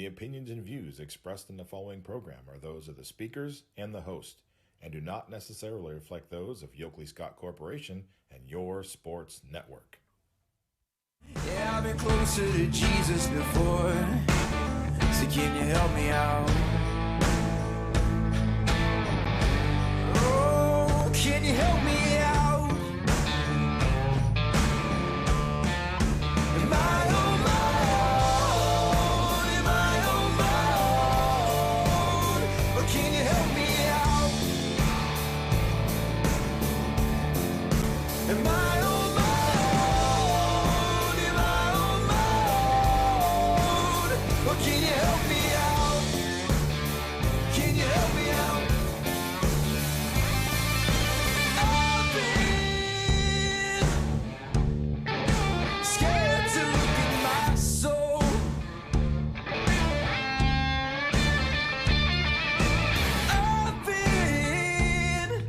The opinions and views expressed in the following program are those of the speakers and the host, and do not necessarily reflect those of Yoakley Scott Corporation and your sports network. Yeah, I've been closer to Jesus before, so can you help me out? Oh, can you help me out? Am I on my own? Am I on my own? Or can you help me out? Am I on my own? Am I on my own? Or can you help me out? Can you help me out? I've been scared to look at my soul. I've been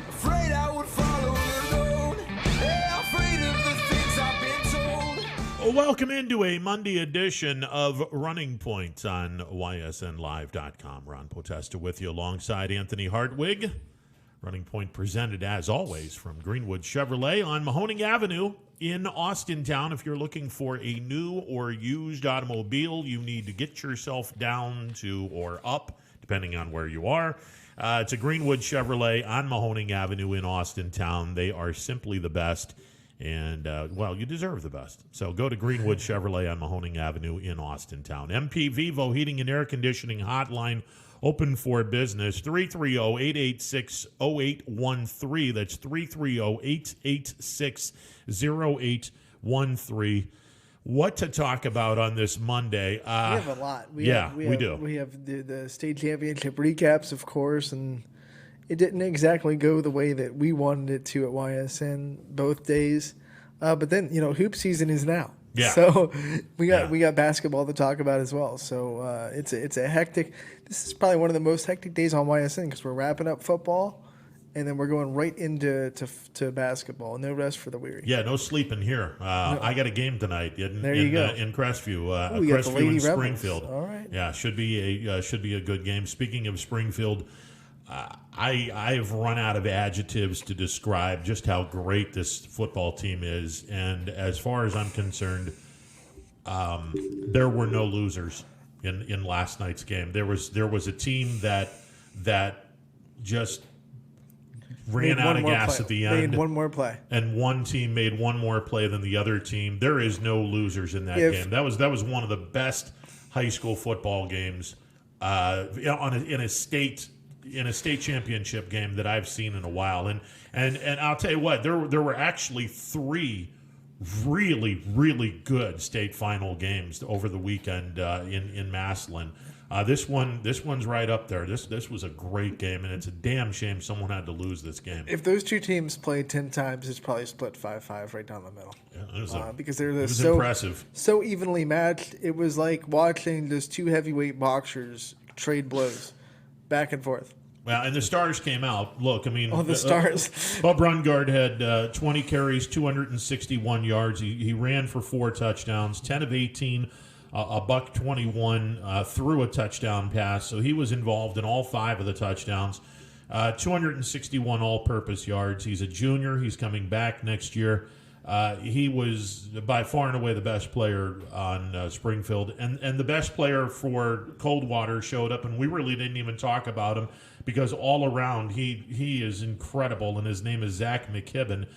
afraid I would follow alone. Yeah, afraid of the things I've been told. Welcome into a Monday edition of Running Point on ysnlive.com. Ron Potesta with you alongside Anthony Hartwig. Running Point presented, as always, from Greenwood Chevrolet on Mahoning Avenue in Austintown. If you're looking for a new or used automobile, you need to get yourself down to or up, depending on where you are. It's a Greenwood Chevrolet on Mahoning Avenue in Austintown. They are simply the best. And, well, you deserve the best. So go to Greenwood Chevrolet on Mahoning Avenue in Austintown. MP Vivo Heating and Air Conditioning Hotline, open for business, 330-886-0813. That's 330-886-0813. What to talk about on this Monday? We have a lot. We do. We have the state championship recaps, of course, and it didn't exactly go the way that we wanted it to at YSN both days. But then, hoop season is now. Yeah. So we got basketball to talk about as well. So it's a hectic. This is probably one of the most hectic days on YSN because we're wrapping up football, and then we're going right into to basketball. No rest for the weary. Yeah, no sleeping here. I got a game tonight in Crestview. We got the Crestview Lady and Rebels. Springfield. All right. Yeah, should be a good game. Speaking of Springfield, I've run out of adjectives to describe just how great this football team is, and as far as I'm concerned, there were no losers in last night's game. There was a team that just ran out of gas at the end. Made one more play. And one team made one more play than the other team. There is no losers in that game. That was one of the best high school football games in a state championship game that I've seen in a while. And I'll tell you what, there were actually three really, really good state final games over the weekend in Massillon. This one's right up there. This was a great game, and it's a damn shame someone had to lose this game. If those two teams played 10 times, it's probably split 5-5 right down the middle. Yeah, because they're impressive. So evenly matched. It was like watching those two heavyweight boxers trade blows back and forth. Well, and the stars came out. Look, I mean, the stars. Bob Rungard had 20 carries, 261 yards. He ran for 4 touchdowns, 10 of 18, a buck 21, threw a touchdown pass. So he was involved in all 5 of the touchdowns. 261 all-purpose yards. He's a junior. He's coming back next year. He was by far and away the best player on Springfield. And the best player for Coldwater showed up, and we really didn't even talk about him because all around he is incredible, and his name is Stella Mckibben.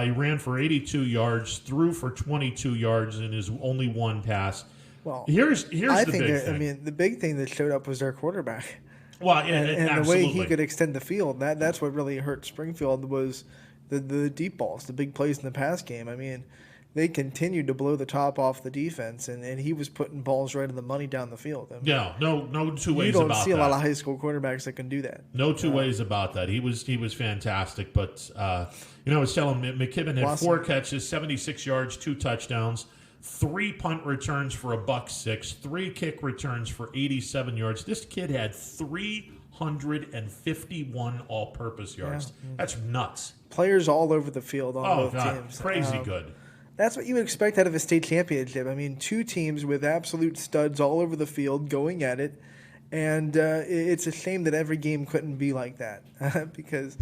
He ran for 82 yards, threw for 22 yards in his only one pass. Well, here's the big thing. I mean, the big thing that showed up was their quarterback. Well, and the way he could extend the field, that's what really hurt Springfield was the deep balls, the big plays in the pass game. I mean, they continued to blow the top off the defense, and he was putting balls right in the money down the field. I mean, yeah, no two ways about that. You don't see a lot of high school quarterbacks that can do that. No two ways about that. He was fantastic, but Stella Mckibben had 4 catches, 76 yards, 2 touchdowns, 3 punt returns for a buck 6, 3 kick returns for 87 yards. This kid had 351 all-purpose yards. Yeah. That's nuts. Players all over the field on both teams. Crazy good. That's what you would expect out of a state championship. I mean, two teams with absolute studs all over the field going at it, and it's a shame that every game couldn't be like that. Because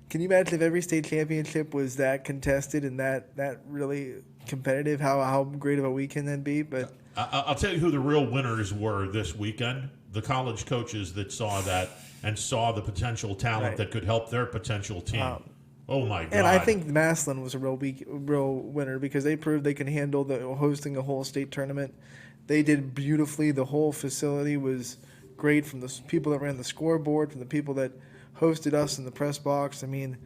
can you imagine if every state championship was that contested and that really competitive? How great of a weekend that'd be. But I'll tell you who the real winners were this weekend. The college coaches that saw that and saw the potential talent Right. that could help their potential team. Oh my God! And I think Massillon was a real winner because they proved they can handle hosting a whole state tournament. They did beautifully. The whole facility was great, from the people that ran the scoreboard, from the people that hosted us in the press box. I mean,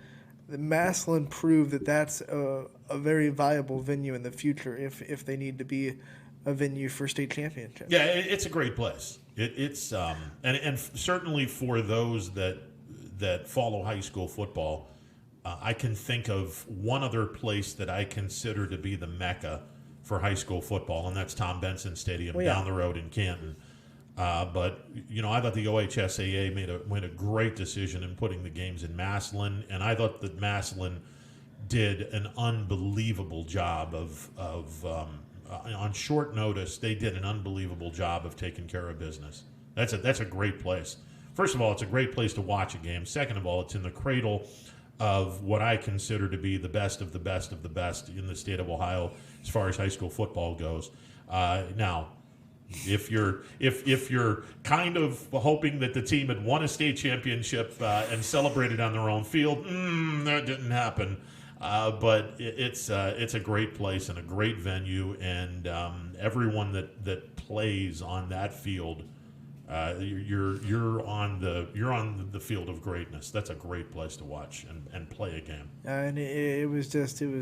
the Massillon proved that that's a very viable venue in the future if they need to be a venue for state championships. Yeah, it's a great place. It's and certainly for those that follow high school football. I can think of one other place that I consider to be the mecca for high school football, and that's Tom Benson Stadium down the road in Canton. But I thought the OHSAA made a great decision in putting the games in Massillon, and I thought that Massillon did an unbelievable job on short notice. They did an unbelievable job of taking care of business. That's a great place. First of all, it's a great place to watch a game. Second of all, it's in the cradle of what I consider to be the best of the best of the best in the state of Ohio as far as high school football goes. Now, if you're kind of hoping that the team had won a state championship and celebrated on their own field, that didn't happen. But it's a great place and a great venue, and everyone that plays on that field. You're on the field of greatness. That's a great place to watch and play a game. And it was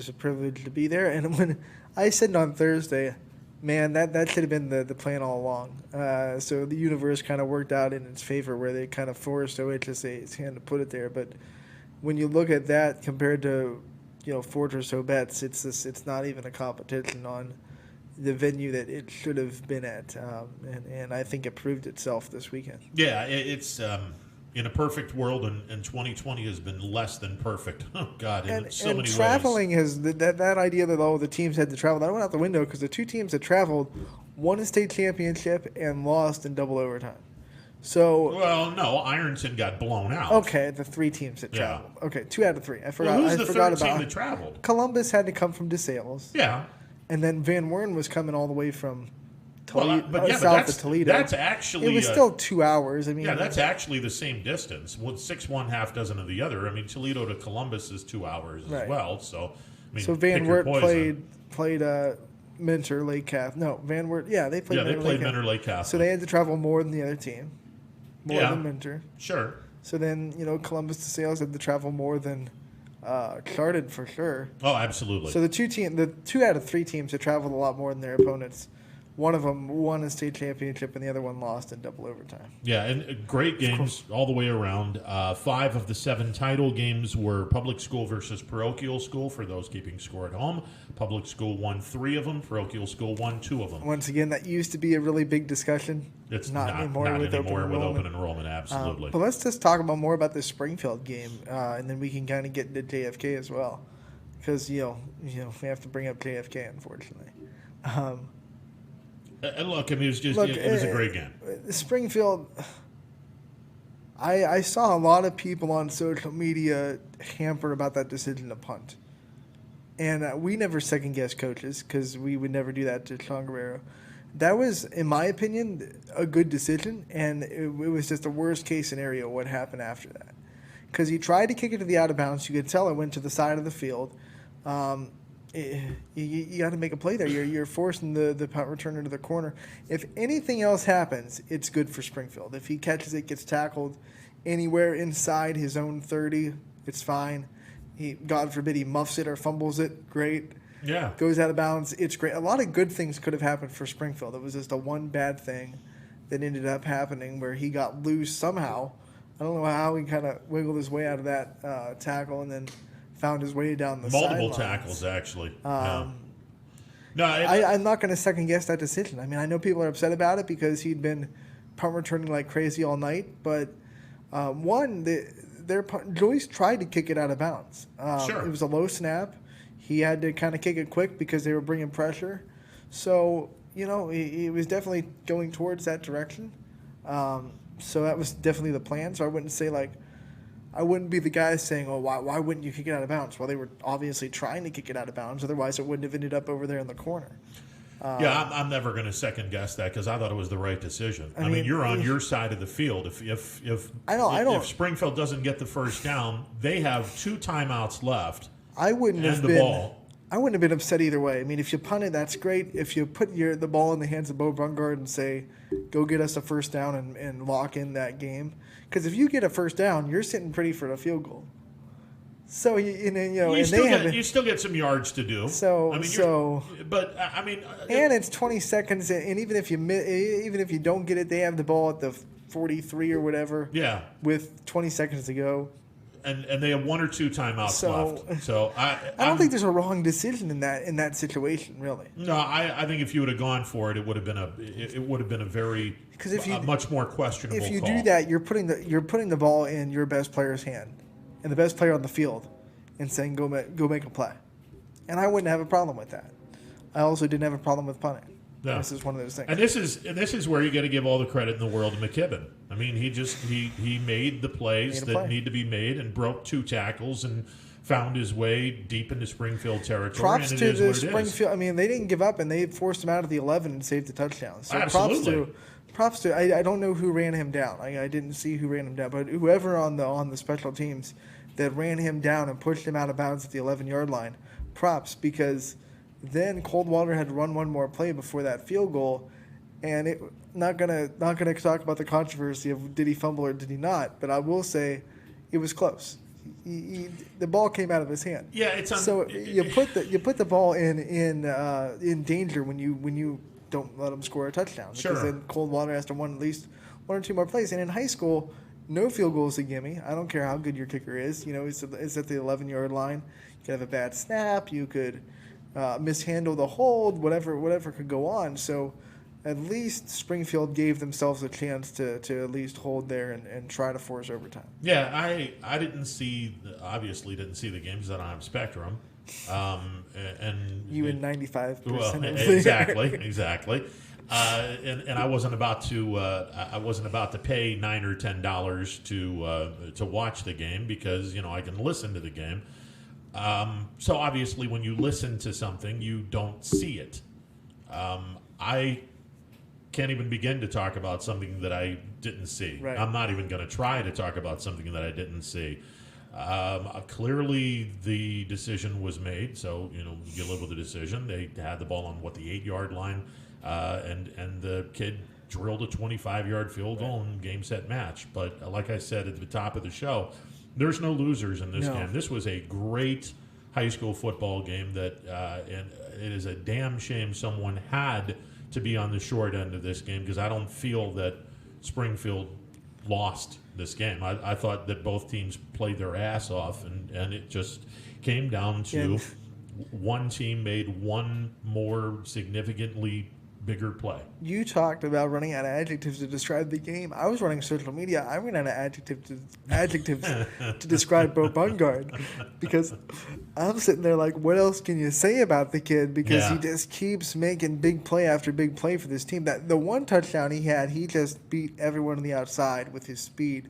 a privilege to be there. And when I said on Thursday, man, that should have been the plan all along. So the universe kind of worked out in its favor, where they kind of forced OHSA's hand to put it there. But when you look at that compared to Fortress Obetz, it's not even a competition on the venue that it should have been at, and I think it proved itself this weekend. Yeah, it's in a perfect world, and 2020 has been less than perfect. Oh God, in so many ways. And traveling has that idea that the teams had to travel. That went out the window because the two teams that traveled won a state championship and lost in double overtime. So no, Ironton got blown out. Okay, the three teams that traveled. Okay, 2 out of 3. I forgot. Who's the third about team that traveled? Columbus had to come from DeSales. Yeah. And then Van Wern was coming all the way from Toledo, south of Toledo. That's actually it was still 2 hours. I mean, that's actually the same distance. Well, 6 1 half dozen of the other. I mean, Toledo to Columbus is 2 hours as well. So, Van Wert played Mentor Lake Catholic. No, Van Wert. Yeah, they played. Yeah, they played Mentor Lake Catholic. So they had to travel more than the other team, more than Mentor. Sure. So then Columbus DeSales had to travel more than Chardon for sure. Oh, absolutely. So the 2 out of 3 teams that traveled a lot more than their opponents. One of them won a state championship, and the other one lost in double overtime. Yeah, and great games all the way around. 5 of the 7 title games were public school versus parochial school for those keeping score at home. Public school won 3 of them. Parochial school won 2 of them. Once again, that used to be a really big discussion. It's not anymore with open enrollment, absolutely. But let's just talk more about this Springfield game, and then we can kind of get into JFK as well, because we have to bring up JFK, unfortunately. Look, I mean, it was a great game. Springfield, I saw a lot of people on social media hamper about that decision to punt. And we never second-guess coaches because we would never do that to Sean Guerrero. That was, in my opinion, a good decision, and it was just a worst-case scenario what happened after that. Because he tried to kick it to the out-of-bounds. You could tell it went to the side of the field. You got to make a play there. You're forcing the punt returner to the corner. If anything else happens, it's good for Springfield. If he catches it, gets tackled anywhere inside his own 30, it's fine. God forbid he muffs it or fumbles it, great. Yeah. Goes out of bounds, it's great. A lot of good things could have happened for Springfield. It was just a one bad thing that ended up happening where he got loose somehow. I don't know how he kind of wiggled his way out of that tackle and then found his way down the sidelines. Multiple tackles, actually. I'm not going to second guess that decision. I mean, I know people are upset about it because he'd been punt returning like crazy all night, but Joyce tried to kick it out of bounds. Sure. It was a low snap. he had to kind of kick it quick because they were bringing pressure. So, it was definitely going towards that direction. So that was definitely the plan. So I wouldn't say I wouldn't be the guy saying, oh, why wouldn't you kick it out of bounds? Well, they were obviously trying to kick it out of bounds. Otherwise, it wouldn't have ended up over there in the corner. I'm never going to second guess that because I thought it was the right decision. I mean, you're on your side of the field. If Springfield doesn't get the first down, they have 2 timeouts left. I wouldn't have been upset either way. I mean, if you punt it, that's great. If you put the ball in the hands of Bo Brungard and say, go get us a first down and lock in that game. Because if you get a first down, you're sitting pretty for a field goal. So, you still get some yards to do. And it's 20 seconds, and even if you don't get it, they have the ball at the 43 or whatever. Yeah. With 20 seconds to go. And they have 1 or 2 timeouts left. So I don't think there's a wrong decision in that situation, really. No, I think if you would have gone for it, it would have been a very much more questionable. If you call. do that, you're putting the ball in your best player's hand, and the best player on the field, and saying go make a play. And I wouldn't have a problem with that. I also didn't have a problem with punting. No. This is one of those things. And this is where you got to give all the credit in the world to Mckibben. I mean, he made the plays that need to be made and broke 2 tackles and found his way deep into Springfield territory. Props to the Springfield. I mean, they didn't give up and they forced him out of the 11 and saved the touchdown. So absolutely. Props to. I don't know who ran him down. I didn't see who ran him down, but whoever on the special teams that ran him down and pushed him out of bounds at the 11-yard line. Props, because then Coldwater had to run one more play before that field goal, and not gonna talk about the controversy of did he fumble or did he not, but I will say it was close. The ball came out of his hand. Yeah, you put the ball in danger when you don't let them score a touchdown, because then Coldwater has to run at least 1 or 2 more plays. And in high school, no field goal is a gimme. I don't care how good your kicker is. It's at the 11-yard line. You could have a bad snap. You could mishandle the hold, whatever could go on. So at least Springfield gave themselves a chance to at least hold there and try to force overtime. Yeah, I obviously didn't see the games. I don't have Spectrum. And you in 95%. Well, exactly. And I wasn't about to pay $9 or $10 to watch the game because I can listen to the game. So obviously, when you listen to something, you don't see it. I can't even begin to talk about something that I didn't see. Right. I'm not even going to try to talk about something that I didn't see. Clearly, the decision was made, so you live with the decision. They had the ball on the 8-yard line, and the kid drilled a 25-yard field goal and game set match. But like I said at the top of the show, there's no losers in this game. This was a great high school football game and it is a damn shame someone had to be on the short end of this game because I don't feel that Springfield lost this game. I thought that both teams played their ass off, and it just came down to one team made one more significantly bigger play. You talked about running out of adjectives to describe the game. I was running social media. I ran out of adjectives to describe Bo Brungard because I'm sitting there like, what else can you say about the kid? Because he just keeps making big play after big play for this team. That the one touchdown he had, he just beat everyone on the outside with his speed,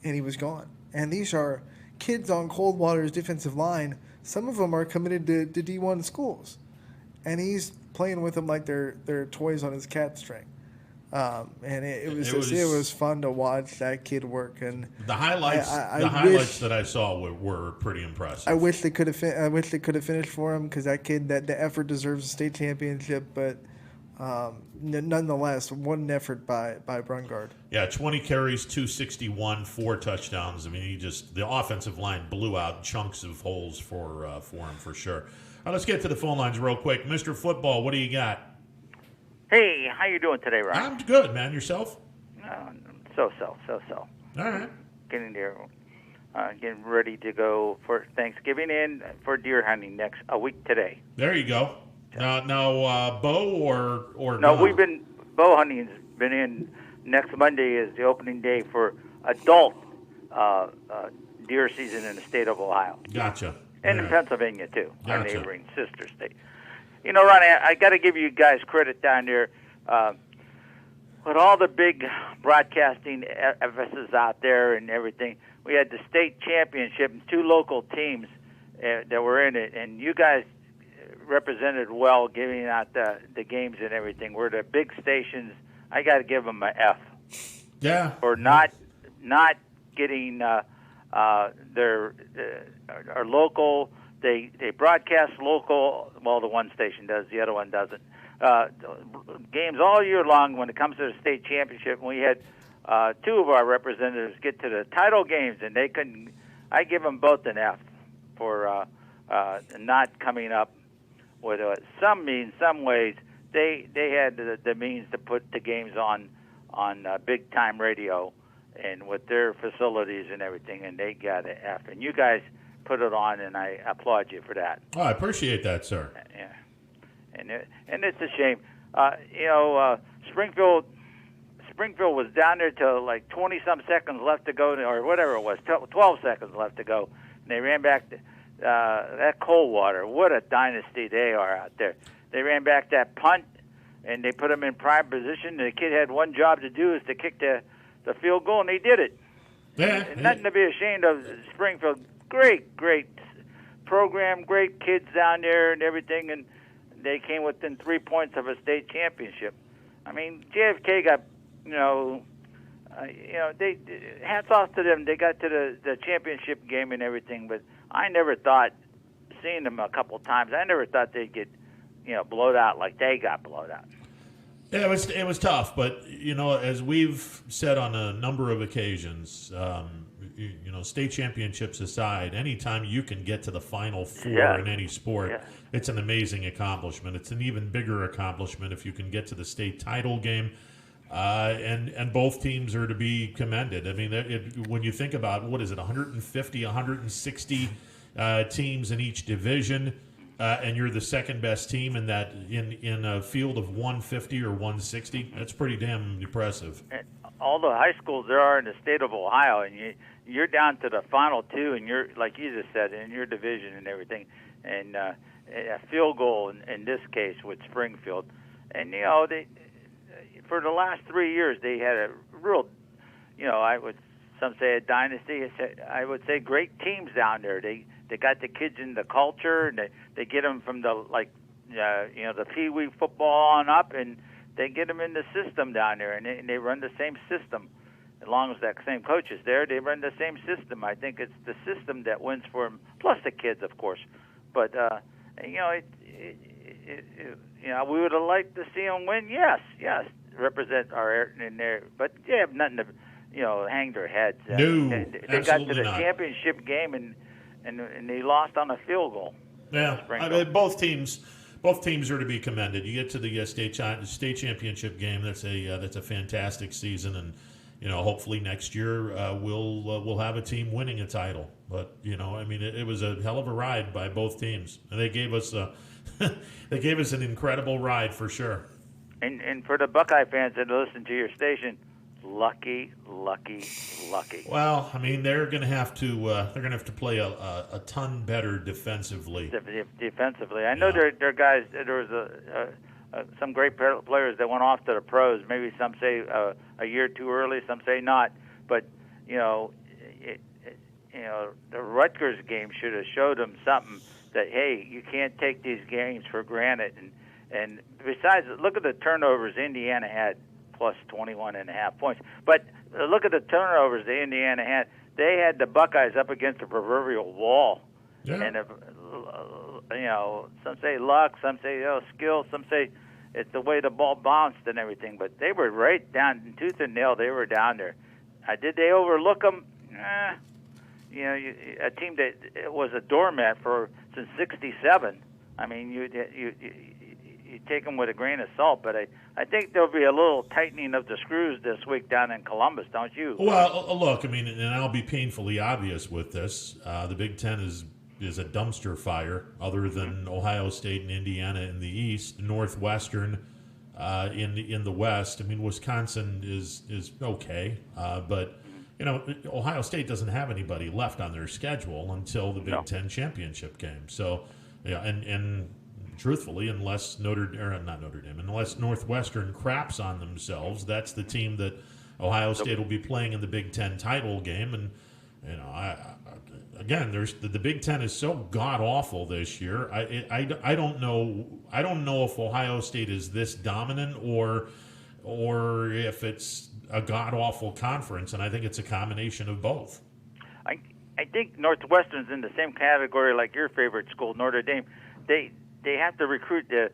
and he was gone. And these are kids on Coldwater's defensive line. Some of them are committed to D1 schools, and he's playing with them like they're toys on his cat string. And it was fun to watch that kid work. And the highlights that I saw were pretty impressive. I wish they could have finished for him because that kid, the effort deserves a state championship. But nonetheless, one effort by Brungard. Yeah, 20 carries, 261, 4 touchdowns. I mean, the offensive line blew out chunks of holes for him for sure. All right, let's get to the phone lines real quick. Mr. Football, what do you got? Hey, how you doing today, Ryan? I'm good, man. Yourself? So. All right. Getting there. Getting ready to go for Thanksgiving and for deer hunting a week today. There you go. Now, bow or no? gun? Bow hunting's been in. Next Monday is the opening day for adult deer season in the state of Ohio. Gotcha. And in Yeah. Pennsylvania, too, our Gotcha. neighboring sister state. You know, Ronnie, I got to give you guys credit down there. With all the big broadcasting emphasis out there and everything, we had the state championship and 2 local teams that were in it, and you guys represented well, giving out the games and everything. We're the big stations. I got to give them an F Yeah. for not getting their our local. They broadcast local. Well, the one station does, the other one doesn't. Games all year long. When it comes to the state championship, we had 2 of our representatives get to the title games, and they couldn't. I give them both an F for not coming up with some means, some ways. They had the means to put the games on big time radio, and with their facilities and everything, and they got an F. And you guys put it on, and I applaud you for that. Oh, I appreciate that, sir. Yeah, and it's a shame. Springfield was down there till like 20-some seconds left to go, or whatever it was, 12 seconds left to go, and they ran back that Coldwater. What a dynasty they are out there. They ran back that punt, and they put him in prime position. The kid had one job to do, is to kick the field goal, and he did it. Yeah. And nothing to be ashamed of. Springfield, great program, great kids down there and everything, and they came within 3 points of a state championship. I mean, JFK got, they hats off to them. They got to the championship game and everything, but I never thought, seeing them a couple times, I never thought they'd get, blowed out like they got blowed out. Yeah, it was tough, but as we've said on a number of occasions, state championships aside, anytime you can get to the Final Four in any sport, it's an amazing accomplishment. It's an even bigger accomplishment if you can get to the state title game, and both teams are to be commended. I mean, when you think about 150, 160 teams in each division. And you're the second best team in that in a field of 150 or 160. That's pretty damn impressive. And all the high schools there are in the state of Ohio, and you're down to the final 2, and you're, like you just said, in your division and everything, and a field goal in this case with Springfield, and they for the last 3 years they had a real, some say a dynasty. I would say great teams down there. They got the kids in the culture, and they get them from the the Pee Wee football on up, and they get them in the system down there, and they run the same system. As long as that same coach is there, they run the same system. I think it's the system that wins for them, plus the kids, of course. But we would have liked to see them win. Yes, represent our in there, but they have nothing to hang their heads. No, they got to the not. championship game and they lost on a field goal. Yeah, I mean, both teams are to be commended. You get to the state championship game. That's a fantastic season, and hopefully next year we'll have a team winning a title. But it was a hell of a ride by both teams, and they gave us an incredible ride for sure. And for the Buckeye fans that listen to your station, lucky. Well, I mean, they're going to have to play a ton better defensively. Defensively, I know there are guys. There was some great players that went off to the pros. Maybe some say a year too early, some say not. But the Rutgers game should have showed them something that hey, you can't take these games for granted. And besides, look at the turnovers Indiana had. Plus 21.5 points. But look at the turnovers that Indiana had. They had the Buckeyes up against a proverbial wall. Yeah. And, some say luck, some say skill, some say it's the way the ball bounced and everything. But they were right down, tooth and nail, they were down there. Did they overlook them? A team that was a doormat since '67. I mean, you take them with a grain of salt, but I think there'll be a little tightening of the screws this week down in Columbus, don't you? Well, look, I mean, and I'll be painfully obvious with this. The Big Ten is a dumpster fire, other than Ohio State and Indiana in the East, Northwestern in the West. I mean, Wisconsin is okay, but Ohio State doesn't have anybody left on their schedule until the Big Ten championship game. So, and truthfully, unless unless Northwestern craps on themselves, that's the team that Ohio State will be playing in the Big Ten title game. And again, there's the Big Ten is so god awful this year. I don't know if Ohio State is this dominant or if it's a god awful conference, and I think it's a combination of both. I think Northwestern's in the same category like your favorite school, Notre Dame. They have to recruit the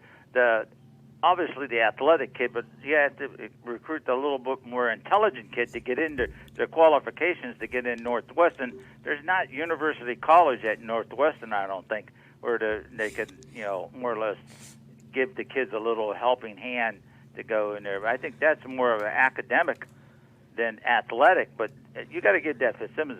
obviously the athletic kid, but you have to recruit the little bit more intelligent kid to get into the qualifications to get in Northwestern. There's not university college at Northwestern, I don't think, where they could, more or less give the kids a little helping hand to go in there. But I think that's more of an academic than athletic. But you got to give that Fitzsimmons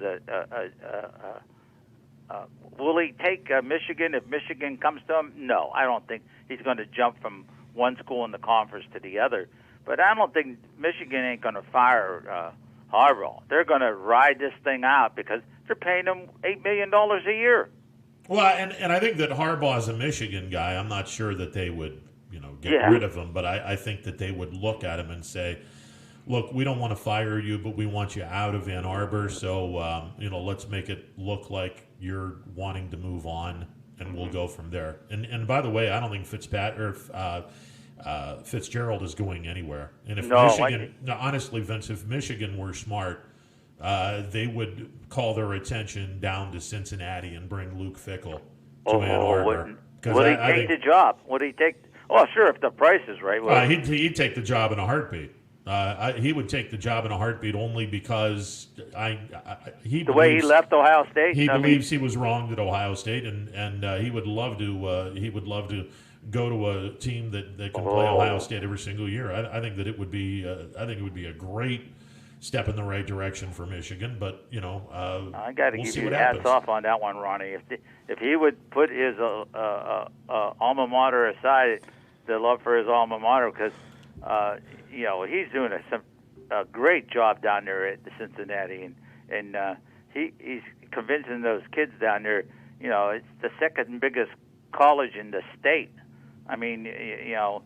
will he take Michigan if Michigan comes to him? No, I don't think he's going to jump from one school in the conference to the other. But I don't think Michigan ain't going to fire Harbaugh. They're going to ride this thing out because they're paying him $8 million a year. Well, and I think that Harbaugh is a Michigan guy. I'm not sure that they would, get rid of him, but I think that they would look at him and say, look, we don't want to fire you, but we want you out of Ann Arbor, so, let's make it look like you're wanting to move on, and we'll go from there. And by the way, I don't think Fitzgerald is going anywhere. And if honestly, Vince, if Michigan were smart, they would call their attention down to Cincinnati and bring Luke Fickell to Ann Arbor. Would he take the job? Would he take? Oh, sure, if the price is right. He'd take the job in a heartbeat. He would take the job in a heartbeat only because he left Ohio State. He believes he was wronged at Ohio State, and he would love to go to a team that can play Ohio State every single year. I think that it would be a great step in the right direction for Michigan. But I got to give you hats off on that one, Ronnie. If he would put his alma mater aside, the love for his alma mater, because he's doing a great job down there at Cincinnati, and he's convincing those kids down there. It's the second biggest college in the state. I mean, and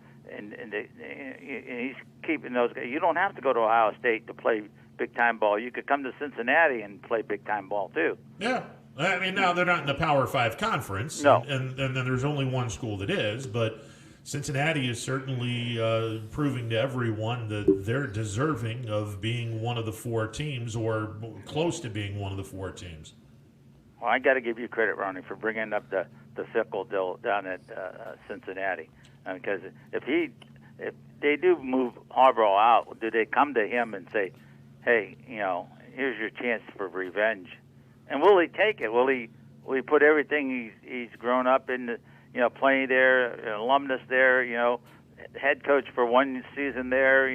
he's keeping those guys. You don't have to go to Ohio State to play big time ball. You could come to Cincinnati and play big time ball too. Yeah. I mean, now they're not in the Power 5 conference, no. and then there's only one school that is, but Cincinnati is certainly proving to everyone that they're deserving of being one of the four teams or close to being one of the four teams. Well, I got to give you credit, Ronnie, for bringing up the Fickell deal down at Cincinnati, because if they do move Harbaugh out, do they come to him and say, "Hey, here's your chance for revenge"? And will he take it? Will he put everything he's grown up in, playing there, alumnus there, head coach for one season there,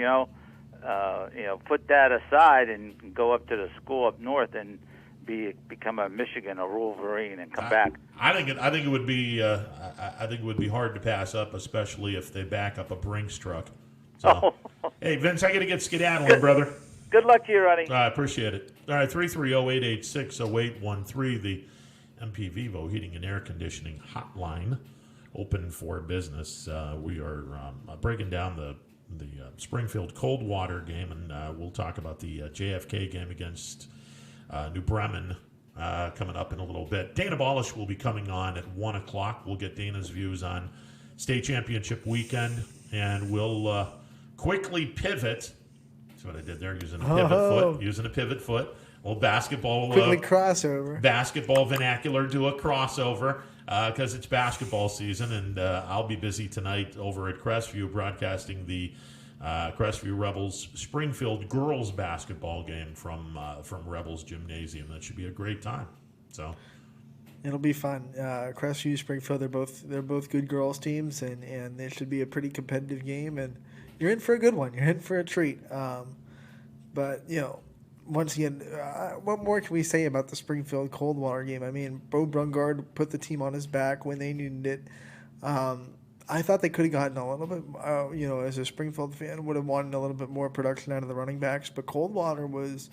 put that aside and go up to the school up north and become a Michigan, a Wolverine, and come back? I think it would be hard to pass up, especially if they back up a Brinks truck. So, hey, Vince, I got to get skedaddling, brother. Good luck to you, Ronnie. I appreciate it. All right, 330-886-0813, the MP Vivo Heating and Air Conditioning Hotline, open for business. We are breaking down the Springfield Coldwater game, and we'll talk about the JFK game against New Bremen coming up in a little bit. Dana Balish will be coming on at 1 o'clock. We'll get Dana's views on state championship weekend, and we'll quickly pivot. That's what I did there, using a pivot foot. Well, basketball. Quickly crossover. Basketball vernacular, do a crossover because it's basketball season, and I'll be busy tonight over at Crestview broadcasting the Crestview Rebels Springfield girls basketball game from Rebels Gymnasium. That should be a great time. So it'll be fun. Crestview, Springfield, they're both good girls teams, and it should be a pretty competitive game. And you're in for a good one. You're in for a treat. But once again, what more can we say about the Springfield Coldwater game? I mean, Bo Brungard put the team on his back when they needed it. I thought they could have gotten a little bit, as a Springfield fan, would have wanted a little bit more production out of the running backs. But Coldwater was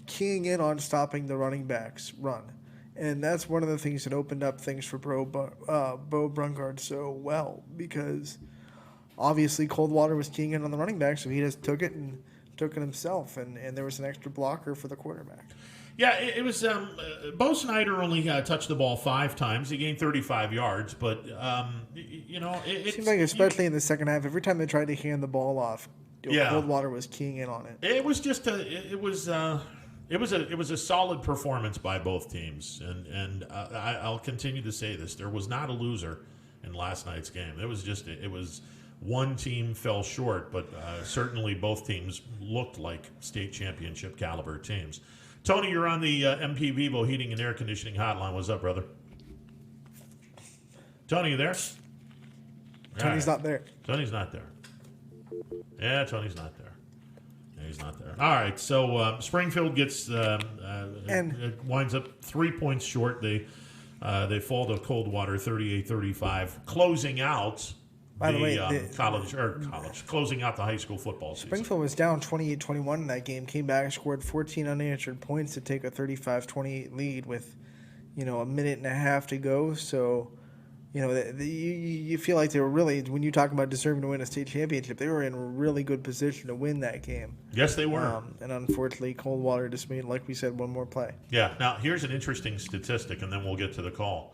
keying in on stopping the running backs run. And that's one of the things that opened up things for Bo Brungard so well, because obviously Coldwater was keying in on the running back, so he just took it himself, and there was an extra blocker for the quarterback. Yeah, it was. Bo Snyder only touched the ball 5 times. He gained 35 yards, but it seemed like, especially in the second half, every time they tried to hand the ball off, Coldwater was keying in on it. It was just it was a solid performance by both teams, and I'll continue to say this: there was not a loser in last night's game. It was one team fell short, but certainly both teams looked like state championship caliber teams. Tony, you're on the MP Vivo Heating and Air Conditioning Hotline. What's up, brother? Tony, you there? Tony's not there. Tony's not there. Yeah, Tony's not there. Yeah, he's not there. All right, so Springfield gets it winds up 3 points short. They fall to Coldwater 38-35, closing out. By the way, closing out the high school football season. Springfield was down 28-21 in that game, came back and scored 14 unanswered points to take a 35-28 lead with, a minute and a half to go. So, you feel like they were really, when you talk about deserving to win a state championship, they were in a really good position to win that game. Yes, they were. And unfortunately, Coldwater just made, like we said, one more play. Yeah. Now, here's an interesting statistic, and then we'll get to the call.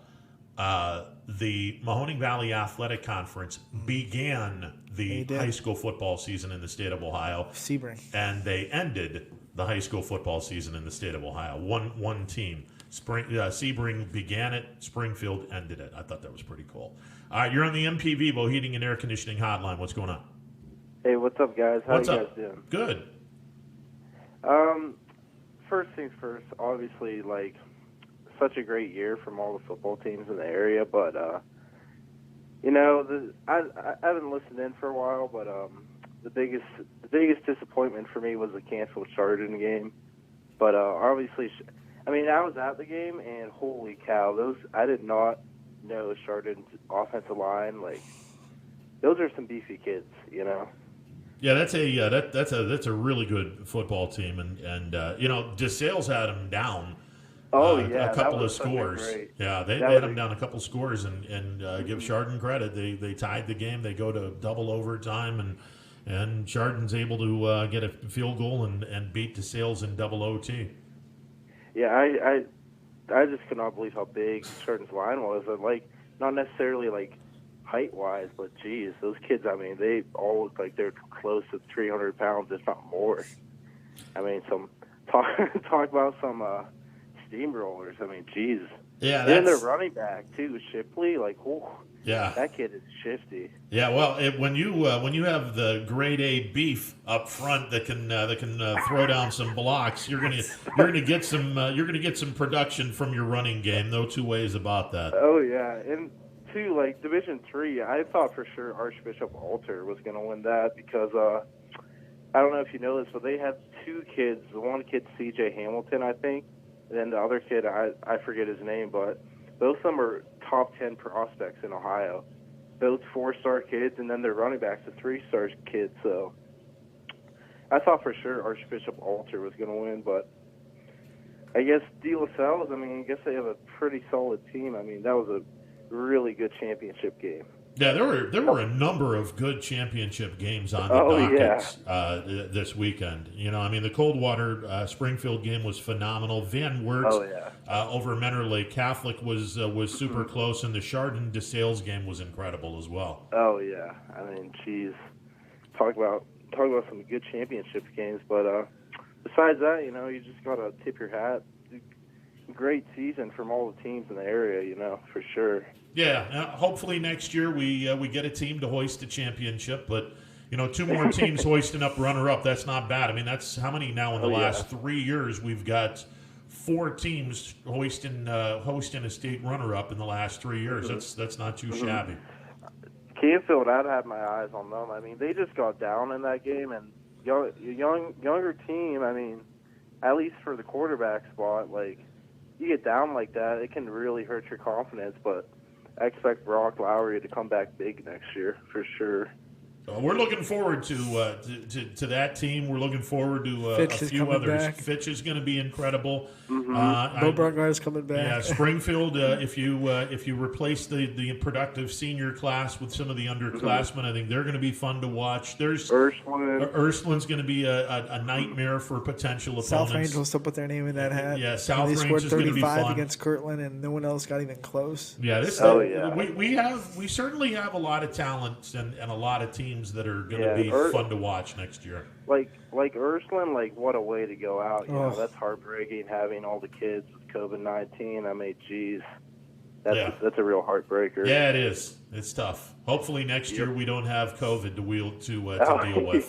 The Mahoning Valley Athletic Conference began the high school football season in the state of Ohio. Sebring. And they ended the high school football season in the state of Ohio. One team. Sebring began it. Springfield ended it. I thought that was pretty cool. All right, you're on the MP Vivo Heating and Air Conditioning Hotline. What's going on? Hey, what's up, guys? How you guys doing? Good. First things first, obviously, such a great year from all the football teams in the area, but I haven't listened in for a while, but the biggest disappointment for me was the canceled Chardon game. But obviously, I was at the game, and holy cow, I did not know Chardon's offensive line. Those are some beefy kids, Yeah, that's a really good football team, and DeSales had them down. A couple of scores. Yeah, they had them down a couple of scores, and give Chardon credit. They tied the game. They go to double overtime, and Chardon's able to get a field goal and beat DeSales in double OT. Yeah, I just could not believe how big Chardon's line was. And not necessarily height-wise, but geez, those kids, they all look like they're close to 300 pounds, if not more. Talk about some steamrollers. Geez. Yeah, and their running back too, Shipley. Yeah, that kid is shifty. Yeah, well, when you have the grade A beef up front that can throw down some blocks, you're gonna get some production from your running game. No two ways about that. Oh yeah, and too Division III, I thought for sure Archbishop Alter was gonna win that because I don't know if you know this, but they had 2 kids. The one kid, C.J. Hamilton, I think. And then the other kid, I forget his name, but both of them are top 10 prospects in Ohio. Both 4-star kids, and then their running back's a 3-star kid. So I thought for sure Archbishop Alter was going to win, but I guess De La Salle's, I guess they have a pretty solid team. That was a really good championship game. Yeah, there were a number of good championship games on the dockets this weekend. The Coldwater Springfield game was phenomenal. Van Wert's over Menor Lake Catholic was super close, and the Chardon DeSales game was incredible as well. Oh yeah, geez, talk about some good championship games. But besides that, you just gotta tip your hat. Great season from all the teams in the area, for sure. Yeah, hopefully next year we get a team to hoist a championship, but 2 more teams hoisting up runner-up, that's not bad. That's how many now in the last 3 years we've got 4 teams hosting a state runner-up in the last 3 years. That's not too shabby. Canfield, I'd have my eyes on them. They just got down in that game, and younger team. At least for the quarterback spot, you get down like that, it can really hurt your confidence. But I expect Brock Lowry to come back big next year for sure. We're looking forward to that team. We're looking forward to a Fitch is few coming others. back. Fitch is going to be incredible. Bo Brungar's coming back. Yeah, Springfield. If you replace the productive senior class with some of the underclassmen, I think they're going to be fun to watch. There's Ursuline's going to be a nightmare for potential opponents. South Range will still put their name in that hat. Yeah, South Range Range is going to be fun. 35 against Kirtland, and no one else got even close. Yeah, we certainly have a lot of talent and a lot of teams that are going to be fun to watch next year. Like Ursuline, what a way to go out. You know, that's heartbreaking having all the kids with COVID-19. I mean, geez, that's a real heartbreaker. Yeah, it is. It's tough. Hopefully next year we don't have COVID to deal with.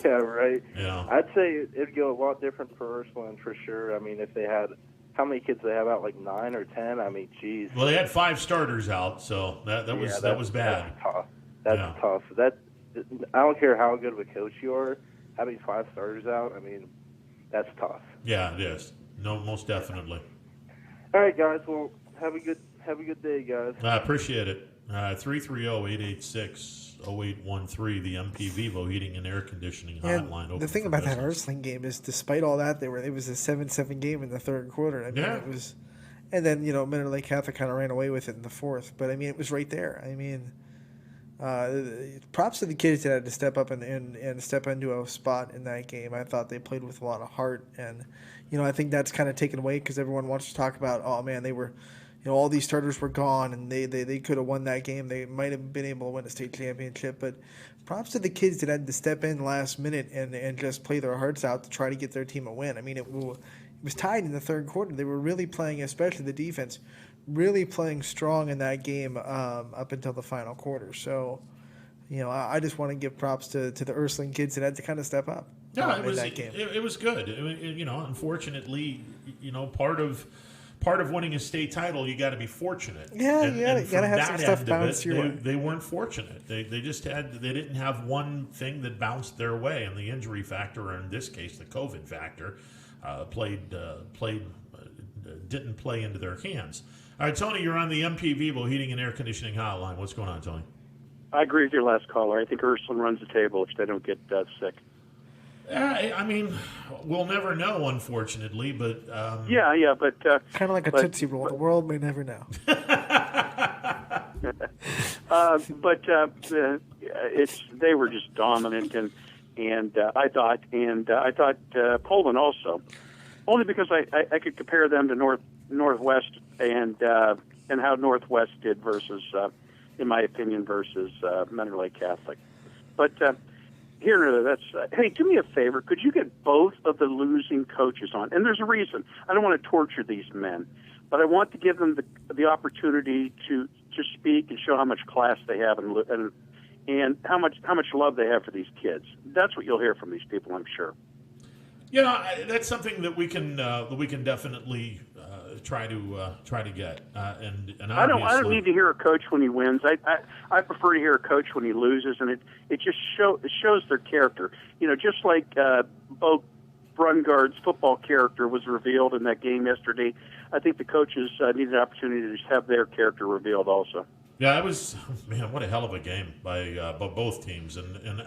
Yeah, right. You know. I'd say it'd go a lot different for Ursuline for sure. I mean, if they had, how many kids they have out? 9 or 10? I mean, geez. Well, they had 5 starters out, so that was bad. That's tough. That's tough. I don't care how good of a coach you are, having 5 starters out, I mean, that's tough. Yeah, it is. No, most definitely. All right, guys. Well, have a good day, guys. I appreciate it. 330-886-0813, the MP Vivo Heating and Air Conditioning hotline. The thing about that Ursuline game is, despite all that, it was a 7-7 game in the third quarter. I mean, it was, and then Mineral Lake Catholic kind of ran away with it in the fourth. But I mean, it was right there. I mean. Props to the kids that had to step up and step into a spot in that game. I thought they played with a lot of heart, and I think that's kind of taken away because everyone wants to talk about, oh man, they were, all these starters were gone and they could have won that game. They might have been able to win a state championship, but props to the kids that had to step in last minute and just play their hearts out to try to get their team a win. I mean, it was tied in the third quarter. They were really playing, especially the defense, really playing strong in that game up until the final quarter. So, I just want to give props to the Ursuline kids that had to kind of step up in that game. It was good. Unfortunately, part of winning a state title, you got to be fortunate. Yeah, you got to have some stuff bounce your way. They weren't fortunate. They didn't have one thing that bounced their way, and the injury factor, or in this case, the COVID factor, didn't play into their hands. All right, Tony, you're on the MP Vivo Heating and Air Conditioning hotline. What's going on, Tony? I agree with your last caller. I think Ursuline runs the table if they don't get sick. I mean, we'll never know, unfortunately, but... but... kind of like a Tootsie Roll. The world may never know. They were just dominant, and I thought Poland also, only because I could compare them to Northwest and how Northwest did versus, in my opinion, versus Mineral Lake Catholic. But hey, do me a favor. Could you get both of the losing coaches on? And there's a reason. I don't want to torture these men, but I want to give them the opportunity to speak and show how much class they have and how much love they have for these kids. That's what you'll hear from these people, I'm sure. Yeah, that's something that we can definitely try to get. And I don't need to hear a coach when he wins. I prefer to hear a coach when he loses, and it just shows their character. Just like Bo Brungard's football character was revealed in that game yesterday. I think the coaches need an opportunity to just have their character revealed also. Yeah, what a hell of a game by both teams, and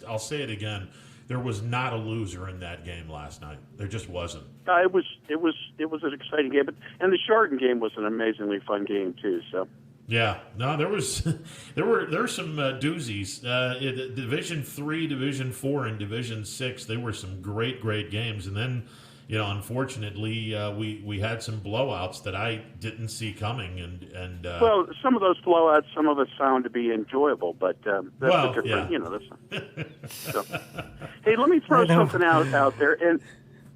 I'll say it again. There was not a loser in that game last night. There just wasn't. It was an exciting game, and the Chardon game was an amazingly fun game too. So. Yeah, no, there were some doozies. Division III, Division IV, and Division VI. There were some great games, and then unfortunately, we had some blowouts that I didn't see coming, and well, some of those blowouts, some of us found to be enjoyable, but that's a different, So. Hey, let me throw something out there, and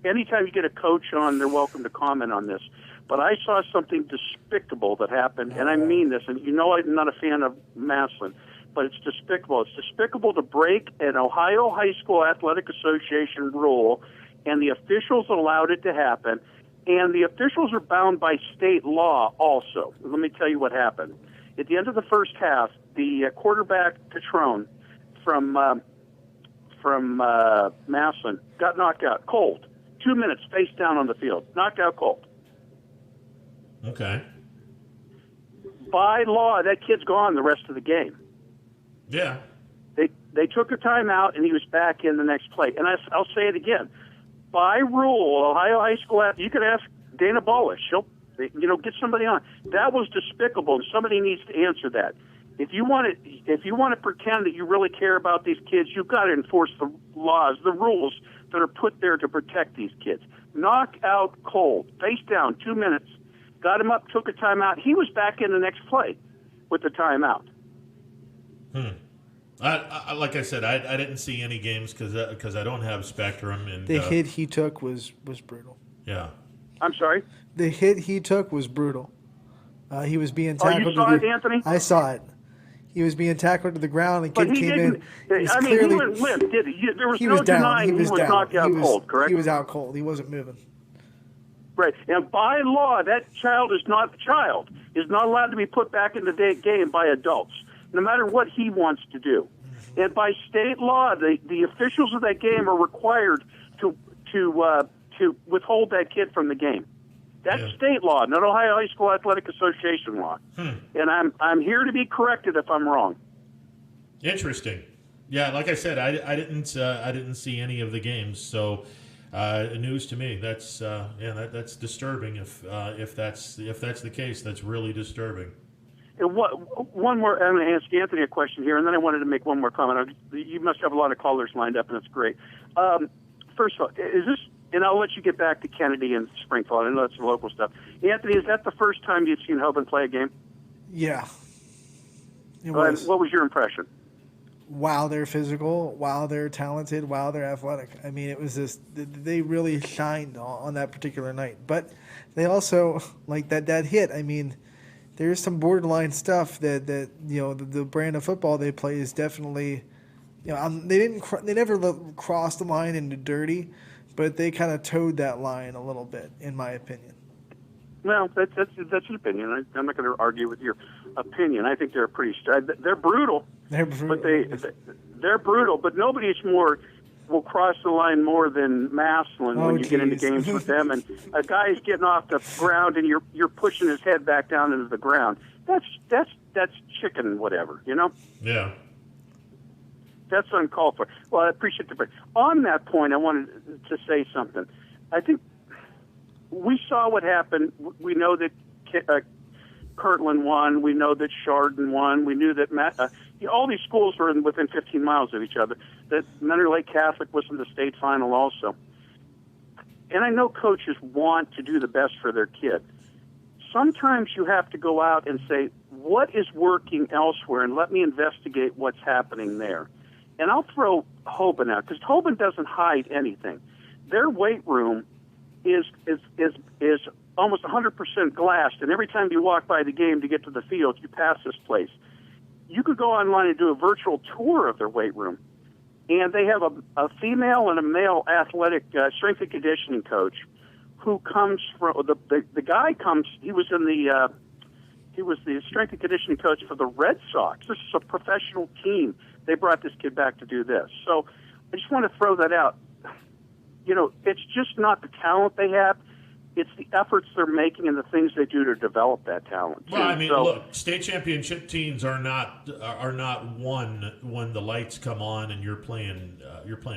anytime you get a coach on, they're welcome to comment on this. But I saw something despicable that happened, and I mean this, and I'm not a fan of Massillon, but it's despicable. It's despicable to break an Ohio High School Athletic Association rule, and the officials allowed it to happen, and the officials are bound by state law also. Let me tell you what happened. At the end of the first half, the quarterback, Catrone, from Massillon, got knocked out cold. 2 minutes face down on the field, knocked out cold. Okay. By law, that kid's gone the rest of the game. Yeah. They took a timeout, and he was back in the next play. And I'll say it again. By rule, Ohio high school, you could ask Dana Bolish. She'll, get somebody on. That was despicable, and somebody needs to answer that. If you want to pretend that you really care about these kids, you've got to enforce the laws, the rules that are put there to protect these kids. Knock out cold, face down, 2 minutes. Got him up, took a timeout. He was back in the next play with the timeout. Like I said, I didn't see any games because I don't have Spectrum. And the hit he took was brutal. Yeah. I'm sorry? The hit he took was brutal. He was being tackled. Oh, you saw it, Anthony? I saw it. He was being tackled to the ground. The But kid he came didn't. in. He went limp, did he? There was He no was down. denying he was knocked out cold, correct? He was out cold. He wasn't moving. Right. And by law, that child is not a child. Is not allowed to be put back in the game by adults, no matter what he wants to do. And by state law, the officials of that game are required to withhold that kid from the game. That's state law, not Ohio High School Athletic Association law. And I'm here to be corrected if I'm wrong. Interesting. Yeah, like I said, I didn't see any of the games, so news to me. That's that's disturbing. If that's the case, that's really disturbing. And one more, I'm going to ask Anthony a question here, and then I wanted to make one more comment. You must have a lot of callers lined up, and that's great. First of all, is this, and I'll let you get back to Kennedy and Springfield. I know that's the local stuff. Anthony, is that the first time you've seen Hoban play a game? Yeah. It was. What was your impression? Wow, they're physical. Wow, they're talented. Wow, they're athletic. I mean, it was just, they really shined on that particular night. But they also, like that hit, I mean, there's some borderline stuff that the brand of football they play is definitely, they never crossed the line into dirty, but they kind of towed that line a little bit, in my opinion. Well, that's an opinion. I'm not going to argue with your opinion. I think they're pretty. They're brutal. They're brutal. But they're brutal. But nobody will cross the line more than Massillon when you get into games with them. And a guy's getting off the ground and you're pushing his head back down into the ground. That's chicken whatever, Yeah. That's uncalled for. Well, I appreciate the break. On that point, I wanted to say something. I think we saw what happened. We know that Kirtland won. We know that Chardon won. We knew that all these schools were within 15 miles of each other. That Mentor Lake Catholic was in the state final also. And I know coaches want to do the best for their kid. Sometimes you have to go out and say, what is working elsewhere, and let me investigate what's happening there. And I'll throw Hoban out, because Hoban doesn't hide anything. Their weight room is almost 100% glassed, and every time you walk by the game to get to the field, you pass this place. You could go online and do a virtual tour of their weight room, and they have a female and a male athletic strength and conditioning coach who comes from the guy comes. He was the strength and conditioning coach for the Red Sox. This is a professional team. They brought this kid back to do this. So I just want to throw that out. It's just not the talent they have. It's the efforts they're making and the things they do to develop that talent. Well, I mean, look, state championship teams are not won when the lights come on and you're playing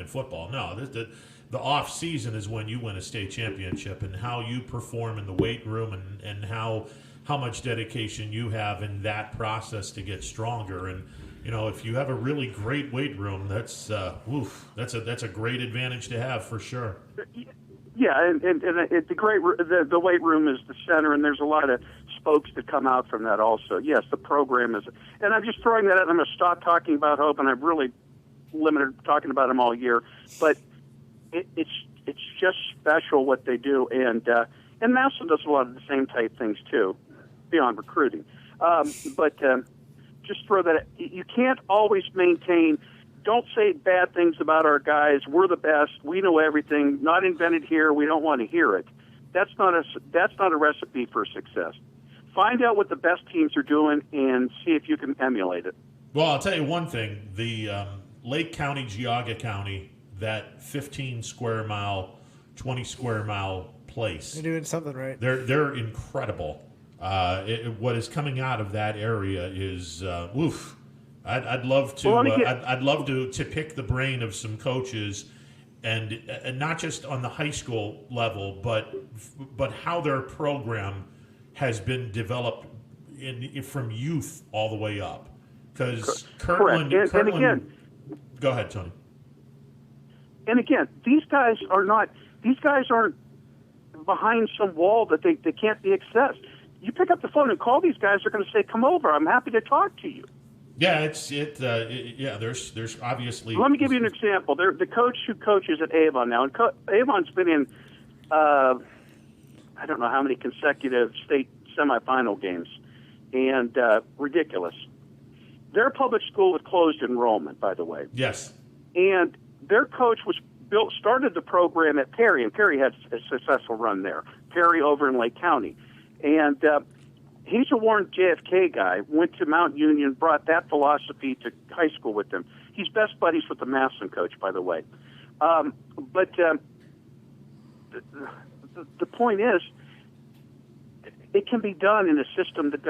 football. No, the off season is when you win a state championship, and how you perform in the weight room and how much dedication you have in that process to get stronger. And if you have a really great weight room, that's a great advantage to have for sure. Yeah, and the weight room is the center, and there's a lot of spokes that come out from that also. Yes, the program is, and I'm just throwing that out. I'm going to stop talking about Hope, and I've really limited talking about them all year. But it's just special what they do, and Massillon does a lot of the same type things too, beyond recruiting. But just throw that. You can't always maintain. Don't say bad things about our guys. We're the best. We know everything. Not invented here. We don't want to hear it. That's not a recipe for success. Find out what the best teams are doing and see if you can emulate it. Well, I'll tell you one thing. The Lake County, Geauga County, that 15 square mile, 20 square mile place. They're doing something right. They're incredible. What is coming out of that area is, I'd love to. Well, I'd love to pick the brain of some coaches, and not just on the high school level, but how their program has been developed from youth all the way up. Because Kirtland, and again, go ahead, Tony. And again, these guys aren't behind some wall that they can't be accessed. You pick up the phone and call these guys, they're going to say, "Come over. I'm happy to talk to you." Yeah, there's obviously. Let me give you an example. The coach who coaches at Avon now, and Avon's been in, I don't know how many consecutive state semifinal games, and ridiculous. Their public school with closed enrollment, by the way. Yes. And their coach started the program at Perry, and Perry had a successful run there. Perry over in Lake County. And he's a Warren JFK guy, went to Mount Union, brought that philosophy to high school with him. He's best buddies with the Massillon coach, by the way. But the point is, it can be done in a system that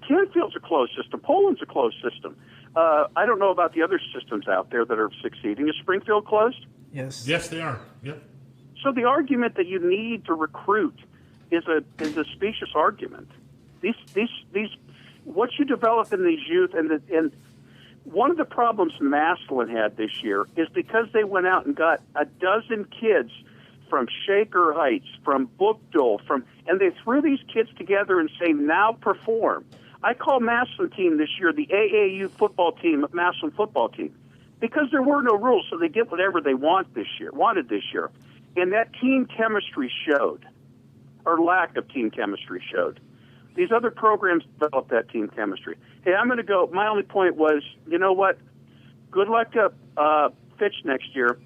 Canfield's a closed system. Poland's a closed system. I don't know about the other systems out there that are succeeding. Is Springfield closed? Yes. Yes, they are. Yep. So the argument that you need to recruit is a specious argument. These what you develop in these youth and one of the problems Massillon had this year is because they went out and got a dozen kids from Shaker Heights, from Bookdole, and they threw these kids together and say, "Now perform." I call Massillon team this year the AAU football team, Massillon football team, because there were no rules, so they get whatever they wanted this year, and that team chemistry showed, or lack of team chemistry showed. These other programs developed that team chemistry. Hey, I'm going to go. My only point was, you know what? Good luck to Fitch next year.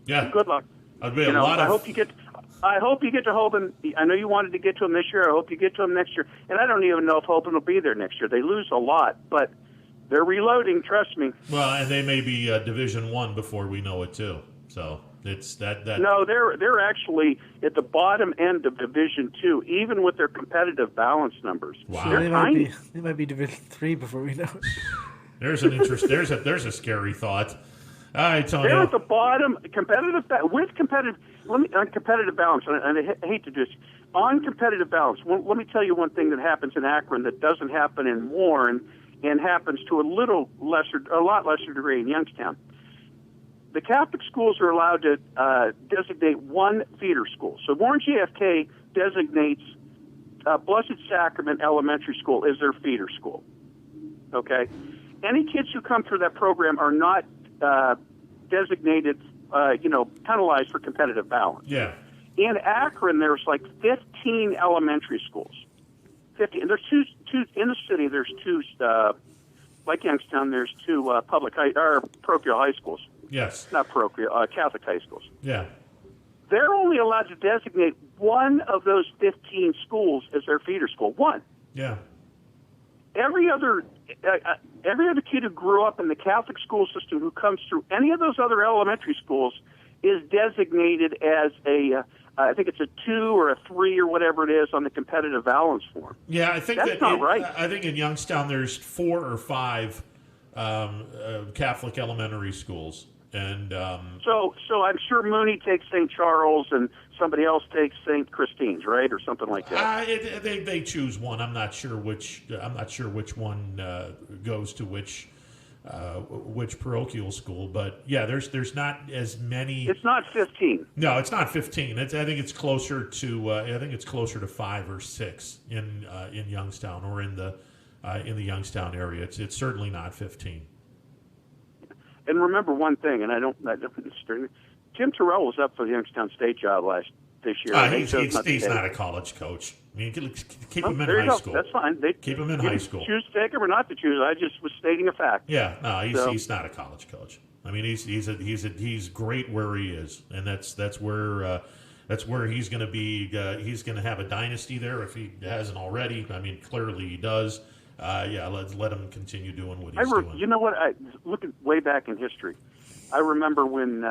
Yeah. Good luck. I'd be I hope you get to Hoban. I know you wanted to get to him this year. I hope you get to him next year. And I don't even know if Hoban will be there next year. They lose a lot, but they're reloading. Trust me. Well, and they may be Division I before we know it too. So it's that. No, they're actually at the bottom end of Division II, even with their competitive balance numbers. Wow. So They're tiny. They might be Division III before we know it. There's an interest. There's a scary thought. All right, Tony. They're at the bottom, on competitive balance. And I hate to do this. On competitive balance, let me tell you one thing that happens in Akron that doesn't happen in Warren, and happens to a lot lesser degree in Youngstown. The Catholic schools are allowed to designate one feeder school. So Warren JFK designates Blessed Sacrament Elementary School as their feeder school. Okay, any kids who come through that program are not designated, penalized for competitive balance. Yeah. In Akron, there's like 15 elementary schools. 50, and there's two in the city. There's two, like Youngstown. There's two parochial high schools. Yes. Not parochial, Catholic high schools. Yeah. They're only allowed to designate one of those 15 schools as their feeder school. One. Yeah. Every other kid who grew up in the Catholic school system who comes through any of those other elementary schools is designated as I think it's a 2 or a 3 or whatever it is on the competitive balance form. Yeah, I think that's not right. I think in Youngstown there's 4 or 5 Catholic elementary schools, and so I'm sure Mooney takes St. Charles and somebody else takes St. Christine's, right, or something like that. They choose one. I'm not sure which one goes to which parochial school, but yeah, there's not as many. It's not 15. No, it's not 15. I think it's closer to 5 or 6 in Youngstown, or in the Youngstown area. It's certainly not 15. And remember one thing, and I don't Jim Terrell was up for the Youngstown State job this year. He's not a college coach. I mean, keep him in high school. That's fine. Keep him in high school. Choose to take him or not to choose. I just was stating a fact. Yeah, no, he's not a college coach. I mean, he's great where he is, and that's where he's going to be. He's going to have a dynasty there if he hasn't already. I mean, clearly he does. Let him continue doing what he's doing. You know what? Looking way back in history, I remember when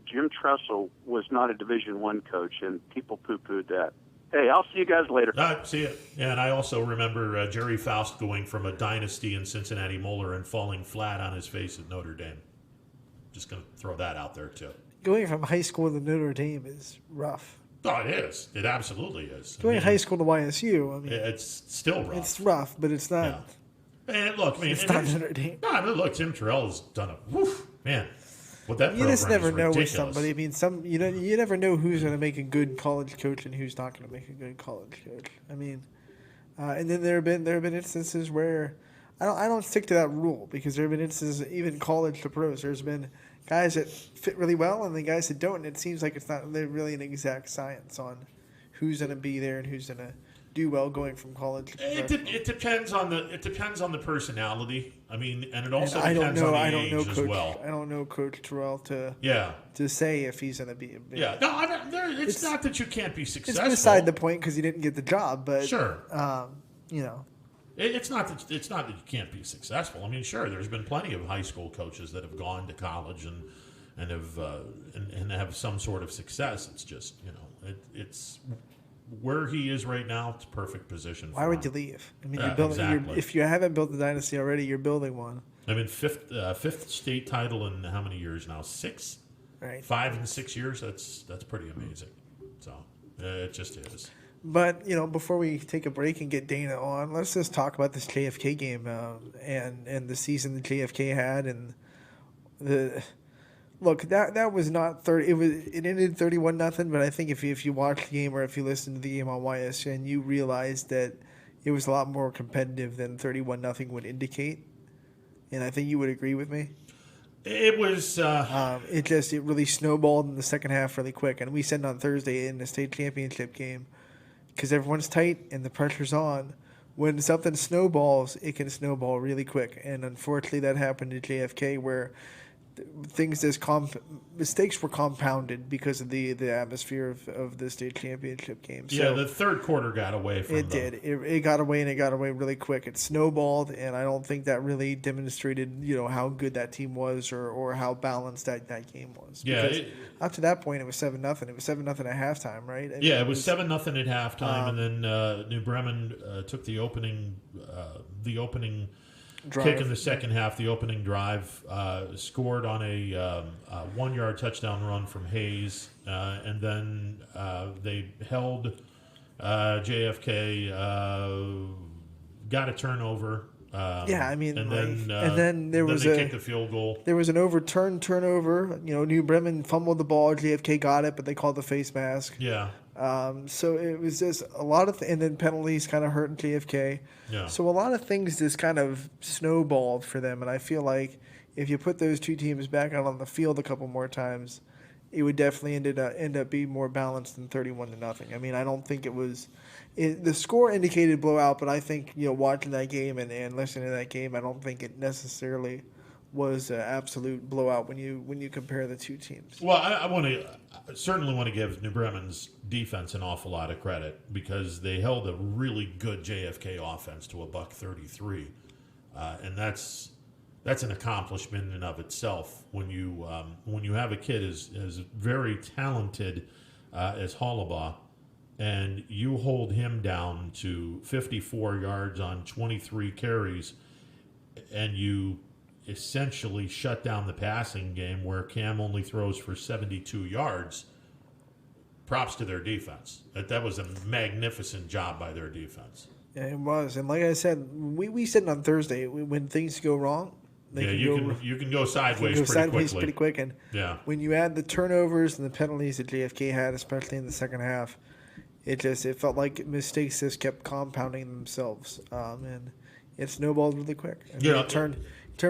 Jim Tressel was not a Division I coach, and people poo-pooed that. Hey, I'll see you guys later. See you. Yeah, and I also remember Jerry Faust going from a dynasty in Cincinnati Moeller and falling flat on his face at Notre Dame. Just going to throw that out there, too. Going from high school to Notre Dame is rough. Oh, it is. It absolutely is. Going high school to YSU, I mean, it's still rough. It's rough, but it's not. Yeah. And look, I mean, it's not Notre Dame. No, I mean, look, Tim Terrell has done a man. What that you just never know ridiculous. with somebody. I mean, you never know who's going to make a good college coach and who's not going to make a good college coach. I mean, and then there have been instances where I don't stick to that rule because there have been instances even college to pros. There's been guys that fit really well and the guys that don't. And it seems like it's not really an exact science on who's going to be there and who's going to do well going from college to it depends on the personality. I mean, and it also depends on the age as well. I don't know Coach Terrell to say if he's going to be. Yeah, no, it's not that you can't be successful. It's beside the point because he didn't get the job, but sure, you know. It's not that you can't be successful. I mean, sure, there's been plenty of high school coaches that have gone to college and have some sort of success. It's just it's where he is right now. It's a perfect position. Why would you leave? I mean, you're building. Exactly. If you haven't built the dynasty already, you're building one. I mean, fifth state title in how many years now? 6. Right. 5 and 6 years. That's pretty amazing. So it just is. But, before we take a break and get Dana on, let's just talk about this JFK game and the season the JFK had. And look, that was not 30. It ended 31-0. But I think if you watch the game or if you listen to the game on YSN, you realize that it was a lot more competitive than 31-0 would indicate. And I think you would agree with me. It was. It really snowballed in the second half really quick. And we said on Thursday in the state championship game, because everyone's tight and the pressure's on, when something snowballs, it can snowball really quick. And unfortunately, that happened at JFK where mistakes were compounded because of the atmosphere of the state championship game. So yeah, the third quarter got away from it. Did. It got away, and it got away really quick. It snowballed, and I don't think that really demonstrated, how good that team was or how balanced that game was. Yeah. Because up to that point, it was 7-0. It was 7-0 at halftime, right? I mean, it was 7-0 at halftime, and then New Bremen took the opening drive. Kick in the second half, the opening drive, scored on a 1-yard touchdown run from Hayes, and then they held JFK, got a turnover. And then there was they kicked a field goal. There was an overturned turnover. New Bremen fumbled the ball. JFK got it, but they called the face mask. Yeah. So it was just a lot of and then penalties kind of hurting JFK. Yeah. So a lot of things just kind of snowballed for them, and I feel like if you put those two teams back out on the field a couple more times, it would definitely end up being more balanced than 31-0. I mean, I don't think it was. The score indicated blowout, but I think watching that game and listening to that game, I don't think it necessarily was an absolute blowout when you compare the two teams. Well, I certainly want to give New Bremen's defense an awful lot of credit because they held a really good JFK offense to $133, and that's an accomplishment in and of itself. When you have a kid as very talented as Hollabaugh, and you hold him down to 54 yards on 23 carries, and you essentially shut down the passing game where Cam only throws for 72 yards. Props to their defense. That was a magnificent job by their defense. Yeah, it was. And like I said, we said on Thursday, when things go wrong, you can go sideways pretty quick. And when you add the turnovers and the penalties that JFK had, especially in the second half, it felt like mistakes just kept compounding themselves. And it snowballed really quick. It turned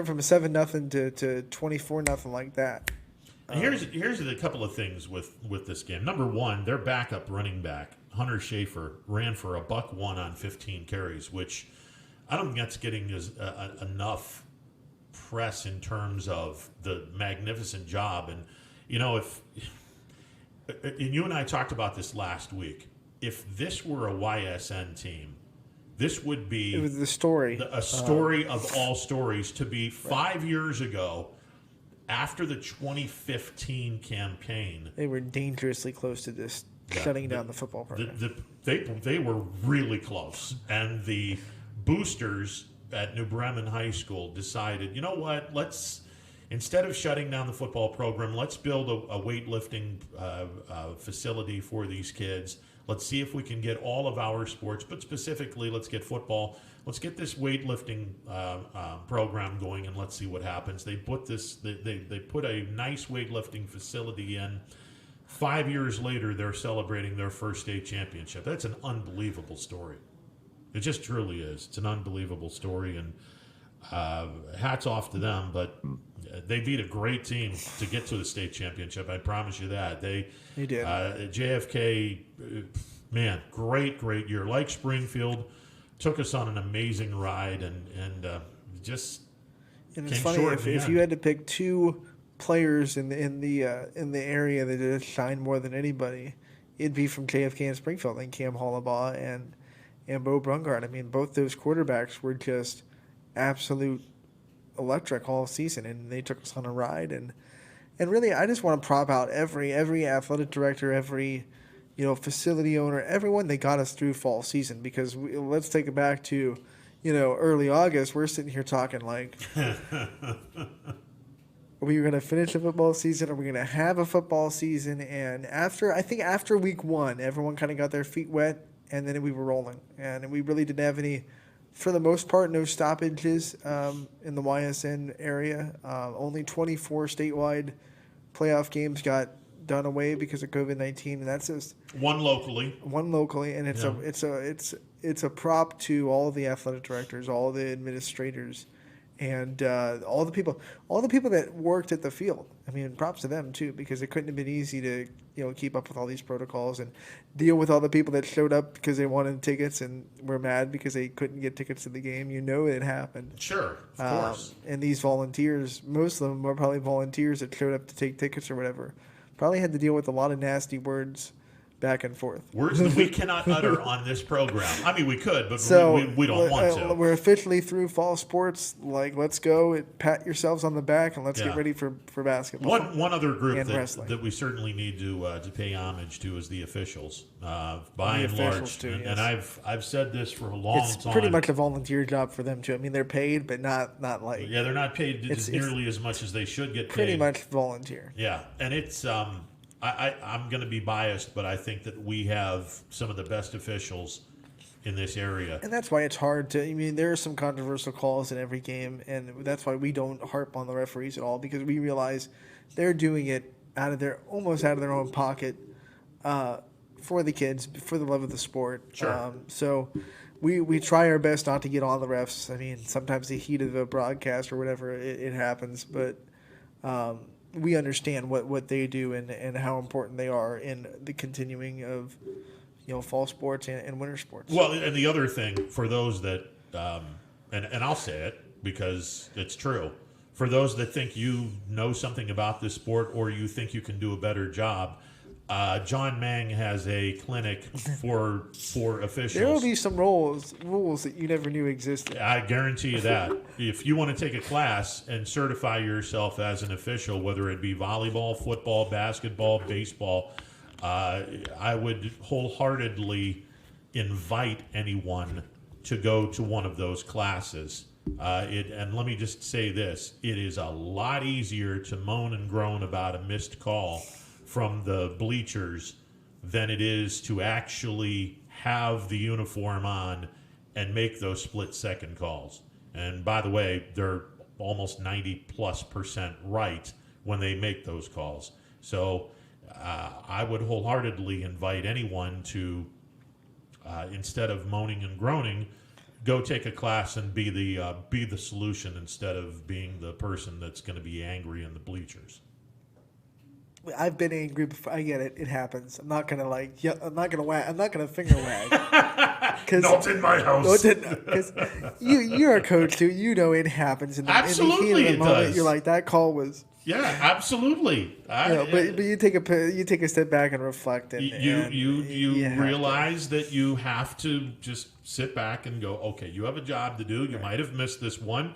from a 7-0 to 24-0 like that. Here's a couple of things with this game. Number one, their backup running back, Hunter Schaefer, ran for $101 on 15 carries, which I don't think that's getting enough press in terms of the magnificent job. And and you and I talked about this last week. If this were a YSN team, this would be it was the story. A story of all stories. To be 5 years ago, after the 2015 campaign, They were dangerously close to just shutting down the football program. They were really close, and the boosters at New Bremen High School decided, you know what, instead of shutting down the football program, let's build a weightlifting facility for these kids. Let's see if we can get all of our sports, but specifically, let's get football. Let's get this weightlifting program going, and let's see what happens. They put they put a nice weightlifting facility in. 5 years later, they're celebrating their first state championship. That's an unbelievable story. It just truly is. It's an unbelievable story, and hats off to them. But they beat a great team to get to the state championship. I promise you that. They did. JFK, man, great year. Like Springfield, took us on an amazing ride, and just and came it's funny short if you had to pick two players in the area that just shined more than anybody, it'd be from JFK and Springfield, and Cam Hollabaugh and Bo Brungard. I mean, both those quarterbacks were just absolute electric all season, and they took us on a ride. And really, I just want to prop out every athletic director, every facility owner, everyone that got us through fall season, because let's take it back to early August. We're sitting here talking like, are we going to finish a football season? Are we going to have a football season? And after week one, everyone kind of got their feet wet, and then we were rolling. And we really didn't have any, for the most part, no stoppages in the YSN area. Only 24 statewide playoff games got done away because of COVID-19, and that's just one locally, and it's a prop to all of the athletic directors, all of the administrators, and all the people that worked at the field. I mean, props to them too, because it couldn't have been easy to keep up with all these protocols and deal with all the people that showed up because they wanted tickets and were mad because they couldn't get tickets to the game. It happened. Sure, of course. And these volunteers, most of them were probably volunteers that showed up to take tickets or whatever. Probably had to deal with a lot of nasty words back and forth. Words that we cannot utter on this program. I mean, we could, but we don't want to. We're officially through fall sports. Like, let's go, pat yourselves on the back, and let's get ready for basketball. One other group that we certainly need to pay homage to is the officials, by and large. Too, and I've said this for a long time. It's pretty much a volunteer job for them too. I mean, they're paid, but not like. Yeah, they're not paid nearly as much as they should get paid. Pretty much volunteer. Yeah, and it's I'm going to be biased, but I think that we have some of the best officials in this area. And that's why it's hard to – I mean, there are some controversial calls in every game, and that's why we don't harp on the referees at all, because we realize they're doing it almost out of their own pocket for the kids, for the love of the sport. Sure. So we try our best not to get on the refs. I mean, sometimes the heat of the broadcast or whatever, it happens, but we understand what they do and how important they are in the continuing of fall sports and winter sports. Well, and the other thing for those that and I'll say it because it's true, for those that think you know something about this sport or you think you can do a better job, John Mang has a clinic for officials. There will be some rules that you never knew existed. I guarantee you that. If you want to take a class and certify yourself as an official, whether it be volleyball, football, basketball, baseball, I would wholeheartedly invite anyone to go to one of those classes. And let me just say this. It is a lot easier to moan and groan about a missed call from the bleachers than it is to actually have the uniform on and make those split-second calls. And by the way, they're almost 90+% right when they make those calls. So I would wholeheartedly invite anyone to, instead of moaning and groaning, go take a class and be the solution instead of being the person that's going to be angry in the bleachers. I've been angry before. I get it. It happens. I'm not gonna I'm not gonna finger wag. Not in my house. Because you're a coach too. You know it happens. Absolutely, in the heat of the moment, does. You're like, that call was. Yeah, absolutely. But you take a step back and reflect, and you realize that you have to just sit back and go, okay, you have a job to do. You might have missed this one.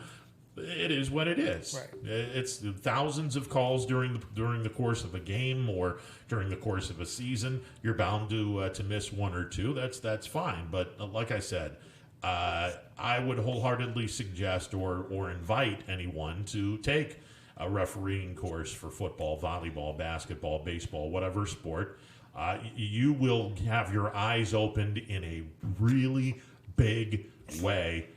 it is what it is. Right. It's thousands of calls during the course of a game or during the course of a season. You're bound to miss one or two. That's fine. But like I said, I would wholeheartedly suggest or invite anyone to take a refereeing course for football, volleyball, basketball, baseball, whatever sport. You will have your eyes opened in a really big way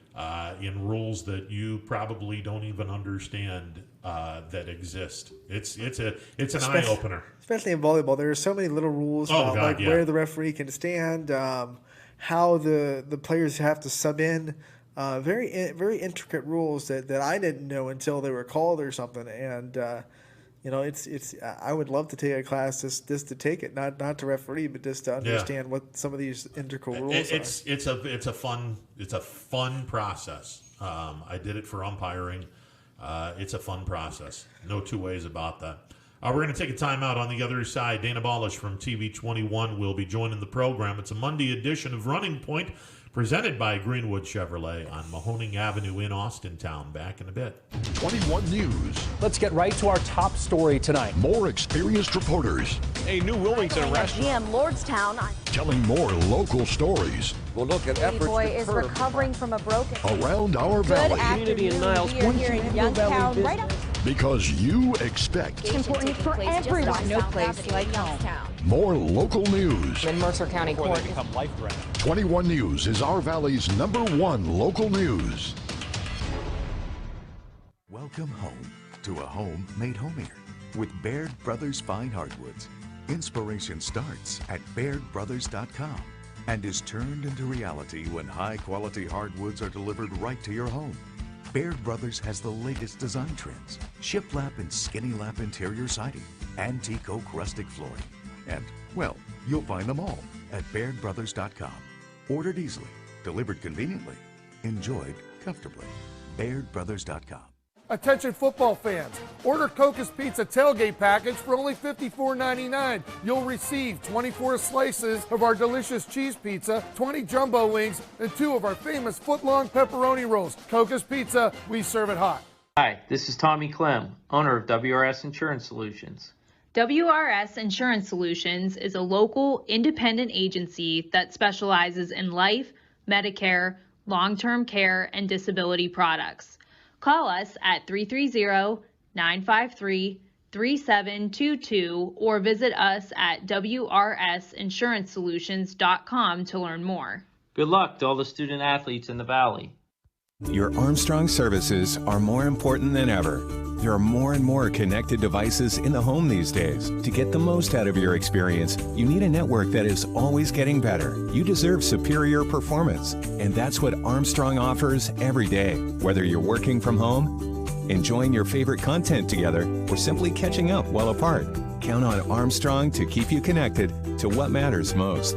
in rules that you probably don't even understand that exist. It's an eye opener. Especially in volleyball, there are so many little rules about where the referee can stand, how the players have to sub in. Very intricate rules that I didn't know until they were called or something. And it's I would love to take a class just to take it, not to referee, but just to understand what some of these integral rules are. It's a fun process. I did it for umpiring. It's a fun process. No two ways about that. We're going to take a timeout. On the other side, Dana Balish from TV 21 will be joining the program. It's a Monday edition of Running Point, presented by Greenwood Chevrolet on Mahoning Avenue in Austintown. Back in a bit. 21 News. Let's get right to our top story tonight. More experienced reporters. A new Wilmington restaurant. GM Lordstown. Telling more local stories. We'll look at efforts boy is recovering from a broken around our valley. Community in Niles. We are here in Youngstown, right up. Because you expect. It's important for everyone. No place like home. More local news. In Mercer County Court. 21 News is our valley's #1 local news. Welcome home to a home made homier with Baird Brothers Fine Hardwoods. Inspiration starts at BairdBrothers.com and is turned into reality when high-quality hardwoods are delivered right to your home. Baird Brothers has the latest design trends, shiplap and skinny lap interior siding, antique oak rustic flooring, and, well, you'll find them all at BairdBrothers.com. Ordered easily, delivered conveniently, enjoyed comfortably. BairdBrothers.com. Attention football fans, order Coca's Pizza tailgate package for only $54.99. You'll receive 24 slices of our delicious cheese pizza, 20 jumbo wings, and 2 of our famous foot-long pepperoni rolls. Coca's Pizza, we serve it hot. Hi, this is Tommy Clem, owner of WRS Insurance Solutions. WRS Insurance Solutions is a local independent agency that specializes in life, Medicare, long-term care, and disability products. Call us at 330-953-3722 or visit us at wrsinsuranceSolutions.com to learn more. Good luck to all the student athletes in the Valley. Your Armstrong services are more important than ever. There are more and more connected devices in the home these days. To get the most out of your experience, you need a network that is always getting better. You deserve superior performance, and that's what Armstrong offers every day. Whether you're working from home, enjoying your favorite content together, or simply catching up while apart, count on Armstrong to keep you connected to what matters most.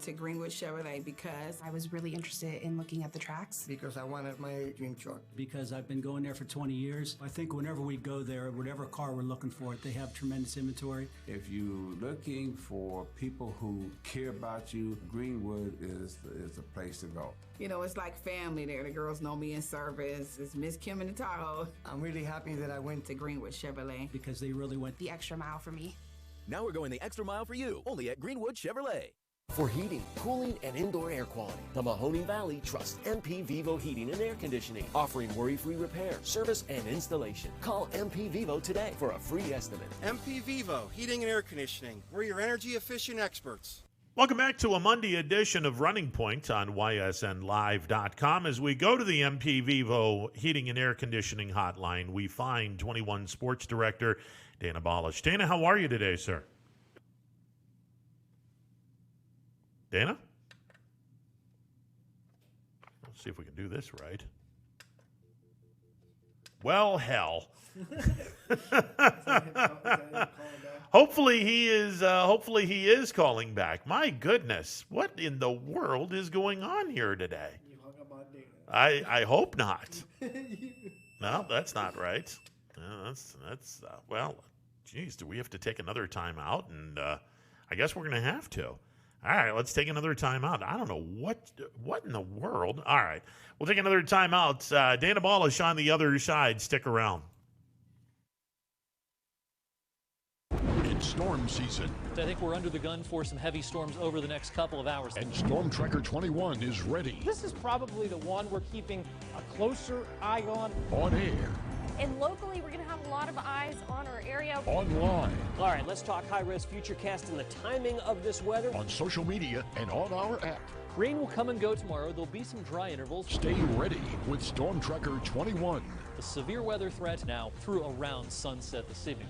To Greenwood Chevrolet because I was really interested in looking at the tracks. Because I wanted my dream truck. Because I've been going there for 20 years. I think whenever we go there, whatever car we're looking for, they have tremendous inventory. If you're looking for people who care about you, Greenwood is the place to go. You know, it's like family there. The girls know me in service. It's Miss Kim in the Tahoe. I'm really happy that I went to Greenwood Chevrolet. Because they really went the extra mile for me. Now we're going the extra mile for you, only at Greenwood Chevrolet. For heating, cooling, and indoor air quality, the Mahoning Valley trusts MP Vivo Heating and Air Conditioning, offering worry-free repair, service, and installation. Call MP Vivo today for a free estimate. MP Vivo Heating and Air Conditioning. We're your energy-efficient experts. Welcome back to a Monday edition of Running Point on ysnlive.com. As we go to the MP Vivo Heating and Air Conditioning hotline, we find 21 Sports Director Dana Balish. Dana, how are you today, sir? Dana? Let's see if we can do this right. Well, hell. Hopefully he is calling back. My goodness, what in the world is going on here today? You hung up on Dana. I hope not. No, that's not right. That's well, geez, do we have to take another time out? And I guess we're going to have to. All right, let's take another timeout. I don't know what in the world. All right, we'll take another timeout. Dana Balish on the other side. Stick around. It's storm season. I think we're under the gun for some heavy storms over the next couple of hours. And Storm Tracker 21 is ready. This is probably the one we're keeping a closer eye on. On air. And locally, we're going to have a lot of eyes on our area. Online. All right, let's talk high-risk futurecast and the timing of this weather. On social media and on our app. Rain will come and go tomorrow. There'll be some dry intervals. Stay ready with Storm Tracker 21. The severe weather threat now through around sunset this evening.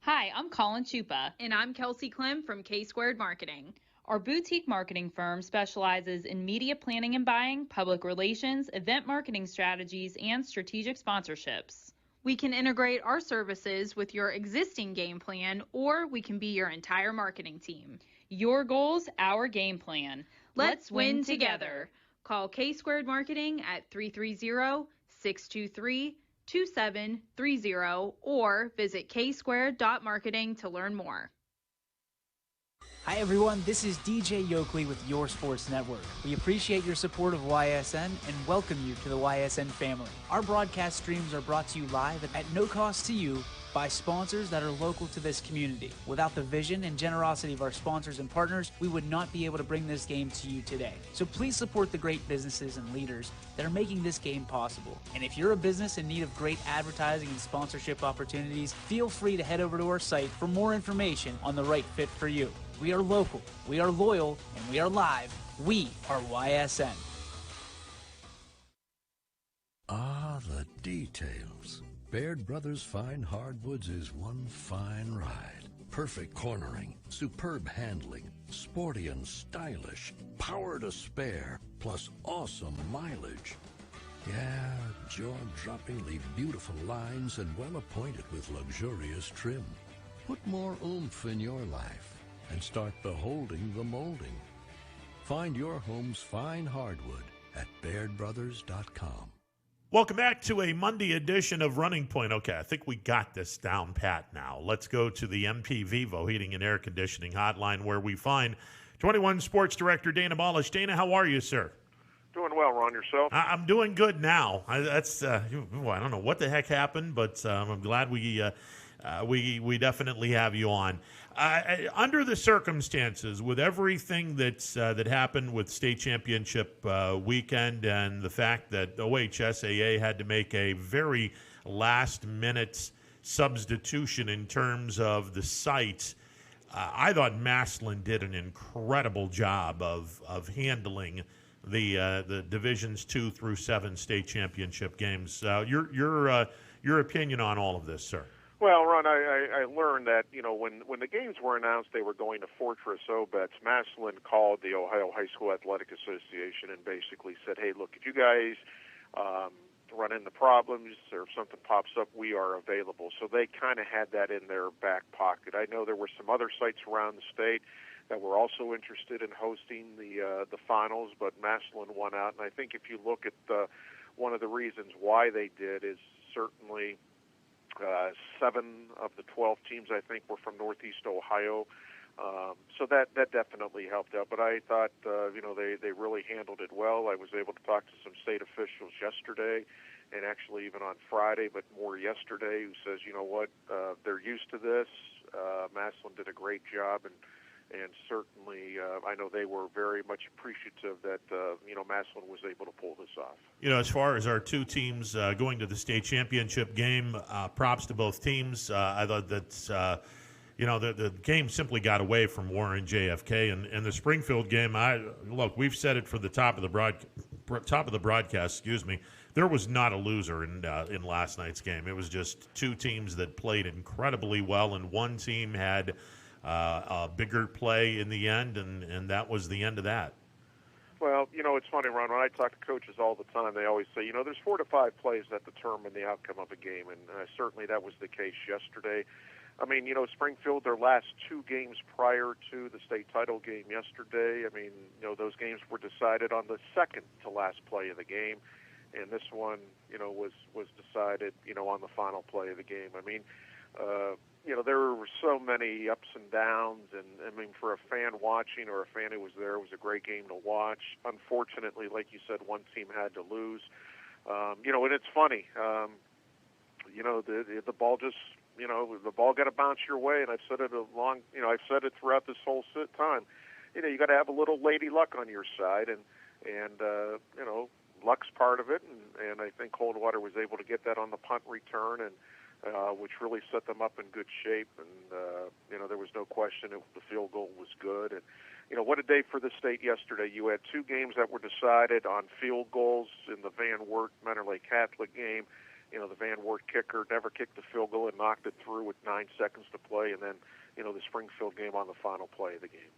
Hi, I'm Colin Chupa. And I'm Kelsey Clem from K-Squared Marketing. Our boutique marketing firm specializes in media planning and buying, public relations, event marketing strategies, and strategic sponsorships. We can integrate our services with your existing game plan, or we can be your entire marketing team. Your goals, our game plan. Let's win together. Call K-Squared Marketing at 330-623-2730 or visit ksquared.marketing to learn more. Hi everyone, this is DJ Yoakley with Your Sports Network. We appreciate your support of YSN and welcome you to the YSN family. Our broadcast streams are brought to you live at no cost to you by sponsors that are local to this community. Without the vision and generosity of our sponsors and partners, we would not be able to bring this game to you today. So please support the great businesses and leaders that are making this game possible. And if you're a business in need of great advertising and sponsorship opportunities, feel free to head over to our site for more information on the right fit for you. We are local, we are loyal, and we are live. We are YSN. Ah, the details. Baird Brothers Fine Hardwoods is one fine ride. Perfect cornering, superb handling, sporty and stylish, power to spare, plus awesome mileage. Yeah, jaw-droppingly beautiful lines and well appointed with luxurious trim. Put more oomph in your life and start beholding the molding. Find your home's fine hardwood at BairdBrothers.com. Welcome back to a Monday edition of Running Point. Okay, I think we got this down pat now. Let's go to the MP Vivo Heating and Air Conditioning Hotline where we find 21 Sports Director Dana Balish. Dana, how are you, sir? Doing well, Ron. Yourself? I'm doing good now. I don't know what the heck happened, but I'm glad we definitely have you on. Under the circumstances, with everything that happened with state championship weekend and the fact that OHSAA had to make a very last-minute substitution in terms of the sites, I thought Massillon did an incredible job of handling the Divisions 2 through 7 state championship games. Your opinion on all of this, sir? Well, Ron, I learned that, when the games were announced they were going to Fortress Obetz, Massillon called the Ohio High School Athletic Association and basically said, hey, look, if you guys run into problems or if something pops up, we are available. So they kind of had that in their back pocket. I know there were some other sites around the state that were also interested in hosting the finals, but Massillon won out. And I think if you look at one of the reasons why they did is certainly 7 of the 12 teams, I think, were from Northeast Ohio. So that definitely helped out. But I thought, they really handled it well. I was able to talk to some state officials yesterday and actually even on Friday, but more yesterday, who says, you know what, they're used to this. Massillon did a great job, and certainly I know they were very much appreciative that, Massillon was able to pull this off. As far as our two teams going to the state championship game, props to both teams. I thought that, the game simply got away from Warren JFK. And the Springfield game, we've said it for the top of the broadcast, there was not a loser in last night's game. It was just two teams that played incredibly well, and one team had a bigger play in the end, and that was the end of that. Well, it's funny, Ron, when I talk to coaches all the time, they always say, there's 4 to 5 plays that determine the outcome of a game, and certainly that was the case yesterday. I mean, Springfield, their last 2 games prior to the state title game yesterday, those games were decided on the second to last play of the game, and this one, was decided, on the final play of the game. there were so many ups and downs, and I mean, for a fan watching or a fan who was there, it was a great game to watch. Unfortunately, like you said, one team had to lose. And it's funny. The ball just, the ball got to bounce your way, and I've said it I've said it throughout this whole time. You got to have a little lady luck on your side, and luck's part of it, and I think Coldwater was able to get that on the punt return, and which really set them up in good shape, and there was no question the field goal was good, and what a day for the state yesterday. You had two games that were decided on field goals in the Van Wert Mentor Lake Catholic game. The Van Wert kicker never kicked the field goal and knocked it through with 9 seconds to play, and then the Springfield game on the final play of the game.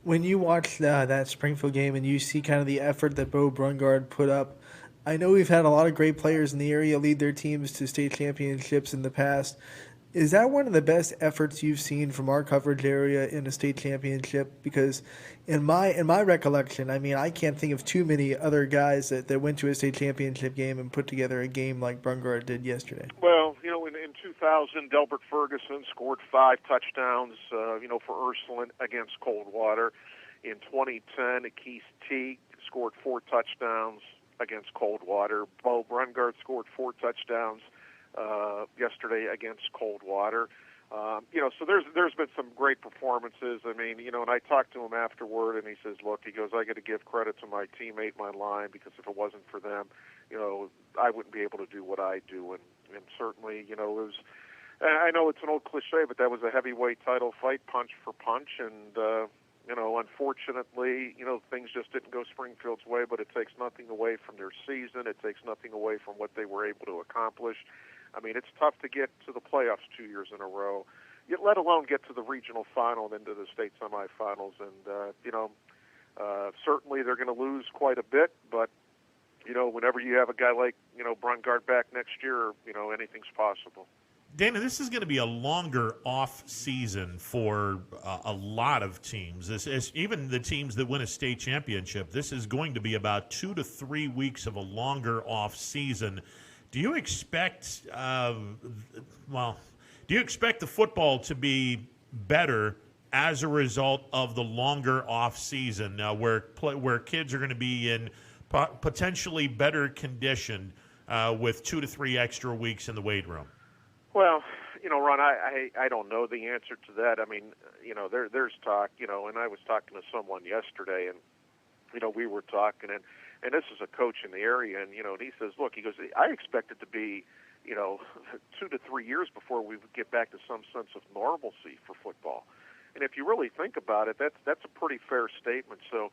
When you watch that Springfield game and you see kind of the effort that Bo Brungard put up, I know we've had a lot of great players in the area lead their teams to state championships in the past. Is that one of the best efforts you've seen from our coverage area in a state championship? Because in my recollection, I mean, I can't think of too many other guys that went to a state championship game and put together a game like Brungard did yesterday. Well, in 2000, Delbert Ferguson scored 5 touchdowns, for Ursuline against Coldwater. In 2010, Keith Teague scored 4 touchdowns against Coldwater. Bo Brungard scored 4 touchdowns yesterday against Coldwater. So there's been some great performances. I mean, and I talked to him afterward, and he says, look, he goes, I got to give credit to my teammate, my line, because if it wasn't for them, I wouldn't be able to do what I do. And certainly, it was, I know it's an old cliche, but that was a heavyweight title fight, punch for punch, and unfortunately, things just didn't go Springfield's way, but it takes nothing away from their season. It takes nothing away from what they were able to accomplish. I mean, it's tough to get to the playoffs 2 years in a row, let alone get to the regional final and into the state semifinals. And, certainly they're going to lose quite a bit, but, whenever you have a guy like, Brungard back next year, anything's possible. Dana, this is going to be a longer off season for a lot of teams. This is even the teams that win a state championship. This is going to be about 2 to 3 weeks of a longer off season. Do you expect? Do you expect the football to be better as a result of the longer off season, where kids are going to be in potentially better condition with 2 to 3 extra weeks in the weight room? Well, Ron, I don't know the answer to that. I mean, there's talk, and I was talking to someone yesterday, and, we were talking, and this is a coach in the area, and, and he says, look, he goes, I expect it to be, 2 to 3 years before we get back to some sense of normalcy for football. And if you really think about it, that's a pretty fair statement. So,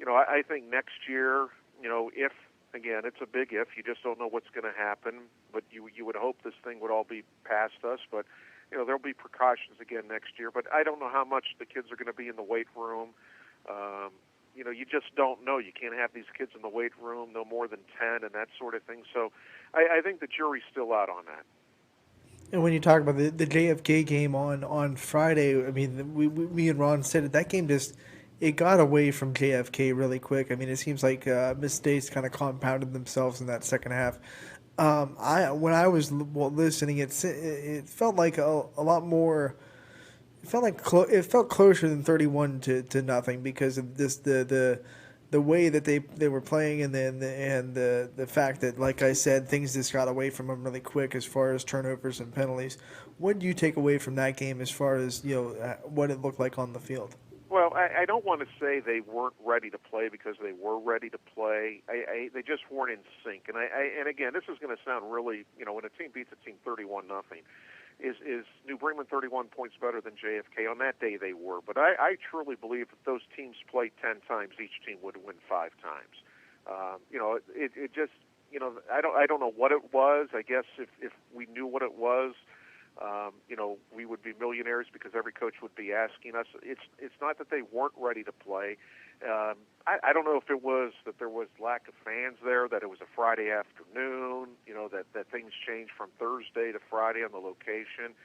I think next year, if, again, it's a big if. You just don't know what's going to happen, but you would hope this thing would all be past us. But, there'll be precautions again next year. But I don't know how much the kids are going to be in the weight room. You just don't know. You can't have these kids in the weight room no more than 10 and that sort of thing. So I think the jury's still out on that. And when you talk about the JFK game on Friday, I mean, we and Ron said it, that game it got away from JFK really quick. I mean, it seems like mistakes kind of compounded themselves in that second half. When I was listening, it felt like a lot more. It felt like it felt closer than 31 to nothing because of this the way that they were playing and the fact that, like I said, things just got away from them really quick as far as turnovers and penalties. What do you take away from that game as far as what it looked like on the field? Well, I don't want to say they weren't ready to play because they were ready to play. They just weren't in sync. And again, this is going to sound really, when a team beats a team 31-0, is New Bremen 31 points better than JFK? On that day they were. But I truly believe if those teams played 10 times, each team would win 5 times. It just, I don't know what it was. I guess if we knew what it was, we would be millionaires because every coach would be asking us. It's not that they weren't ready to play. I don't know if it was that there was lack of fans there, that it was a Friday afternoon, that things changed from Thursday to Friday on the location.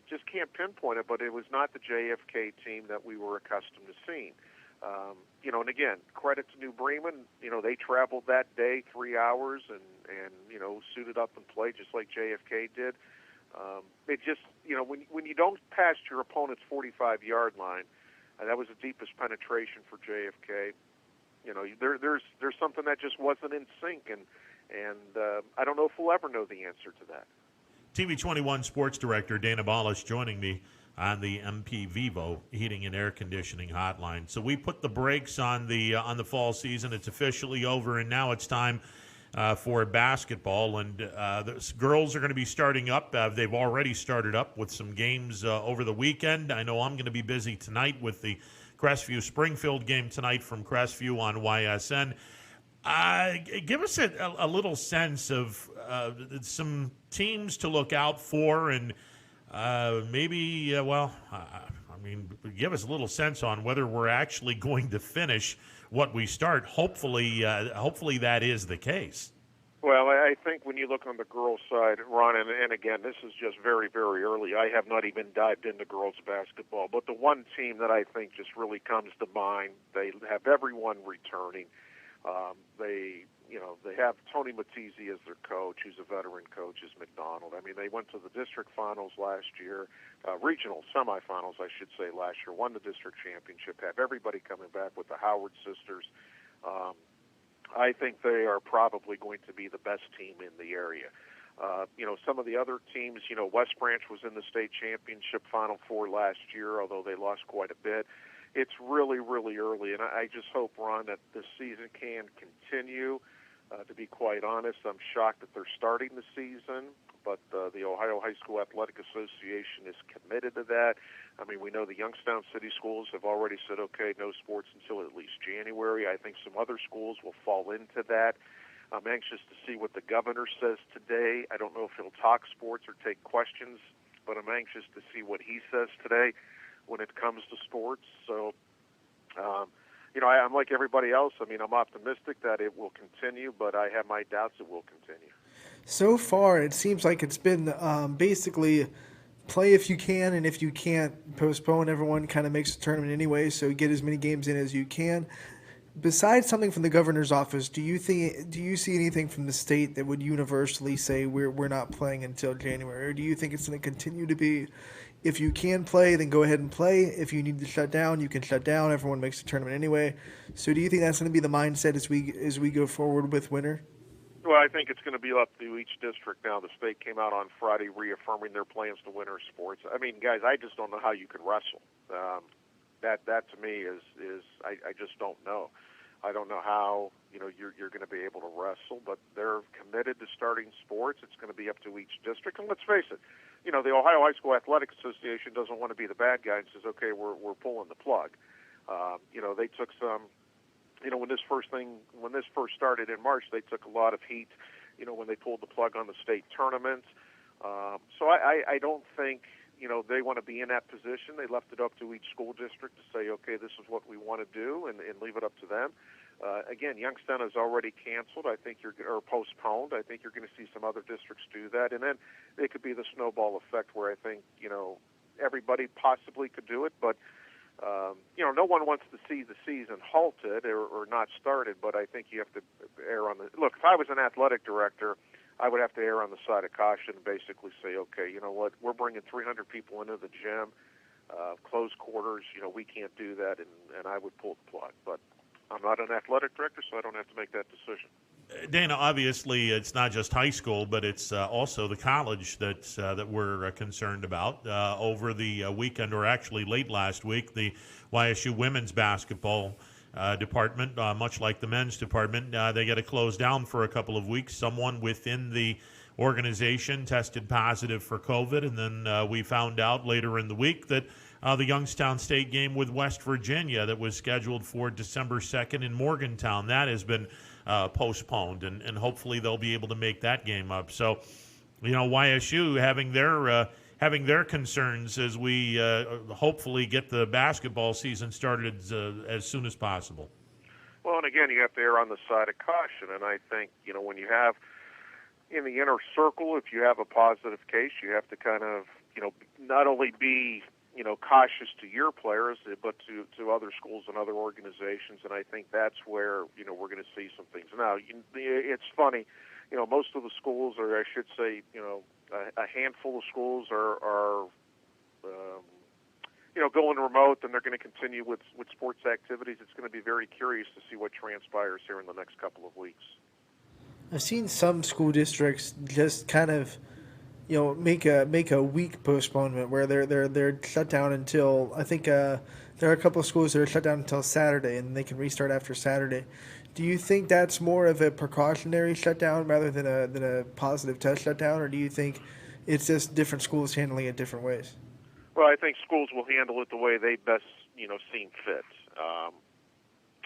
Just can't pinpoint it, but it was not the JFK team that we were accustomed to seeing. And again, credit to New Bremen. They traveled that day 3 hours and suited up and played just like JFK did. It just, when you don't pass your opponent's 45-yard line, that was the deepest penetration for JFK. There's something that just wasn't in sync, and I don't know if we'll ever know the answer to that. TV21 Sports Director Dana Ballas joining me on the MP Vivo Heating and Air Conditioning Hotline. So we put the brakes on the fall season. It's officially over, and now it's time for basketball. And the girls are going to be starting up. They've already started up with some games over the weekend. I know I'm going to be busy tonight with the Crestview-Springfield game tonight from Crestview on YSN. Give us a little sense of some teams to look out for, and maybe, give us a little sense on whether we're actually going to finish what we start. Hopefully that is the case. Well, I think when you look on the girls' side, Ron, and again, this is just very, very early. I have not even dived into girls' basketball, but the one team that I think just really comes to mind, they have everyone returning. They have Tony Matizzi as their coach, who's a veteran coach, is McDonald. I mean, they went to the district finals last year, regional semifinals, I should say, last year, won the district championship, have everybody coming back with the Howard sisters. I think they are probably going to be the best team in the area. Some of the other teams, West Branch was in the state championship Final Four last year, although they lost quite a bit. It's really, really early, and I just hope, Ron, that this season can continue. To be quite honest, I'm shocked that they're starting the season, but the Ohio High School Athletic Association is committed to that. I mean, we know the Youngstown City schools have already said, okay, no sports until at least January. I think some other schools will fall into that. I'm anxious to see what the governor says today. I don't know if he'll talk sports or take questions, but I'm anxious to see what he says today when it comes to sports. So, I'm like everybody else. I mean, I'm optimistic that it will continue, but I have my doubts it will continue. So far, it seems like it's been basically play if you can, and if you can't, postpone. Everyone kind of makes a tournament anyway, so get as many games in as you can. Besides something from the governor's office, do you see anything from the state that would universally say we're not playing until January, or do you think it's going to continue to be, if you can play, then go ahead and play. If you need to shut down, you can shut down. Everyone makes a tournament anyway. So do you think that's going to be the mindset as we go forward with winter? Well, I think it's going to be up to each district now. The state came out on Friday reaffirming their plans to winter sports. I mean, guys, I just don't know how you could wrestle. That to me is I just don't know. I don't know how you're going to be able to wrestle, but they're committed to starting sports. It's going to be up to each district. And let's face it, the Ohio High School Athletic Association doesn't want to be the bad guy and says, okay, we're pulling the plug. They took some, when this first started in March, they took a lot of heat, when they pulled the plug on the state tournament. So I don't think, they want to be in that position. They left it up to each school district to say, okay, this is what we want to do, and leave it up to them. Again, Youngstown has already canceled. Or postponed. I think you're going to see some other districts do that, and then it could be the snowball effect where I think everybody possibly could do it, but no one wants to see the season halted or not started. But I think you have to err on the look. If I was an athletic director, I would have to err on the side of caution and basically say, okay, you know what, we're bringing 300 people into the gym, closed quarters. We can't do that, and I would pull the plug, but. I'm not an athletic director, so I don't have to make that decision. Dana, obviously, it's not just high school, but it's also the college that we're concerned about. Over the weekend, or actually late last week, the YSU women's basketball department, much like the men's department, they got to close down for a couple of weeks. Someone within the organization tested positive for COVID, and then we found out later in the week that the Youngstown State game with West Virginia that was scheduled for December 2nd in Morgantown, that has been postponed, and hopefully they'll be able to make that game up. So, YSU having their concerns as we hopefully get the basketball season started as soon as possible. Well, and again, you have to err on the side of caution, and I think, when you have in the inner circle, if you have a positive case, you have to kind of, not only be cautious to your players, but to other schools and other organizations, and I think that's where we're going to see some things. Now, it's funny, most of the schools, or I should say, a handful of schools are going remote, and they're going to continue with sports activities. It's going to be very curious to see what transpires here in the next couple of weeks. I've seen some school districts just kind of, make a week postponement where they're shut down until, I think there are a couple of schools that are shut down until Saturday, and they can restart after Saturday. Do you think that's more of a precautionary shutdown rather than a positive test shutdown, or do you think it's just different schools handling it different ways? Well, I think schools will handle it the way they best, seem fit.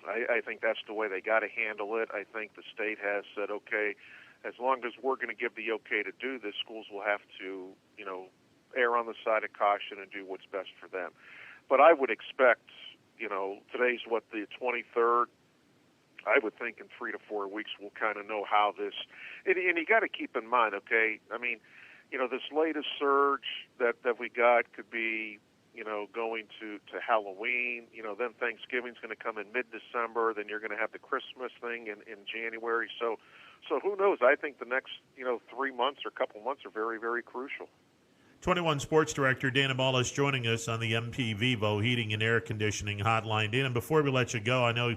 I think that's the way they got to handle it. I think the state has said, okay, as long as we're going to give the okay to do this, schools will have to, err on the side of caution and do what's best for them. But I would expect, today's the 23rd. I would think in 3 to 4 weeks we'll kind of know how this. And you got to keep in mind, okay, I mean, this latest surge that we got could be, going to Halloween. Then Thanksgiving's going to come in mid-December. Then you're going to have the Christmas thing in January. So who knows? I think the next, 3 months or couple months are very, very crucial. 21 Sports Director Dana Ballas joining us on the MP Vivo Heating and Air Conditioning Hotline. Dana, before we let you go, I know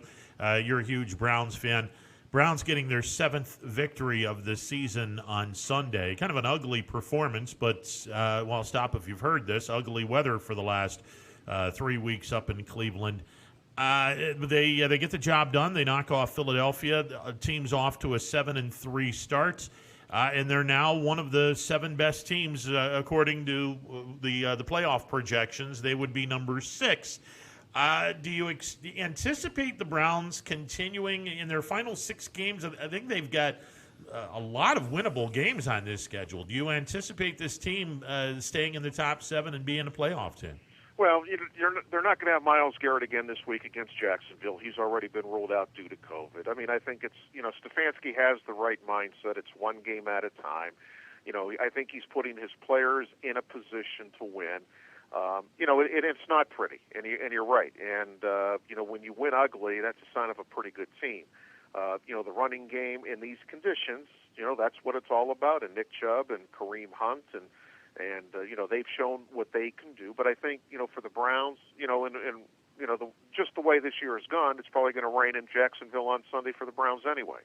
you're a huge Browns fan. Browns getting their 7th victory of the season on Sunday. Kind of an ugly performance, but, stop if you've heard this, ugly weather for the last 3 weeks up in Cleveland. They get the job done. They knock off Philadelphia. The team's off to a 7-3 start. And they're now one of the 7 best teams, according to the playoff projections. They would be number 6. Do you anticipate the Browns continuing in their final 6 games? I think they've got a lot of winnable games on this schedule. Do you anticipate this team staying in the top 7 and being a playoff team? Well, they're not going to have Myles Garrett again this week against Jacksonville. He's already been ruled out due to COVID. I mean, I think it's, Stefanski has the right mindset. It's one game at a time. I think he's putting his players in a position to win. It's not pretty, and you're right. And, when you win ugly, that's a sign of a pretty good team. The running game in these conditions, that's what it's all about. And Nick Chubb and Kareem Hunt and they've shown what they can do. But I think, for the Browns, just the way this year has gone, it's probably going to rain in Jacksonville on Sunday for the Browns anyway.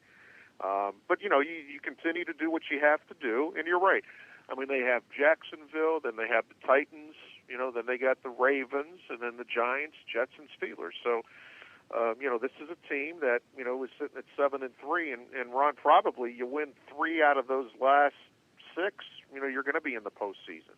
But, you continue to do what you have to do, and you're right. I mean, they have Jacksonville, then they have the Titans, then they got the Ravens, and then the Giants, Jets, and Steelers. So, this is a team that, is sitting at 7-3, and Ron, probably you win 3 out of those last 6, you're going to be in the postseason.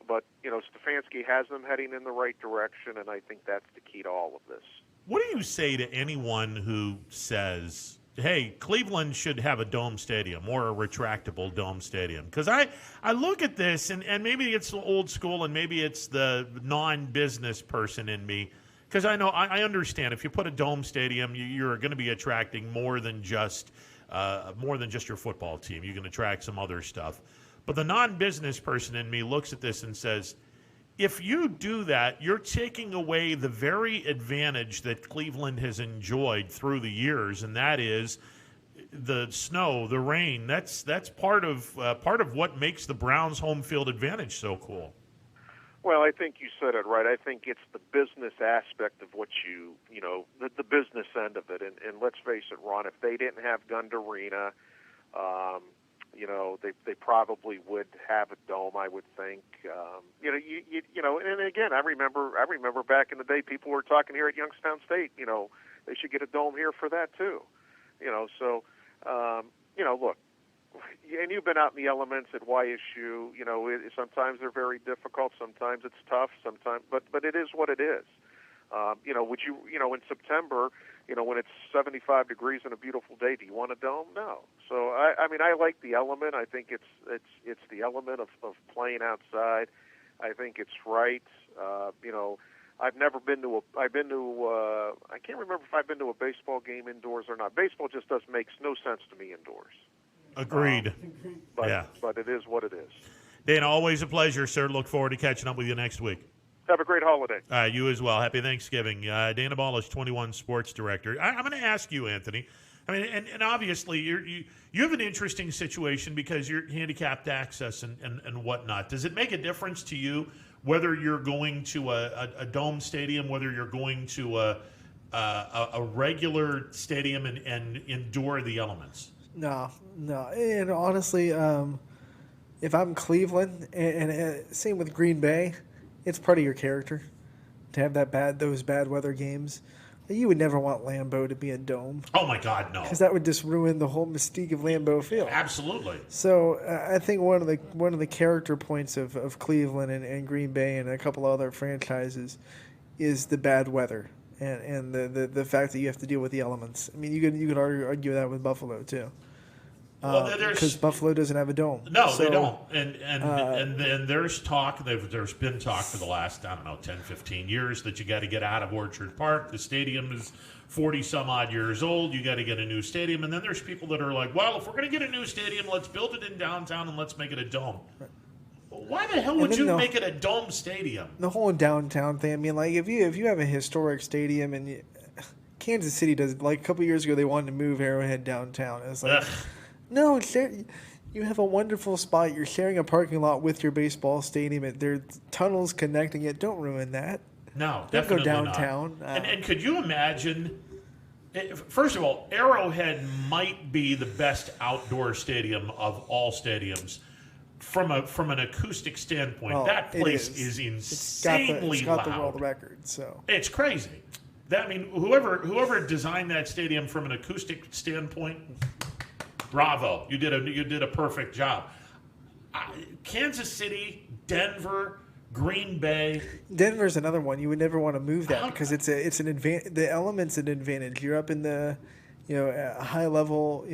But, Stefanski has them heading in the right direction, and I think that's the key to all of this. What do you say to anyone who says, hey, Cleveland should have a dome stadium or a retractable dome stadium? Because I look at this, and maybe it's old school and maybe it's the non-business person in me, because I understand if you put a dome stadium, you're going to be attracting more than just your football team. You can attract some other stuff. But the non-business person in me looks at this and says, if you do that, you're taking away the very advantage that Cleveland has enjoyed through the years, and that is the snow, the rain. That's part of what makes the Browns' home field advantage so cool. Well, I think you said it right. I think it's the business aspect of what the business end of it. And let's face it, Ron, if they didn't have Gund Arena, they probably would have a dome, I would think. And again, I remember back in the day, people were talking here at Youngstown State, they should get a dome here for that too. Look, and you've been out in the elements at YSU. Sometimes they're very difficult. Sometimes it's tough. But it is what it is. Would you, in September, when it's 75 degrees and a beautiful day, do you want a dome? No. So I like the element. I think it's the element of playing outside. I think it's right. I've never been to I can't remember if I've been to a baseball game indoors or not. Baseball just makes no sense to me indoors. Agreed. But it is what it is. Dana, always a pleasure, sir. Look forward to catching up with you next week. Have a great holiday. You as well. Happy Thanksgiving. Dana Ballas, 21 Sports Director. I'm going to ask you, Anthony, I mean, and obviously you have an interesting situation because you're handicapped access and whatnot. Does it make a difference to you whether you're going to a dome stadium, whether you're going to a regular stadium and endure the elements? No. And honestly, if I'm Cleveland, and same with Green Bay, it's part of your character to have those bad weather games. You would never want Lambeau to be a dome. Oh my God, no! Because that would just ruin the whole mystique of Lambeau Field. Absolutely. So I think one of the character points of Cleveland and Green Bay and a couple other franchises is the bad weather and the fact that you have to deal with the elements. I mean, you could argue that with Buffalo too. Because Buffalo doesn't have a dome. No, they don't. And there's talk, there's been talk for the last, 10, 15 years that you got to get out of Orchard Park. The stadium is 40-some-odd years old. You got to get a new stadium. And then there's people that are like, well, if we're going to get a new stadium, let's build it in downtown and let's make it a dome. Well, why the hell would you make it a dome stadium? The whole downtown thing, I mean, like, if you have a historic stadium and Kansas City does, like a couple years ago, they wanted to move Arrowhead downtown. It's like... Ugh. No, you have a wonderful spot. You're sharing a parking lot with your baseball stadium. There are tunnels connecting it. Don't ruin that. No, don't definitely go downtown. Not. And could you imagine? First of all, Arrowhead might be the best outdoor stadium of all stadiums from an acoustic standpoint. Well, that place is insanely it's got loud. the world record, so it's crazy. I mean, whoever designed that stadium from an acoustic standpoint. Bravo! You did a perfect job. Kansas City, Denver, Green Bay. Denver's another one. You would never want to move that because it's an advantage. The element's an advantage. You're up in the, high level.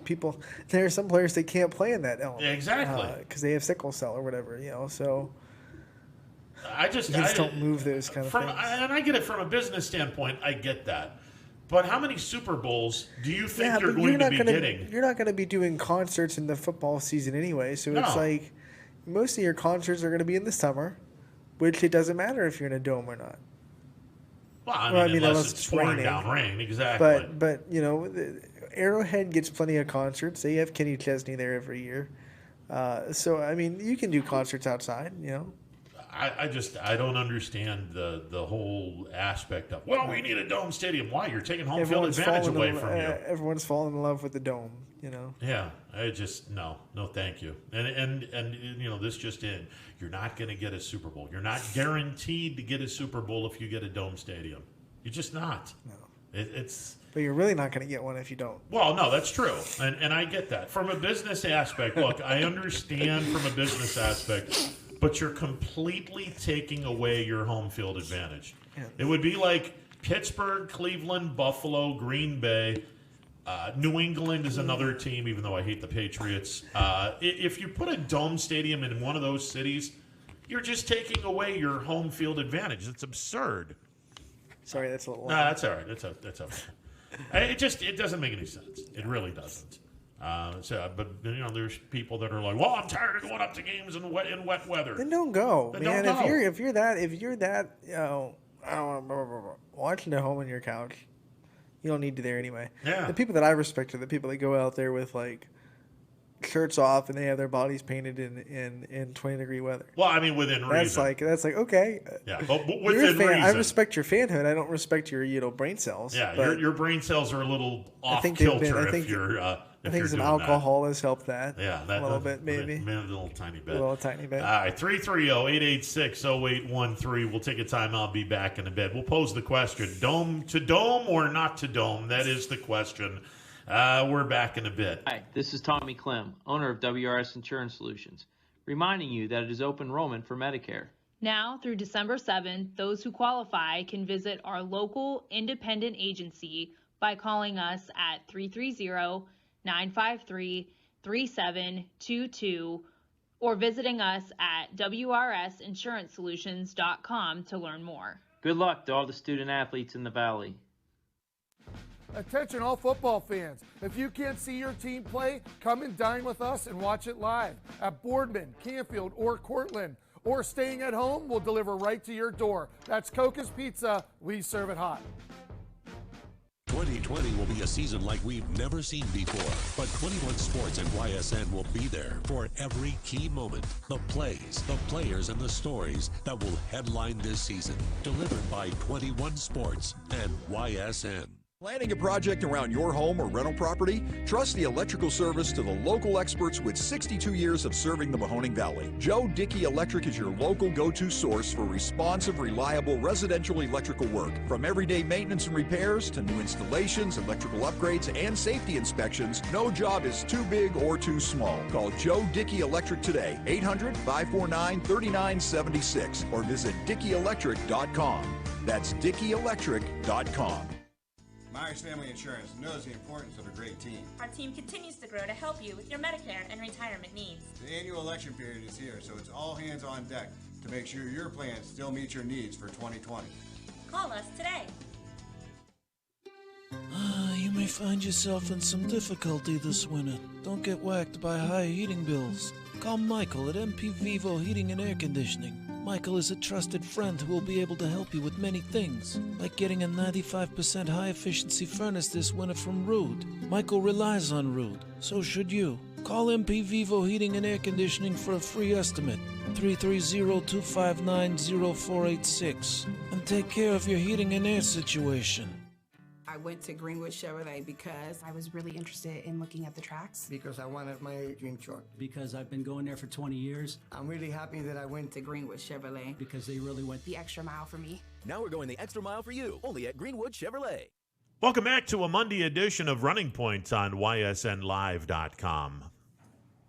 People. There are some players that can't play in that element. Exactly. Because they have sickle cell or whatever. So. I just don't move those kind of things. And I get it from a business standpoint. I get that. But how many Super Bowls do you think you're going to be getting? You're not going to be doing concerts in the football season anyway, so it's like most of your concerts are going to be in the summer, which it doesn't matter if you're in a dome or not. Well, I mean unless it's pouring down rain, exactly. But Arrowhead gets plenty of concerts. They have Kenny Chesney there every year. So, I mean, you can do concerts outside, I don't understand the whole aspect of, well, we need a dome stadium. Why? You're taking home field advantage away from you. Everyone's falling in love with the dome, Yeah, no, thank you. And this just in. You're not going to get a Super Bowl. You're not guaranteed to get a Super Bowl if you get a dome stadium. You're just not. No. It's. But you're really not going to get one if you don't. Well, no, that's true. And I get that. From a business aspect, look, I understand from a business aspect, but you're completely taking away your home field advantage. Yeah. It would be like Pittsburgh, Cleveland, Buffalo, Green Bay. New England is another team, even though I hate the Patriots. If you put a dome stadium in one of those cities, you're just taking away your home field advantage. It's absurd. Sorry, that's a little loud. No, that's all right. That's okay. It doesn't make any sense. It really doesn't. But there's people that are like, well, I'm tired of going up to games in wet weather. Then don't go, then man. Don't go. If you're that, watching at home on your couch, you don't need to there anyway. Yeah. The people that I respect are the people that go out there with like shirts off and they have their bodies painted in 20-degree weather. Well, I mean, within reason. That's like okay. Yeah, but within reason. I respect your fanhood. I don't respect your brain cells. Yeah, your brain cells are a little off kilter if you're. I think some alcohol has helped that. Yeah, a little bit maybe. A little tiny bit. A little tiny bit. All right, 330-886-0813. We'll take a time. I'll be back in a bit. We'll pose the question: dome to dome or not to dome? That is the question. We're back in a bit. Hi, this is Tommy Clem, owner of WRS Insurance Solutions, reminding you that it is open enrollment for Medicare. Now through December 7th, those who qualify can visit our local independent agency by calling us at 330-953-3722 or visiting us at wrsinsurancesolutions.com to learn more. Good luck to all the student athletes in the Valley. Attention all football fans. If you can't see your team play, come and dine with us and watch it live at Boardman, Canfield, or Cortland. Or staying at home, we'll deliver right to your door. That's Coca's Pizza. We serve it hot. 2020 will be a season like we've never seen before, but 21 Sports and YSN will be there for every key moment, the plays, the players, and the stories that will headline this season. Delivered by 21 Sports and YSN. Planning a project around your home or rental property? Trust the electrical service to the local experts with 62 years of serving the Mahoning Valley. Joe Dickey Electric is your local go-to source for responsive, reliable residential electrical work. From everyday maintenance and repairs to new installations, electrical upgrades, and safety inspections, no job is too big or too small. Call Joe Dickey Electric today, 800-549-3976, or visit DickeyElectric.com. That's DickeyElectric.com. Myers Family Insurance knows the importance of a great team. Our team continues to grow to help you with your Medicare and retirement needs. The annual election period is here, so it's all hands on deck to make sure your plan still meets your needs for 2020. Call us today. You may find yourself in some difficulty this winter. Don't get whacked by high heating bills. Call Michael at MP Vivo Heating and Air Conditioning. Michael is a trusted friend who will be able to help you with many things, like getting a 95% high-efficiency furnace this winter from Rude. Michael relies on Rude, so should you. Call MP Vivo Heating and Air Conditioning for a free estimate, 330-259-0486, and take care of your heating and air situation. I went to Greenwood Chevrolet because I was really interested in looking at the tracks. Because I wanted my dream truck. Because I've been going there for 20 years. I'm really happy that I went to Greenwood Chevrolet. Because they really went the extra mile for me. Now we're going the extra mile for you, only at Greenwood Chevrolet. Welcome back to a Monday edition of Running Point on YSNLive.com.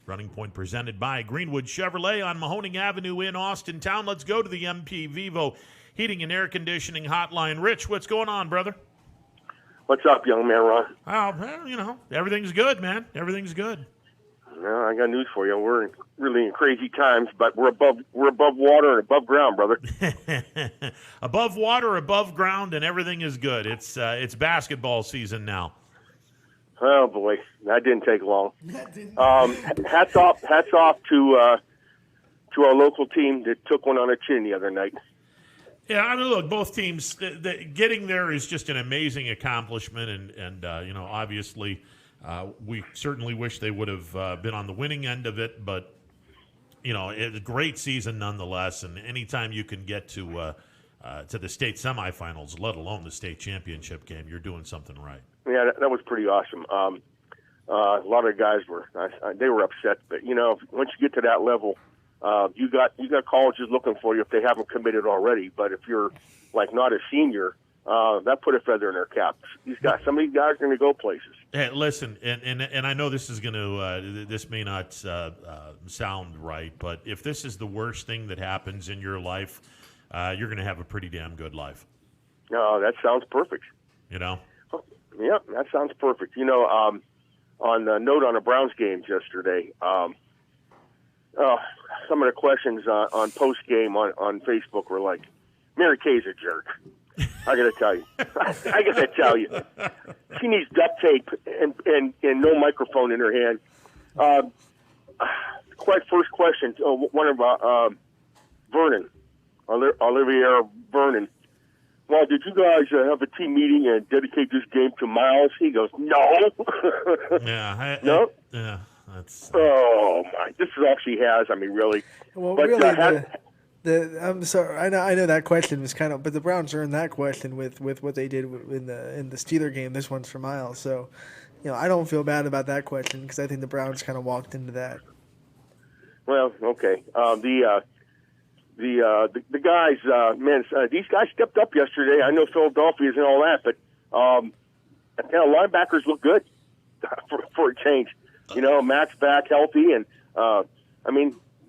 Running Point presented by Greenwood Chevrolet on Mahoning Avenue in Austin Town. Let's go to the MP Vivo Heating and Air Conditioning Hotline. Rich, what's going on, brother? What's up, young man, Ron? Well, everything's good, man. Everything's good. Well, I got news for you. We're really in crazy times, but we're above water and above ground, brother. Above water, above ground, and everything is good. It's basketball season now. Oh boy, that didn't take long. Hats off to our local team that took one on the chin the other night. Yeah, I mean, look, both teams, getting there is just an amazing accomplishment, and obviously we certainly wish they would have been on the winning end of it, but, it's a great season nonetheless, and anytime you can get to the state semifinals, let alone the state championship game, you're doing something right. Yeah, that was pretty awesome. A lot of guys were upset, but, once you get to that level, you got colleges looking for you if they haven't committed already. But if you're not a senior, that put a feather in their cap. Some of these guys are going to go places. Hey, listen, and I know this is going to this may not sound right, but if this is the worst thing that happens in your life, you're going to have a pretty damn good life. No, that sounds perfect. Yep, that sounds perfect. On the note on the Browns games yesterday. Some of the questions on post-game on Facebook were like, Mary Kay's a jerk. I got to tell you. She needs duct tape and no microphone in her hand. First question, one of Vernon, Olivier Vernon. Well, did you guys have a team meeting and dedicate this game to Miles? He goes, no. No? Yeah. That's... Oh my! This is all she has. I mean, really. Well, but, really, I'm sorry. I know that question was kind of, but the Browns earned that question with what they did in the Steeler game. This one's for Miles, so I don't feel bad about that question because I think the Browns kind of walked into that. Well, okay. The guys, these guys stepped up yesterday. I know Philadelphia isn't all that, but linebackers look good for a change. Matt's back healthy, and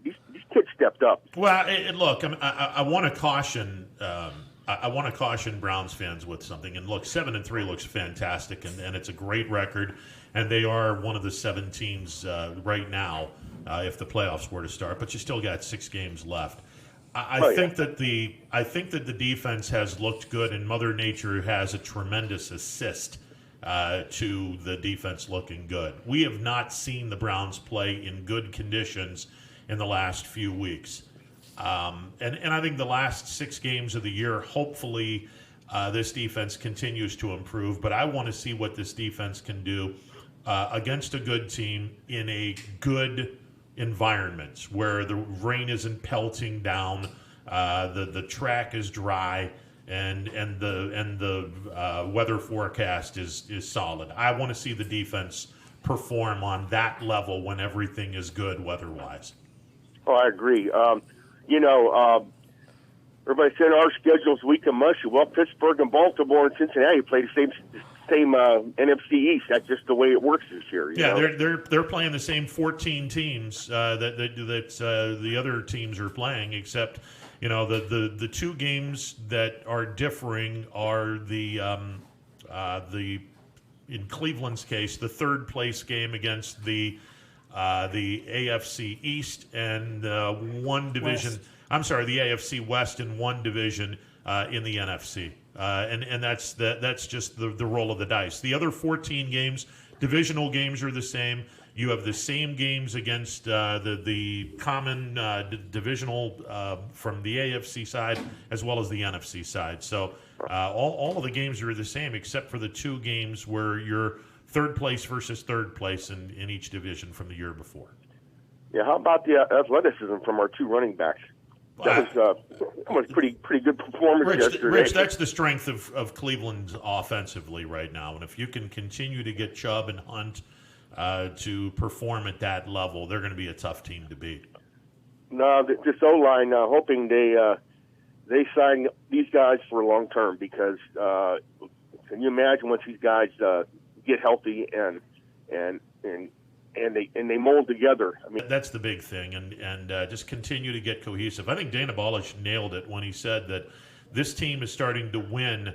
these kids stepped up. Well, look, I want to caution. I want to caution Browns fans with something. And look, 7-3 looks fantastic, and it's a great record. And they are one of the 7 teams right now, if the playoffs were to start. But you still got 6 games left. I think that the defense has looked good, and Mother Nature has a tremendous assist to the defense looking good. We have not seen the Browns play in good conditions in the last few weeks. And I think the last 6 games of the year, hopefully this defense continues to improve. But I want to see what this defense can do against a good team in a good environment where the rain isn't pelting down, the track is dry, and the weather forecast is solid. I want to see the defense perform on that level when everything is good weather-wise. Oh, I agree. Everybody said our schedule's weak and mushy. Well, Pittsburgh and Baltimore and Cincinnati play the same NFC East. That's just the way it works this year. You know? They're playing the same 14 teams that the other teams are playing, except the two games that are differing are the in Cleveland's case, the third place game against the AFC East and one division. West. I'm sorry, the AFC West and one division in the NFC. And that's just the roll of the dice. The other 14 games, divisional games, are the same. You have the same games against the common divisional from the AFC side as well as the NFC side. So all of the games are the same except for the two games where you're third place versus third place in each division from the year before. Yeah, how about the athleticism from our two running backs? That was pretty good performance yesterday. Rich, that's the strength of Cleveland offensively right now. And if you can continue to get Chubb and Hunt to perform at that level, they're going to be a tough team to beat. No, this O-line, hoping they sign these guys for long term because can you imagine once these guys get healthy and they mold together. I mean, that's the big thing, and just continue to get cohesive. I think Dana Balish nailed it when he said that this team is starting to win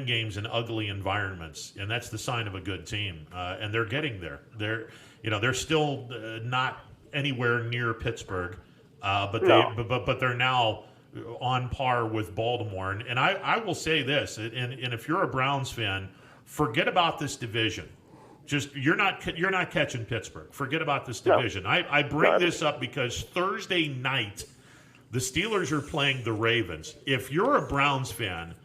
games in ugly environments, and that's the sign of a good team. And they're getting there. They're still not anywhere near Pittsburgh, but they're now on par with Baltimore. And I will say this, and if you're a Browns fan, forget about this division. Just you're not catching Pittsburgh. Forget about this division. No. I bring this up because Thursday night the Steelers are playing the Ravens. If you're a Browns fan,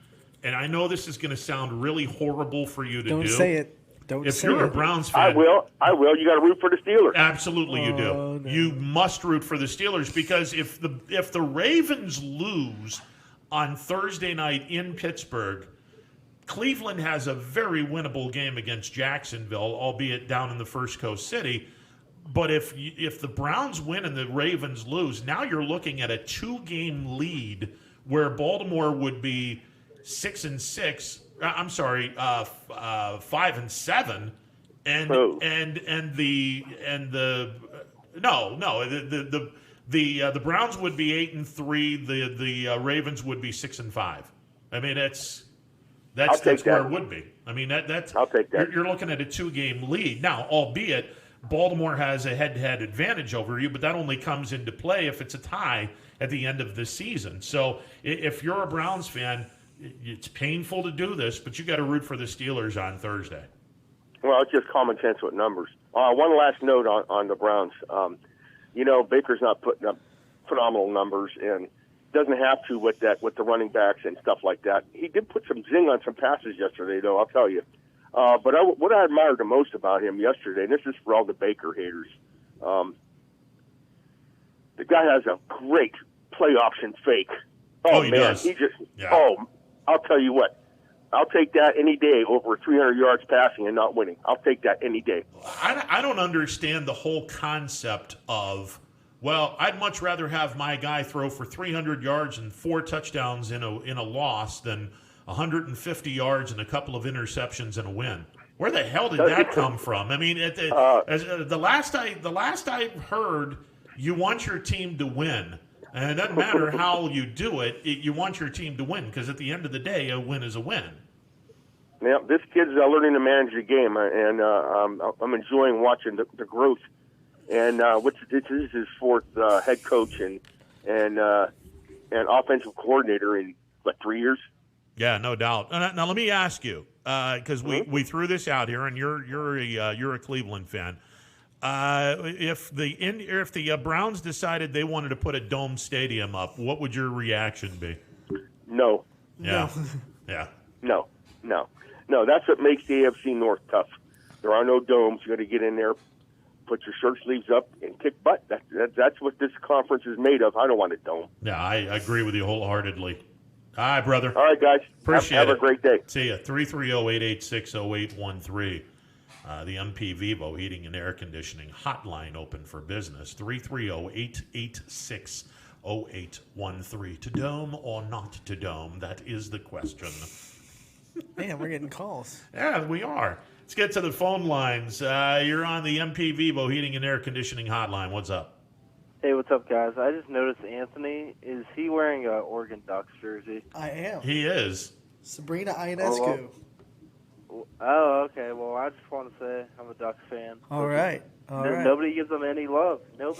and I know this is going to sound really horrible for you to do. Don't say it. If you're a Browns fan, I will. You got to root for the Steelers. Absolutely, you do. No. You must root for the Steelers because if the Ravens lose on Thursday night in Pittsburgh, Cleveland has a very winnable game against Jacksonville, albeit down in the First Coast City. But if the Browns win and the Ravens lose, now you're looking at a 2-game lead where Baltimore would be 6-6. I'm sorry, 5-7, and the Browns would be 8-3. The Ravens would be 6-5. I mean that's where it would be. I mean I'll take that. You're looking at a 2-game lead now, albeit Baltimore has a head-to-head advantage over you, but that only comes into play if it's a tie at the end of the season. So if you're a Browns fan, it's painful to do this, but you got to root for the Steelers on Thursday. Well, it's just common sense with numbers. One last note on the Browns. Baker's not putting up phenomenal numbers and doesn't have to with the running backs and stuff like that. He did put some zing on some passes yesterday, though, I'll tell you. But what I admired the most about him yesterday, and this is for all the Baker haters, the guy has a great play option fake. He man, does. I'll tell you what. I'll take that any day over 300 yards passing and not winning. I'll take that any day. I don't understand the whole concept of, well, I'd much rather have my guy throw for 300 yards and 4 touchdowns in a loss than 150 yards and a couple of interceptions and a win. Where the hell did that come from? I mean, the last I heard, you want your team to win. And it doesn't matter how you do it, you want your team to win because at the end of the day, a win is a win. Yeah, this kid's learning to manage the game, and I'm enjoying watching the growth. And this is his 4th head coach and offensive coordinator in 3 years. Yeah, no doubt. Now let me ask you, because we threw this out here, and you're a Cleveland fan. If the Browns decided they wanted to put a dome stadium up, what would your reaction be? No. Yeah. Yeah. No. That's what makes the AFC North tough. There are no domes. You got to get in there, put your shirt sleeves up, and kick butt. That's what this conference is made of. I don't want a dome. Yeah, I agree with you wholeheartedly. All right, brother. All right, guys. Appreciate have it. a great day. See ya. 330-886-0813. The MP Vivo Heating and Air Conditioning hotline open for business. 330-886-0813. To dome or not to dome? That is the question. Man, we're getting calls. Yeah, we are. Let's get to the phone lines. You're on the MP Vivo Heating and Air Conditioning hotline. What's up? Hey, what's up, guys? I just noticed Anthony. Is he wearing a Oregon Ducks jersey? I am. He is. Sabrina Ionescu. Oh, okay. Well, I just want to say I'm a Ducks fan. All right. Nobody gives them any love. Well,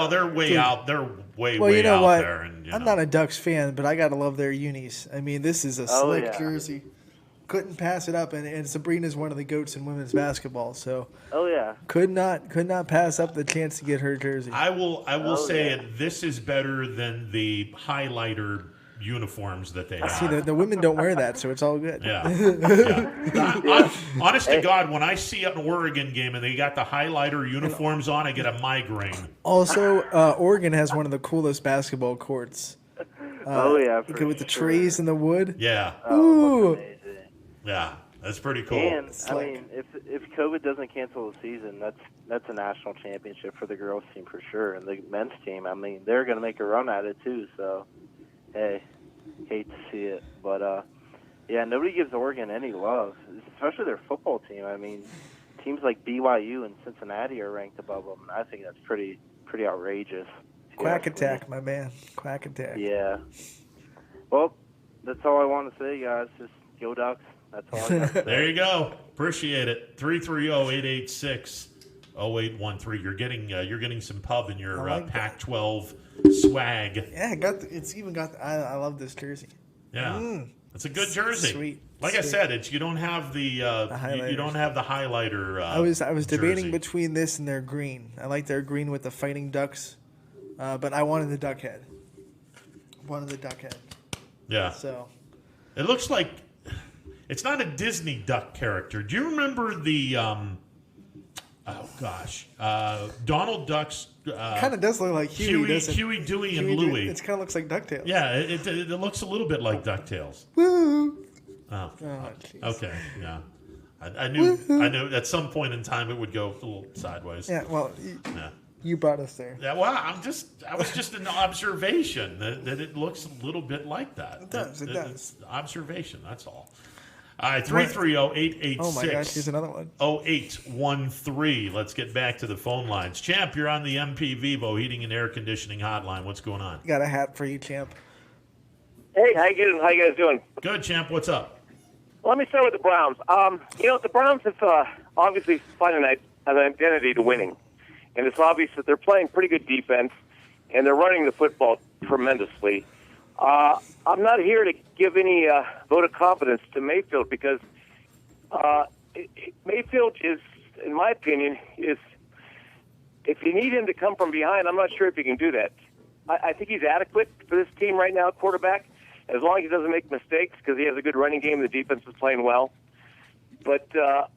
they're way out. They're way Well, you know out what? there. And, I'm not a Ducks fan, but I got to love their unis. I mean, this is a slick jersey. Couldn't pass it up, and Sabrina's one of the goats in women's basketball. So, could not pass up the chance to get her jersey. I will say it. This is better than the highlighter uniforms that they have. See, the women don't wear that, so it's all good. Yeah. Honest to God, when I see an Oregon game and they got the highlighter uniforms on, I get a migraine. Also, Oregon has one of the coolest basketball courts. With the trees and the wood. Yeah. Oh, yeah, that's pretty cool. And I mean, if COVID doesn't cancel the season, that's a national championship for the girls team for sure, and the men's team. I mean, they're going to make a run at it too. So, hey, hate to see it, but nobody gives Oregon any love, especially their football team. I mean, teams like BYU and Cincinnati are ranked above them, and I think that's pretty outrageous. Quack attack, my man. Quack attack. Yeah. Well, that's all I want to say, guys. Just go Ducks. That's all I got. There you go. Appreciate it. 330-886-0813. You're getting some pub in your Pac-12 swag. Yeah, it's even got. I love this jersey. Yeah, it's a good jersey. Sweet. Like I said, you don't have the you don't have the highlighter. I was debating jersey. between this and their green. I like their green with the fighting ducks, but I wanted the duck head. Yeah. So it looks like. It's not a Disney duck character. Do you remember the, Donald Duck's... kind of does look like Huey, doesn't it? Huey, Dewey, and Louie. It kind of looks like DuckTales. Yeah, it looks a little bit like DuckTales. Woo! Oh, jeez. Okay, yeah. I knew at some point in time it would go a little sideways. Yeah, well, you brought us there. Yeah, well, I was just an observation that it looks a little bit like that. It does. It's observation, that's all. All right, 330-886. Oh my gosh, here's another one. 0813. Let's get back to the phone lines. Champ, you're on the MP Vivo Heating and Air Conditioning hotline. What's going on? Got a hat for you, Champ. Hey, how you guys doing? Good, Champ. What's up? Let me start with the Browns. The Browns have obviously found an identity to winning, and it's obvious that they're playing pretty good defense, and they're running the football tremendously. I'm not here to give any vote of confidence to Mayfield because Mayfield is, in my opinion, if you need him to come from behind, I'm not sure if he can do that. I think he's adequate for this team right now, quarterback, as long as he doesn't make mistakes because he has a good running game. The defense is playing well. But I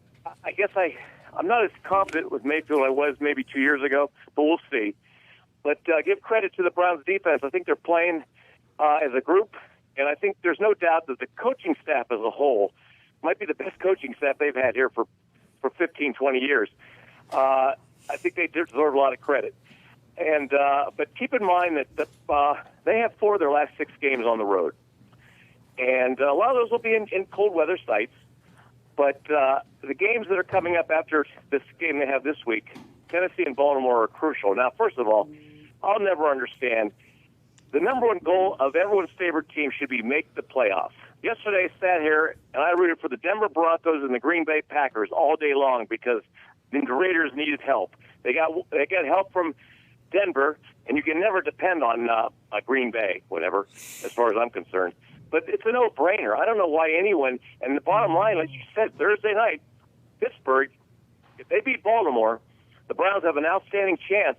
guess I'm not as confident with Mayfield as I was maybe 2 years ago, but we'll see. But give credit to the Browns' defense. I think they're playing as a group, and I think there's no doubt that the coaching staff as a whole might be the best coaching staff they've had here for 15, 20 years. I think they deserve a lot of credit. And but keep in mind that they have 4 of their last 6 games on the road. And a lot of those will be in cold weather sites. But the games that are coming up after this game they have this week, Tennessee and Baltimore are crucial. Now, first of all, I'll never understand. The number one goal of everyone's favorite team should be make the playoffs. Yesterday, I sat here, and I rooted for the Denver Broncos and the Green Bay Packers all day long because the Raiders needed help. They got help from Denver, and you can never depend on Green Bay, whatever, as far as I'm concerned. But it's a no-brainer. I don't know why anyone, and the bottom line, like you said, Thursday night, Pittsburgh, if they beat Baltimore, the Browns have an outstanding chance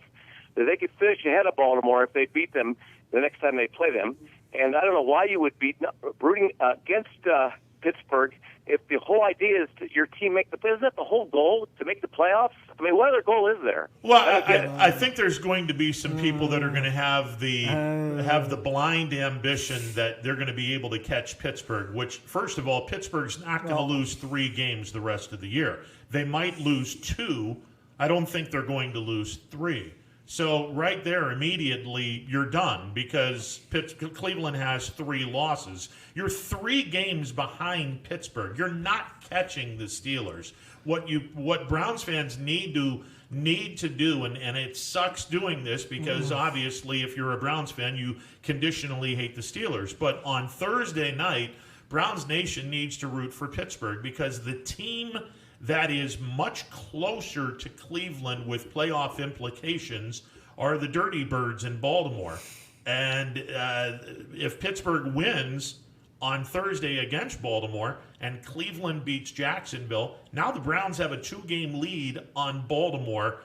that they could finish ahead of Baltimore if they beat them the next time they play them. And I don't know why you would be rooting against Pittsburgh if the whole idea is that your team make the playoffs. Isn't that the whole goal, to make the playoffs? I mean, what other goal is there? Well, I think there's going to be some people that are going to have the blind ambition that they're going to be able to catch Pittsburgh, which, first of all, Pittsburgh's not going to lose 3 games the rest of the year. They might lose 2. I don't think they're going to lose 3. So right there, immediately, you're done because Cleveland has 3 losses. You're 3 games behind Pittsburgh. You're not catching the Steelers. What Browns fans need to do, and it sucks doing this because obviously if you're a Browns fan, you conditionally hate the Steelers. But on Thursday night, Browns Nation needs to root for Pittsburgh because the team that is much closer to Cleveland with playoff implications are the Dirty Birds in Baltimore. And if Pittsburgh wins on Thursday against Baltimore and Cleveland beats Jacksonville, now the Browns have a 2-game lead on Baltimore,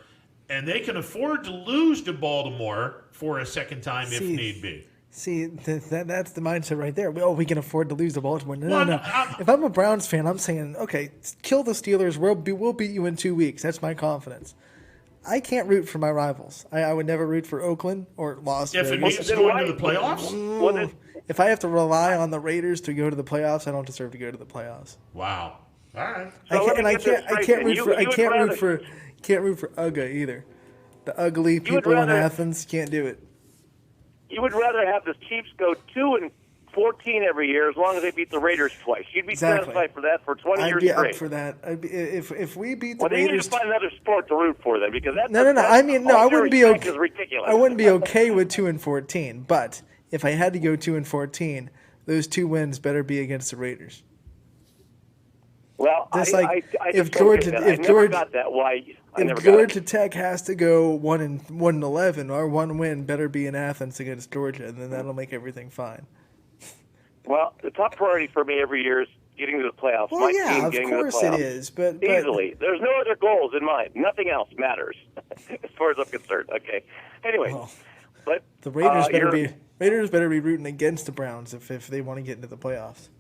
and they can afford to lose to Baltimore for a second time if need be. See, that's the mindset right there. We can afford to lose to Baltimore. No. If I'm a Browns fan, I'm saying, okay, kill the Steelers. We'll beat you in 2 weeks. That's my confidence. I can't root for my rivals. I would never root for Oakland or Las Vegas. If it means going to the playoffs? If I have to rely on the Raiders to go to the playoffs, I don't deserve to go to the playoffs. Wow. All right. I can't root for UGA either. The ugly people in Athens can't do it. You would rather have the Chiefs go 2-14 every year as long as they beat the Raiders twice. You'd be satisfied for that for 20 years straight. I'd be up for that. If we beat the Raiders, they need to find another sport to root for them because I wouldn't be okay. Is ridiculous. I wouldn't be okay with 2-14, but if I had to go 2-14, those 2 wins better be against the Raiders. Well, if Georgia Tech has to go 1-11, our 1 win better be in Athens against Georgia, and then that'll make everything fine. Well, the top priority for me every year is getting to the playoffs. Well, of course it is, but easily. There's no other goals in mind. Nothing else matters, as far as I'm concerned. Okay. Anyway, but the Raiders better be rooting against the Browns if they want to get into the playoffs.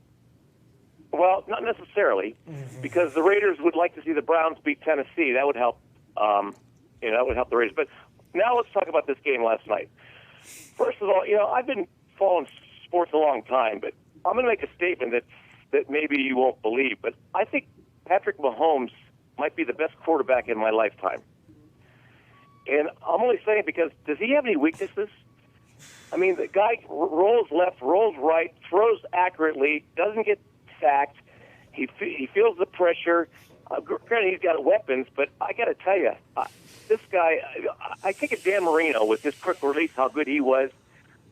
Well, not necessarily, because the Raiders would like to see the Browns beat Tennessee. That would help. That would help the Raiders. But now let's talk about this game last night. First of all, I've been following sports a long time, but I'm going to make a statement that maybe you won't believe. But I think Patrick Mahomes might be the best quarterback in my lifetime. And I'm only saying because does he have any weaknesses? I mean, the guy rolls left, rolls right, throws accurately, doesn't get sacked. He feels the pressure. Granted, he's got weapons, but I got to tell you, this guy, I think of Dan Marino with his quick release, how good he was.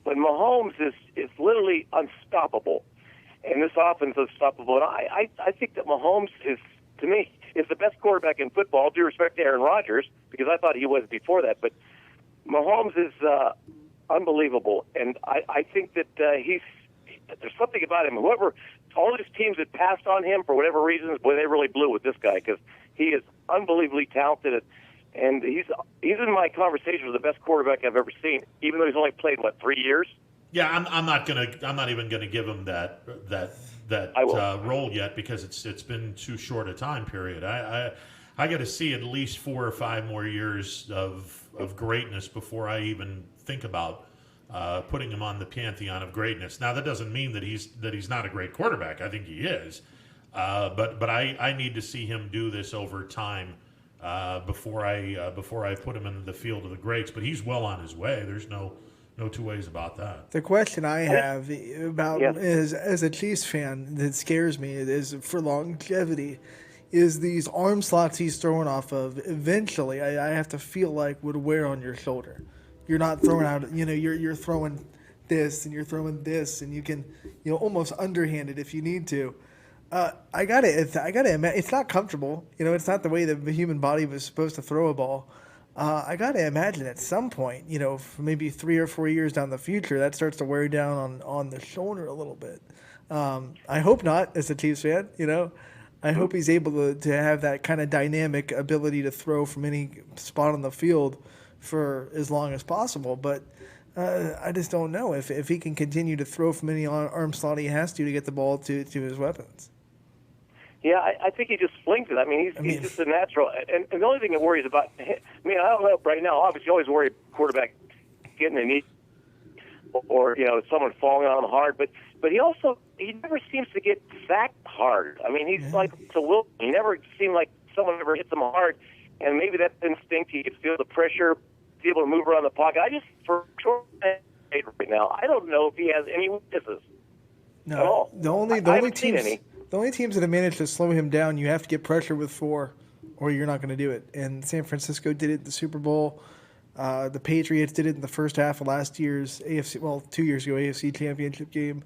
But Mahomes is literally unstoppable. And this offense is unstoppable. And I think that Mahomes is, to me, is the best quarterback in football. All due respect to Aaron Rodgers, because I thought he was before that. But Mahomes is unbelievable. And I think that there's something about him. All these teams that passed on him for whatever reasons, boy, they really blew with this guy because he is unbelievably talented, and he's in my conversation with the best quarterback I've ever seen, even though he's only played 3 years. Yeah, I'm not even gonna give him that role yet because it's been too short a time period. I got to see at least 4 or 5 more years of greatness before I even think about putting him on the pantheon of greatness. Now that doesn't mean that he's not a great quarterback. I think he is, but I need to see him do this over time before I put him in the field of the greats. But he's well on his way. There's no 2 ways about that. The question I have about is, as a Chiefs fan, that scares me is for longevity. Is these arm slots he's throwing off of eventually? I have to feel like would wear on your shoulder. You're not throwing out, you're throwing this and you're throwing this, and you can, almost underhand it if you need to. I gotta admit, it's not comfortable. It's not the way the human body was supposed to throw a ball. I gotta imagine at some point, maybe 3 or 4 years down the future, that starts to wear down on the shoulder a little bit. I hope not, as a Chiefs fan. I hope he's able to have that kind of dynamic ability to throw from any spot on the field for as long as possible. But I just don't know if he can continue to throw from any arm slot he has to get the ball to his weapons. Yeah, I think he just flings it. I mean, he's just a natural. And the only thing that worries about him, I mean, I don't know right now. Obviously, you always worry quarterback getting a knee or someone falling on him hard. But he never seems to get sacked hard. I mean, he's like to Wilson. He never seemed like someone ever hits him hard. And maybe that's instinct. He could feel the pressure, be able to move around the pocket. I just, for sure, right now, I don't know if he has any weaknesses at all. The only teams that have managed to slow him down, you have to get pressure with 4, or you're not going to do it. And San Francisco did it in the Super Bowl. The Patriots did it in the first half of last year's 2 years ago, AFC Championship game.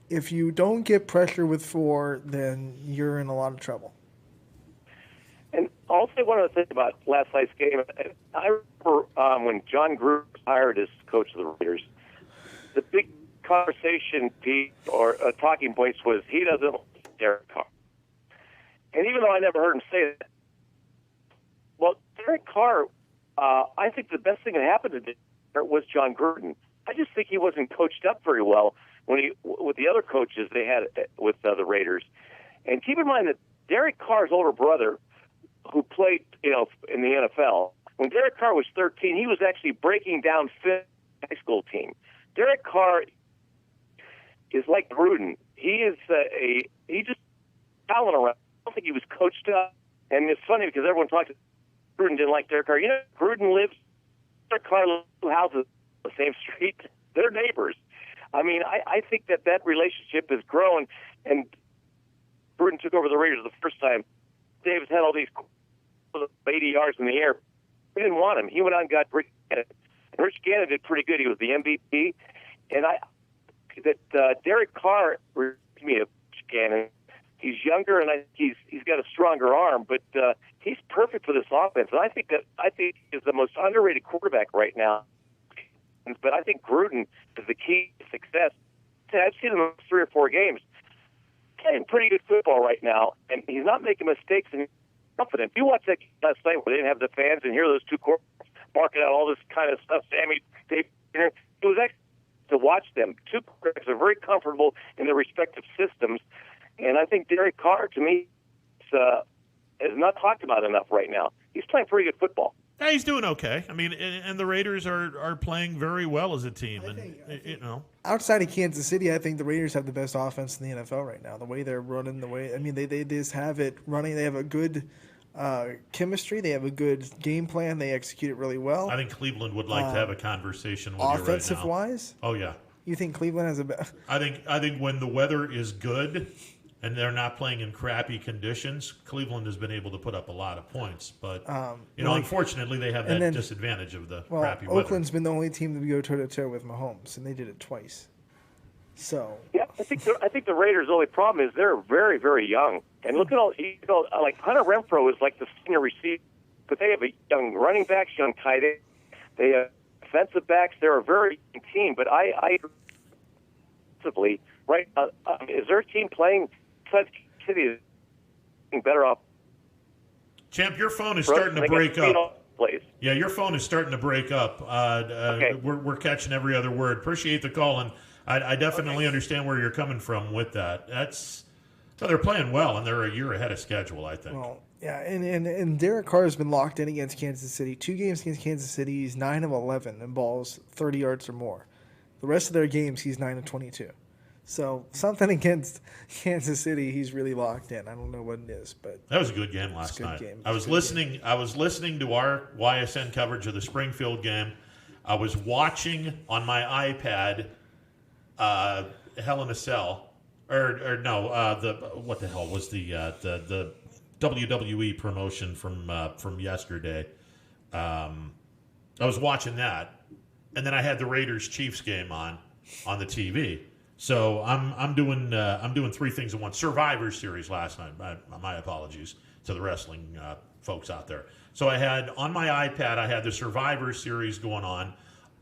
If you don't get pressure with 4, then you're in a lot of trouble. And I'll say one other thing about last night's game. I remember when John Gruden was hired as coach of the Raiders, the big conversation piece or talking points was he doesn't like Derek Carr. And even though I never heard him say that, well, Derek Carr, I think the best thing that happened to Derek Carr was John Gruden. I just think he wasn't coached up very well with the other coaches they had with the Raiders. And keep in mind that Derek Carr's older brother, who played, in the NFL, when Derek Carr was 13, he was actually breaking down Finn's high school team. Derek Carr is like Gruden. He is he just talent around. I don't think he was coached up. And it's funny because everyone talks. Gruden didn't like Derek Carr. Gruden lives. Derek Carr lives in houses on the same street. They're neighbors. I mean, I think that relationship has grown. And Gruden took over the Raiders the first time. Davis had all these 80 yards in the air. We didn't want him. He went out and got Rich Gannon. And Rich Gannon did pretty good. He was the MVP. And Derek Carr reminds me of Rich Gannon. He's younger and he's got a stronger arm, but he's perfect for this offense. And I think he's the most underrated quarterback right now. But I think Gruden is the key to success. I've seen him in 3 or 4 games. Playing pretty good football right now, and he's not making mistakes, and he's confident. If you watch that game last night where they didn't have the fans and hear those 2 quarterbacks barking out all this kind of stuff, it was excellent to watch them. 2 quarterbacks are very comfortable in their respective systems, and I think Derek Carr, to me, is not talked about enough right now. He's playing pretty good football. Yeah, he's doing okay. I mean, and the Raiders are playing very well as a team. Outside of Kansas City, I think the Raiders have the best offense in the NFL right now. The way they're running, they just have it running. They have a good chemistry. They have a good game plan. They execute it really well. I think Cleveland would like to have a conversation with you right now. Offensive-wise? Oh, yeah. You think Cleveland has a I think when the weather is good and they're not playing in crappy conditions, Cleveland has been able to put up a lot of points. But, unfortunately, they have that disadvantage of the crappy weather. Oakland's been the only team to go toe-to-toe with Mahomes, and they did it twice. So yeah, I think the Raiders' only problem is they're very, very young. And look at like Hunter Renfrow is like the senior receiver, but they have a young running backs, young tight end. They have defensive backs. They're a very young team. But I right, is their team playing? City is better off. Champ, your phone is starting to break up. Yeah, your phone is starting to break up. Okay. We're catching every other word. Appreciate the call, and I definitely understand where you're coming from with that. They're playing well, and they're a year ahead of schedule, I think. Well, yeah, and Derek Carr has been locked in against Kansas City. 2 games against Kansas City, he's 9 of 11 in balls 30 yards or more. The rest of their games, he's 9 of 22. So something against Kansas City, he's really locked in. I don't know what it is, but that was a good game last night. I was listening to our YSN coverage of the Springfield game. I was watching on my iPad Hell in a Cell, what the hell was the WWE promotion from yesterday? I was watching that, and then I had the Raiders Chiefs game on the TV. So I'm doing 3 things at once. Survivor Series last night. My apologies to the wrestling folks out there. So I had on my iPad, I had the Survivor Series going on.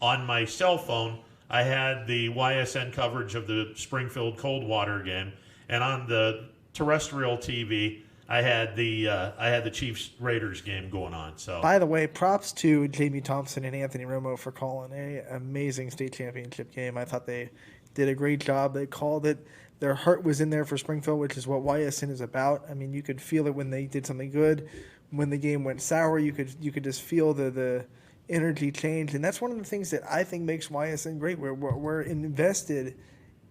On my cell phone, I had the YSN coverage of the Springfield Coldwater game, and on the terrestrial TV, I had the Chiefs Raiders game going on. So by the way, props to Jamie Thompson and Anthony Romo for calling an amazing state championship game. I thought they did a great job. They called it. Their heart was in there for Springfield, which is what YSN is about. I mean, you could feel it when they did something good. When the game went sour, you could just feel the energy change, and that's one of the things that I think makes YSN great. We're invested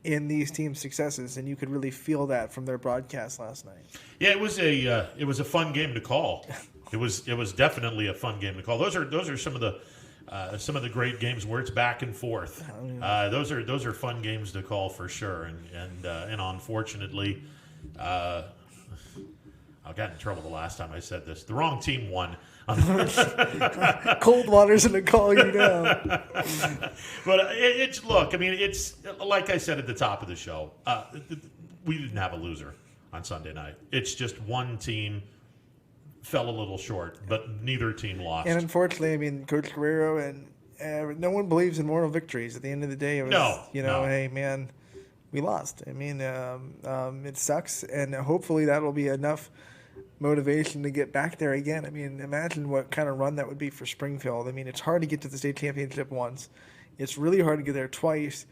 in these teams' successes, and you could really feel that from their broadcast last night. Yeah, it was a fun game to call. It was definitely a fun game to call. Those are some of the great games where it's back and forth. Those are fun games to call for sure, and unfortunately, I got in trouble the last time I said this. The wrong team won. Coldwater's going to call you down. But it's like I said at the top of the show, we didn't have a loser on Sunday night. It's just one team fell a little short, but neither team lost. And unfortunately, I mean, Coach Guerrero and no one believes in moral victories. At the end of the day, it was, hey, man, we lost. I mean, it sucks, and hopefully that'll be enough motivation to get back there again. I mean, imagine what kind of run that would be for Springfield. I mean, it's hard to get to the state championship once. It's really hard to get there twice.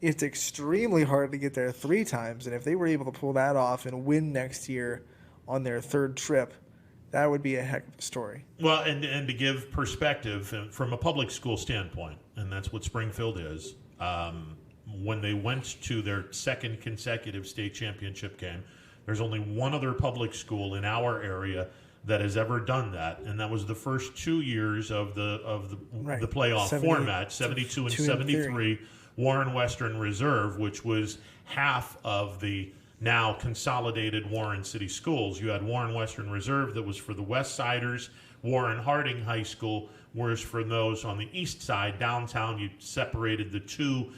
It's extremely hard to get there 3 times. And if they were able to pull that off and win next year on their 3rd trip, that would be a heck of a story. Well, and to give perspective from a public school standpoint, and that's what Springfield is, when they went to their 2nd consecutive state championship game, there's only one other public school in our area that has ever done that, and that was the first 2 years of the playoff format, 72 and 73, Warren Western Reserve, which was half of the now consolidated Warren City Schools. You had Warren Western Reserve that was for the West Siders, Warren Harding High School, whereas for those on the east side, downtown, you separated the 2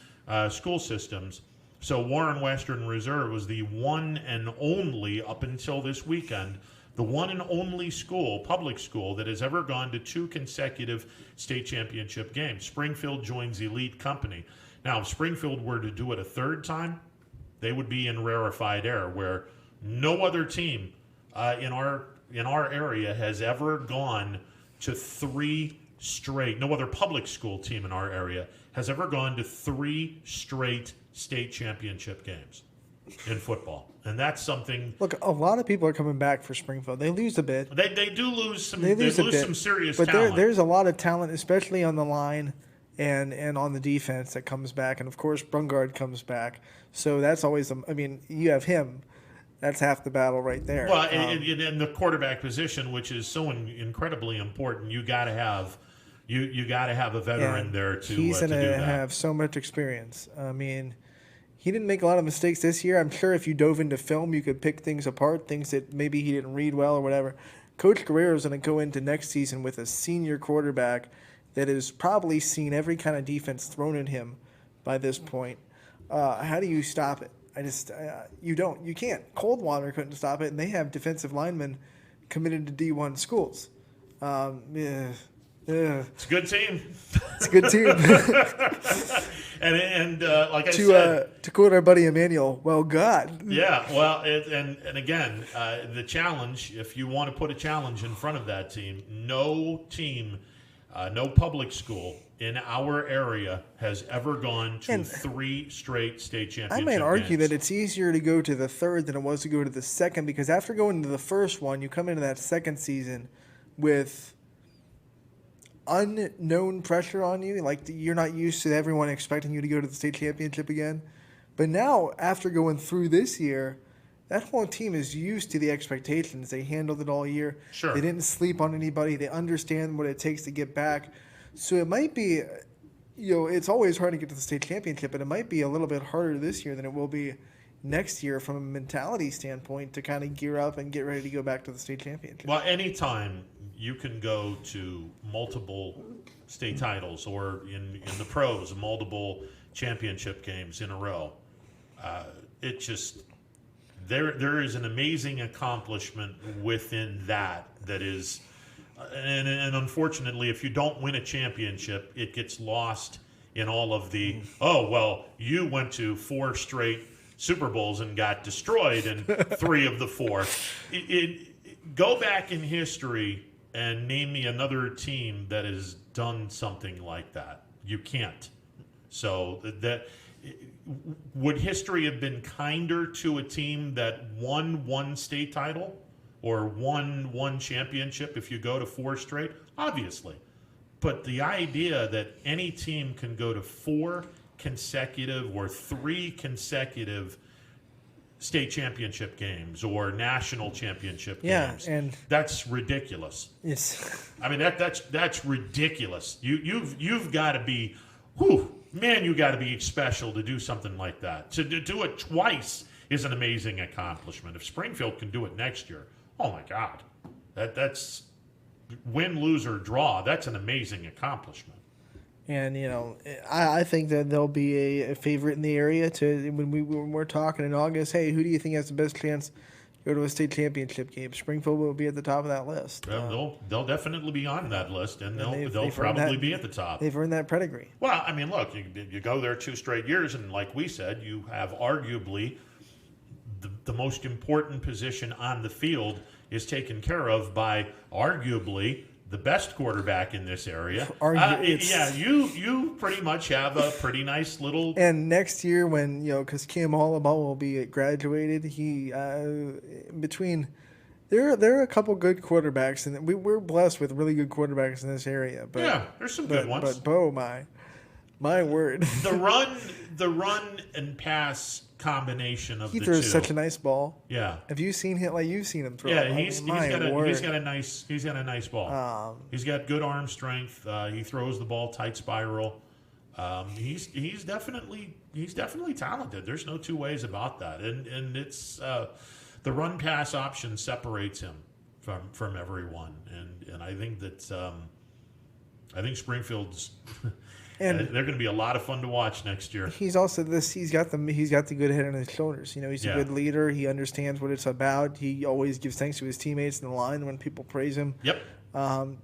school systems. So Warren Western Reserve was the one and only, up until this weekend, the one and only school, public school, that has ever gone to 2 consecutive state championship games. Springfield joins elite company. Now, if Springfield were to do it a 3rd time, they would be in rarefied air, where no other team in our area has ever gone to 3 straight. No other public school team in our area has ever gone to 3 straight state championship games in football, and that's something. Look, a lot of people are coming back for Springfield. They lose a bit. They do lose some. They lose some serious but talent. There's a lot of talent, especially on the line and on the defense, that comes back, and of course Brungard comes back. So that's always. I mean, you have him. That's half the battle right there. Well, in the quarterback position, which is so incredibly important, you got to have. You got to have a veteran there to. He's going to to have so much experience. I mean, he didn't make a lot of mistakes this year. I'm sure if you dove into film, you could pick things apart, things that maybe he didn't read well or whatever. Coach Guerrero is going to go into next season with a senior quarterback that has probably seen every kind of defense thrown at him by this point. How do you stop it? You don't. You can't. Coldwater couldn't stop it, and they have defensive linemen committed to D1 schools. It's a good team. It's a good team. and like I said, to quote our buddy Emmanuel, well, God. Yeah, well, and again, the challenge. If you want to put a challenge in front of that team, no team, no public school in our area has ever gone to 3 straight state championship games. I might argue games. that it's easier to go to the 3rd than it was to go to the 2nd, because after going to the first one, you come into that 2nd season with unknown pressure on you, like you're not used to everyone expecting you to go to the state championship again. But now, after going through this year, that whole team is used to the expectations. They handled it all year. Sure. They didn't sleep on anybody. They understand what it takes to get back. So it might be, it's always hard to get to the state championship, but it might be a little bit harder this year than it will be next year from a mentality standpoint to kind of gear up and get ready to go back to the state championship. Well, anytime you can go to multiple state titles, or in the pros, multiple championship games in a row, it just there is an amazing accomplishment within that is, and unfortunately, if you don't win a championship, it gets lost in all of the you went to 4 straight Super Bowls and got destroyed in 3 of the 4. Go back in history and name me another team that has done something like that. You can't. So that would history have been kinder to a team that won one state title or won one championship if you go to 4 straight? Obviously. But the idea that any team can go to 4 consecutive or 3 consecutive state championship games or national championship games, and that's ridiculous. I mean that's ridiculous. You've got to be, you got to be special to do something like that. To do it twice is an amazing accomplishment. If Springfield can do it next year, oh my God, that's win, lose, or draw. That's an amazing accomplishment. And I think that there'll be a favorite in the area to when we're talking in August. Hey, who do you think has the best chance to go to a state championship game? Springfield will be at the top of that list. They'll definitely be on that list, and they'll probably be at the top. They've earned that pedigree. Well, I mean, look, you go there 2 straight years, and like we said, you have arguably the most important position on the field is taken care of by arguably the best quarterback in this area. You pretty much have a pretty nice little. And next year, when because Kim Hollabaugh will be graduated, he between there are a couple good quarterbacks, and we're blessed with really good quarterbacks in this area. But there's some good ones. But Bo, my word, the run and pass combination of he the throws two. Such a nice ball. Yeah. Have you seen him? Like you've seen him throw? Yeah, he's got a nice ball. He's got good arm strength. He throws the ball tight spiral. He's definitely talented. There's no 2 ways about that. And it's the run pass option separates him from everyone. And I think that Springfield's. And they're going to be a lot of fun to watch next year. He's also he's got the good head on his shoulders. He's a good leader. He understands what it's about. He always gives thanks to his teammates in the line when people praise him. Yep.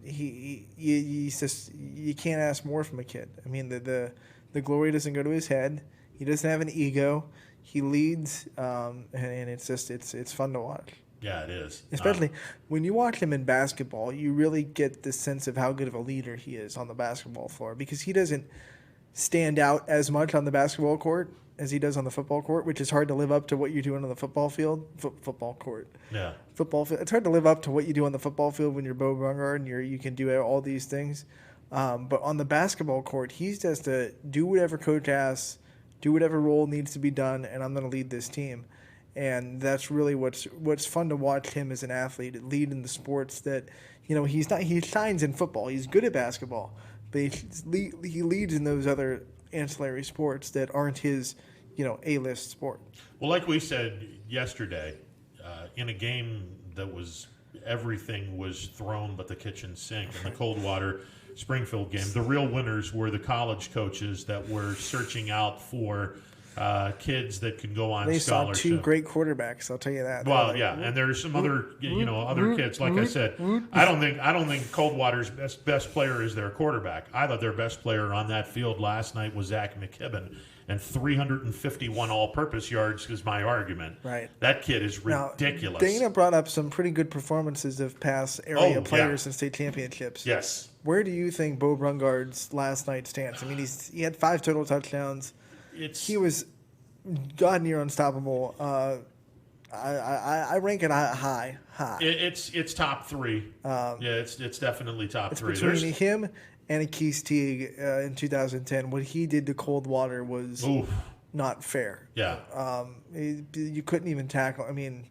He's just, you can't ask more from a kid. I mean, the glory doesn't go to his head. He doesn't have an ego. He leads, and it's just it's fun to watch. Yeah, it is. Especially when you watch him in basketball, you really get the sense of how good of a leader he is on the basketball floor, because he doesn't stand out as much on the basketball court as he does on the football court, which is hard to live up to what you're doing on the football field. Football court. Yeah. Football field. It's hard to live up to what you do on the football field when you're Bo Brungard and you can do all these things. But on the basketball court, he's just to do whatever coach asks, do whatever role needs to be done, and I'm going to lead this team. And that's really what's fun to watch him as an athlete, lead in the sports that, he shines in football. He's good at basketball, but he leads in those other ancillary sports that aren't his, A-list sport. Well, like we said yesterday, in a game that was everything was thrown but the kitchen sink in the Coldwater Springfield game, the real winners were the college coaches that were searching out for kids that can go on scholarship. They saw 2 great quarterbacks, I'll tell you that. Well, and there's some other kids. Like I said, I don't think Coldwater's best player is their quarterback. I thought their best player on that field last night was Stella Mckibben, and 351 all-purpose yards is my argument. Right. That kid is ridiculous. Now, Dana brought up some pretty good performances of past area players in state championships. Yes. Where do you think Bo Brungard's last night stands? I mean, he had 5 total touchdowns. He was god near unstoppable. I rank it high. It's top 3. It's definitely top 3. Between him and Keith Teague in 2010, what he did to Coldwater was not fair. Yeah. You couldn't even tackle. I mean,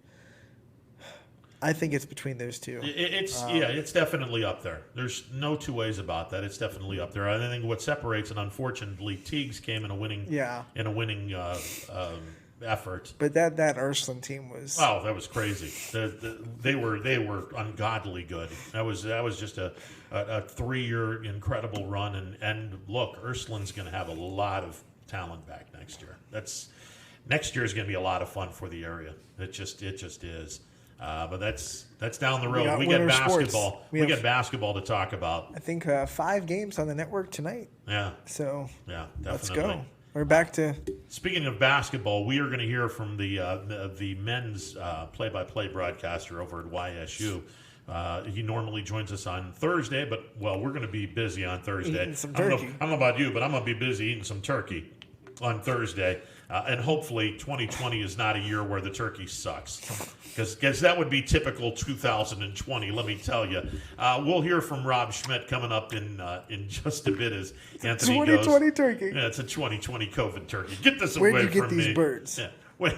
I think it's between those two. It's definitely up there. There's no 2 ways about that. It's definitely up there. I think what separates, and unfortunately, Teague's came in a winning effort. But that Ursuline team was that was crazy. They were ungodly good. That was just a 3-year incredible run. And look, Ursuline's going to have a lot of talent back next year. Next year is going to be a lot of fun for the area. It just is. But that's down the road. We get basketball. We get basketball to talk about. I think 5 games on the network tonight. Yeah. So definitely. Let's go. We're back to. Speaking of basketball, we are going to hear from the men's play-by-play broadcaster over at YSU. He normally joins us on Thursday, but, well, we're going to be busy on Thursday. Eating some turkey. I don't know about you, but I'm going to be busy eating some turkey on Thursday. And hopefully 2020 is not a year where the turkey sucks. Because that would be typical 2020, let me tell you. We'll hear from Rob Schmidt coming up in just a bit as Anthony 2020 goes. turkey. Yeah, it's a 2020 COVID turkey. Get this Where'd away you get from these me. birds? Yeah. Wait,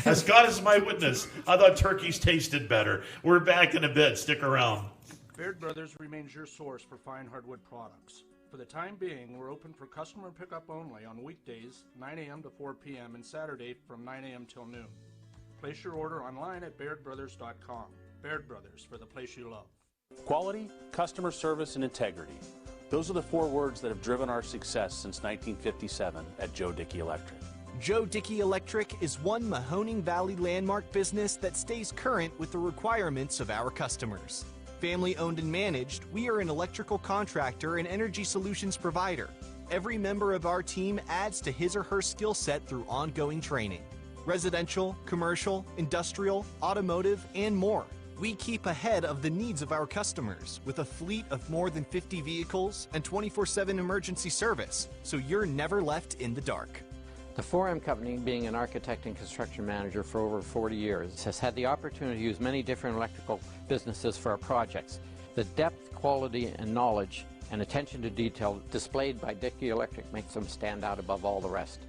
as God is my witness, I thought turkeys tasted better. We're back in a bit. Stick around. Baird Brothers remains your source for fine hardwood products. For the time being, we're open for customer pickup only on weekdays, 9 a.m. to 4 p.m., and Saturday from 9 a.m. till noon. Place your order online at bairdbrothers.com. Baird Brothers, for the place you love. Quality, customer service, and integrity. Those are the 4 words that have driven our success since 1957 at Joe Dickey Electric. Joe Dickey Electric is one Mahoning Valley landmark business that stays current with the requirements of our customers. Family owned and managed, we are an electrical contractor and energy solutions provider. Every member of our team adds to his or her skill set through ongoing training. Residential, commercial, industrial, automotive, and more. We keep ahead of the needs of our customers with a fleet of more than 50 vehicles and 24/7 emergency service, so you're never left in the dark. The 4M Company, being an architect and construction manager for over 40 years, has had the opportunity to use many different electrical businesses for our projects. The depth, quality, and knowledge and attention to detail displayed by Dickey Electric makes them stand out above all the rest.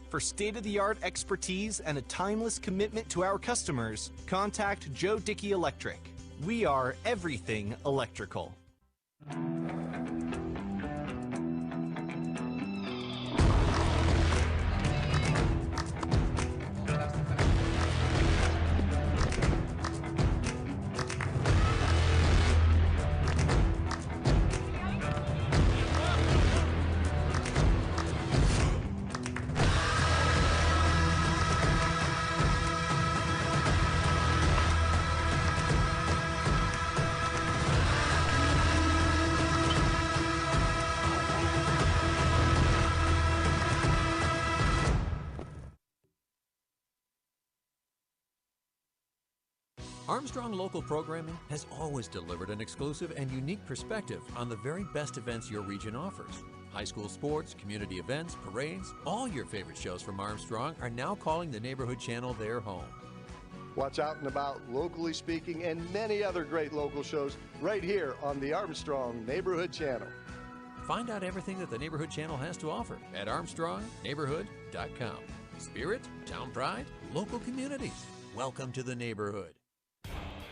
For state-of-the-art expertise and a timeless commitment to our customers, contact Joe Dickey Electric. We are everything electrical. Armstrong Local Programming has always delivered an exclusive and unique perspective on the very best events your region offers. High school sports, community events, parades, all your favorite shows from Armstrong are now calling the Neighborhood Channel their home. Watch Out and About, Locally Speaking, and many other great local shows right here on the Armstrong Neighborhood Channel. Find out everything that the Neighborhood Channel has to offer at ArmstrongNeighborhood.com. Spirit, town pride, local communities. Welcome to the neighborhood.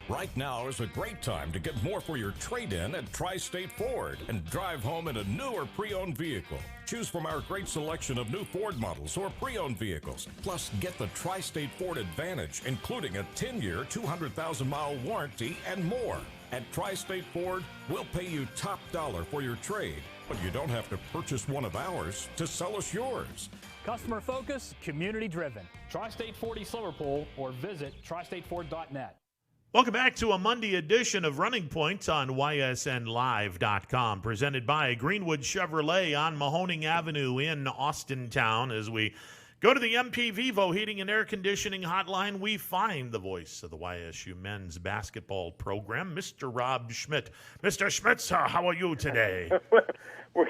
Right now is a great time to get more for your trade-in at Tri-State Ford and drive home in a new or pre-owned vehicle. Choose from our great selection of new Ford models or pre-owned vehicles. Plus, get the Tri-State Ford Advantage, including a 10-year, 200,000-mile warranty and more. At Tri-State Ford, we'll pay you top dollar for your trade, but you don't have to purchase one of ours to sell us yours. Customer focus, community driven. Tri-State Ford East Liverpool or visit tristateford.net. Welcome back to a Monday edition of Running Points on ysnlive.com, presented by Greenwood Chevrolet on Mahoning Avenue in Austintown. As we go to the MP Vivo Heating and Air Conditioning Hotline, we find the voice of the YSU men's basketball program, Mr. Rob Schmidt. Mr. Schmidt, sir, how are you today? We're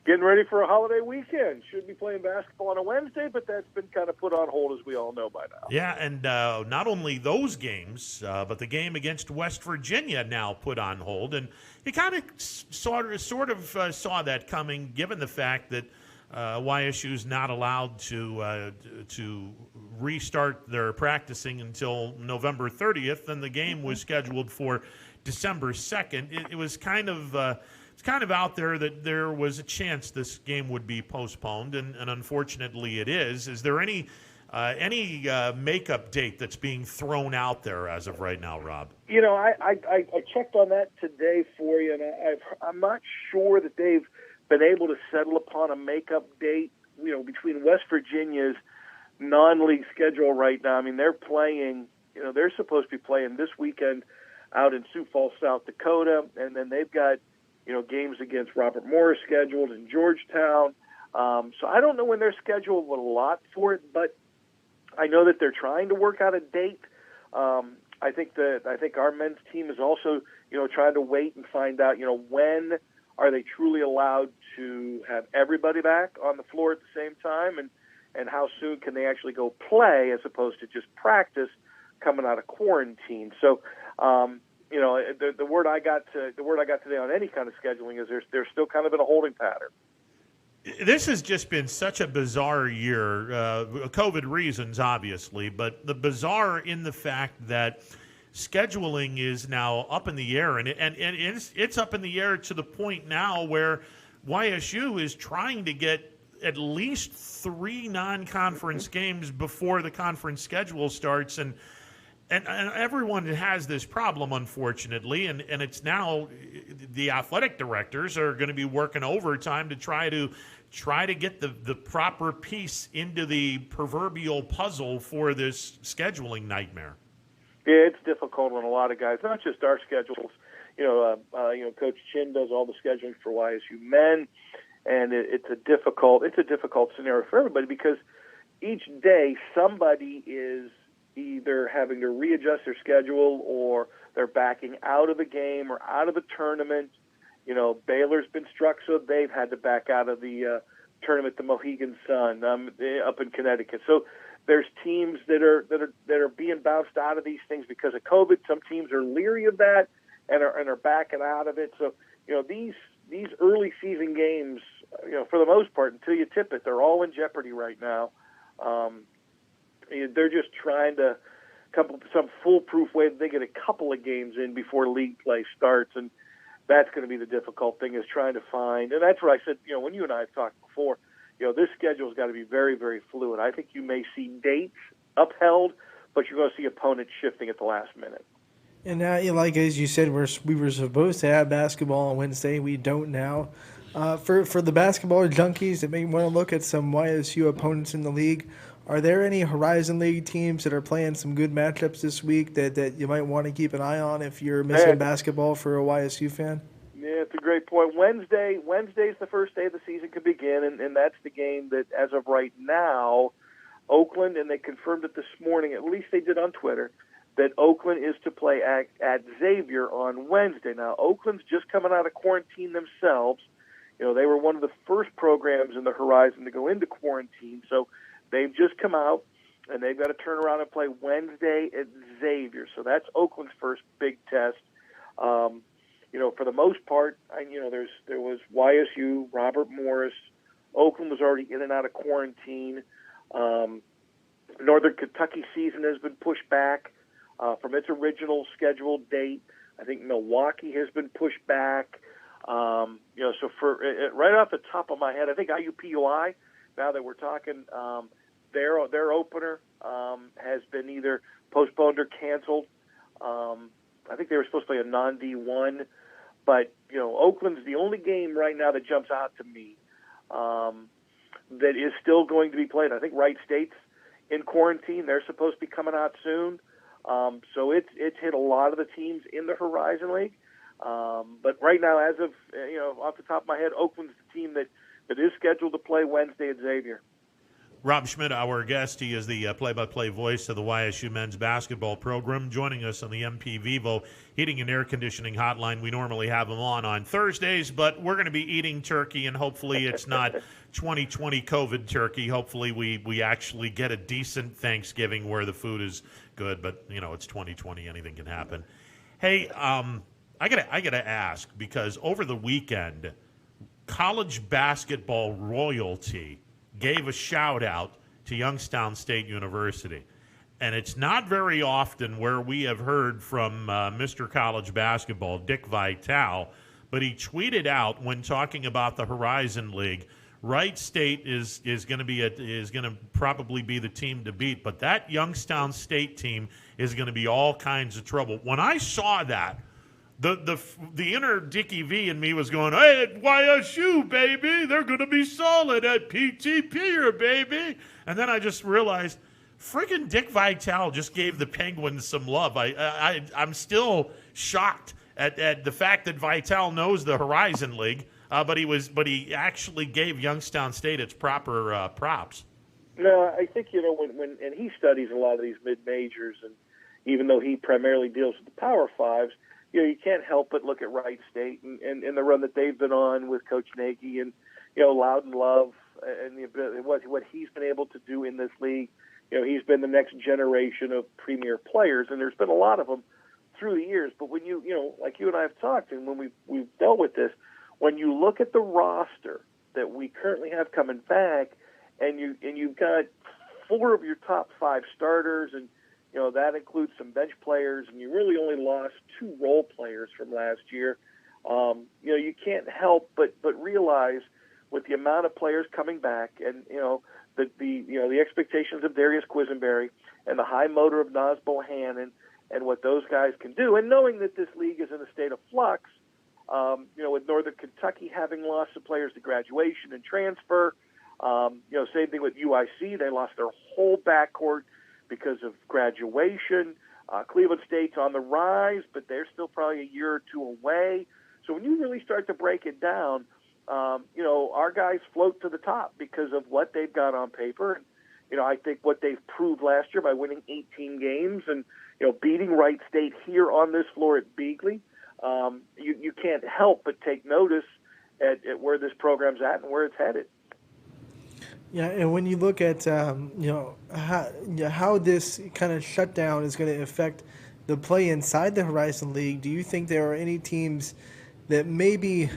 getting ready for a holiday weekend. Should be playing basketball on a Wednesday, but that's been kind of put on hold, as we all know by now. Yeah, and not only those games, but the game against West Virginia now put on hold. And you kind of sort of saw that coming, given the fact that YSU's not allowed to restart their practicing until November 30th, and the game was scheduled for December 2nd. It was kind of out there that there was a chance this game would be postponed, and unfortunately it is. Is there any makeup date that's being thrown out there as of right now, Rob? You know, I checked on that today for you, and I'm not sure that they've been able to settle upon a makeup date, you know, between West Virginia's non-league schedule right now. I mean, they're playing, you know, they're supposed to be playing this weekend out in Sioux Falls, South Dakota, and then they've got, you know, games against Robert Morris scheduled in Georgetown. So I don't know when their schedule will allot for it, but I know that they're trying to work out a date. I think our men's team is also, trying to wait and find out, when are they truly allowed to have everybody back on the floor at the same time, and how soon can they actually go play as opposed to just practice coming out of quarantine. So, the word I got today on any kind of scheduling is they're still kind of in a holding pattern. This has just been such a bizarre year, COVID reasons, obviously, but the bizarre in the fact that scheduling is now up in the air, and it's up in the air to the point now where YSU is trying to get at least 3 non-conference games before the conference schedule starts, and everyone has this problem, unfortunately, and it's now the athletic directors are going to be working overtime to try to get the proper piece into the proverbial puzzle for this scheduling nightmare. Yeah, it's difficult on a lot of guys, not just our schedules. Coach Chin does all the scheduling for YSU men, and it's a difficult scenario for everybody because each day somebody is either having to readjust their schedule or they're backing out of the game or out of the tournament. Baylor's been struck, so they've had to back out of the tournament, the Mohegan Sun up in Connecticut. So there's teams that are being bounced out of these things because of COVID. Some teams are leery of that and are backing out of it. So these early season games, for the most part, until you tip it, they're all in jeopardy right now. They're just trying to come up with some foolproof way that they get a couple of games in before league play starts, and that's going to be the difficult thing is trying to find. And that's what I said, when you and I have talked before, this schedule's got to be very, very fluid. I think you may see dates upheld, but you're going to see opponents shifting at the last minute. And now, like as you said, we were supposed to have basketball on Wednesday. We don't now. For the basketball junkies that may want to look at some YSU opponents in the league, are there any Horizon League teams that are playing some good matchups this week that you might want to keep an eye on if you're missing basketball for a YSU fan? Yeah, it's a great point. Wednesday's the first day of the season could begin, and that's the game that, as of right now, Oakland, and they confirmed it this morning, at least they did on Twitter, that Oakland is to play at Xavier on Wednesday. Now, Oakland's just coming out of quarantine themselves. They were one of the first programs in the Horizon to go into quarantine, so they've just come out, and they've got to turn around and play Wednesday at Xavier. So that's Oakland's first big test. For the most part, there was YSU, Robert Morris. Oakland was already in and out of quarantine. Northern Kentucky season has been pushed back from its original scheduled date. I think Milwaukee has been pushed back. So for right off the top of my head, I think IUPUI, now that we're talking, their opener has been either postponed or canceled. I think they were supposed to play a non-D1, but Oakland's the only game right now that jumps out to me that is still going to be played. I think Wright State's in quarantine; they're supposed to be coming out soon. So it's hit a lot of the teams in the Horizon League. But right now, as of off the top of my head, Oakland's the team that is scheduled to play Wednesday at Xavier. Rob Schmidt, our guest, he is the play-by-play voice of the YSU men's basketball program, joining us on the MP Vivo Heating and Air Conditioning Hotline. We normally have him on Thursdays, but we're going to be eating turkey, and hopefully it's not 2020 COVID turkey. Hopefully we actually get a decent Thanksgiving where the food is good, but, it's 2020. Anything can happen. Hey, I gotta ask, because over the weekend, college basketball royalty gave a shout-out to Youngstown State University. And it's not very often where we have heard from Mr. College Basketball, Dick Vitale, but he tweeted out when talking about the Horizon League, Wright State is going to probably be the team to beat, but that Youngstown State team is going to be all kinds of trouble. When I saw that, the inner Dickie V in me was going, hey, at YSU, baby, they're going to be solid at PT baby. And then I just realized, friggin' Dick Vitale just gave the Penguins some love. I'm still shocked at the fact that Vitale knows the Horizon League. but he actually gave Youngstown State its proper props. No, I think, when he studies a lot of these mid-majors, and even though he primarily deals with the Power Fives, you can't help but look at Wright State and the run that they've been on with Coach Nagy and, Loudon Love and what he's been able to do in this league. He's been the next generation of premier players, and there's been a lot of them through the years. But when like you and I have talked, and when we've dealt with this, when you look at the roster that we currently have coming back, and you've got 4 of your top 5 starters, and that includes some bench players, and you really only lost 2 role players from last year. You can't help but realize with the amount of players coming back, and the expectations of Darius Quisenberry and the high motor of Naz Bohannon and what those guys can do, and knowing that this league is in a state of flux, with Northern Kentucky having lost some players to graduation and transfer, same thing with UIC. They lost their whole backcourt because of graduation. Cleveland State's on the rise, but they're still probably a year or 2 away. So when you really start to break it down, our guys float to the top because of what they've got on paper. And, I think what they've proved last year by winning 18 games and, beating Wright State here on this floor at Beagley, you can't help but take notice at where this program's at and where it's headed. Yeah, and when you look at how this kind of shutdown is going to affect the play inside the Horizon League, do you think there are any teams that maybe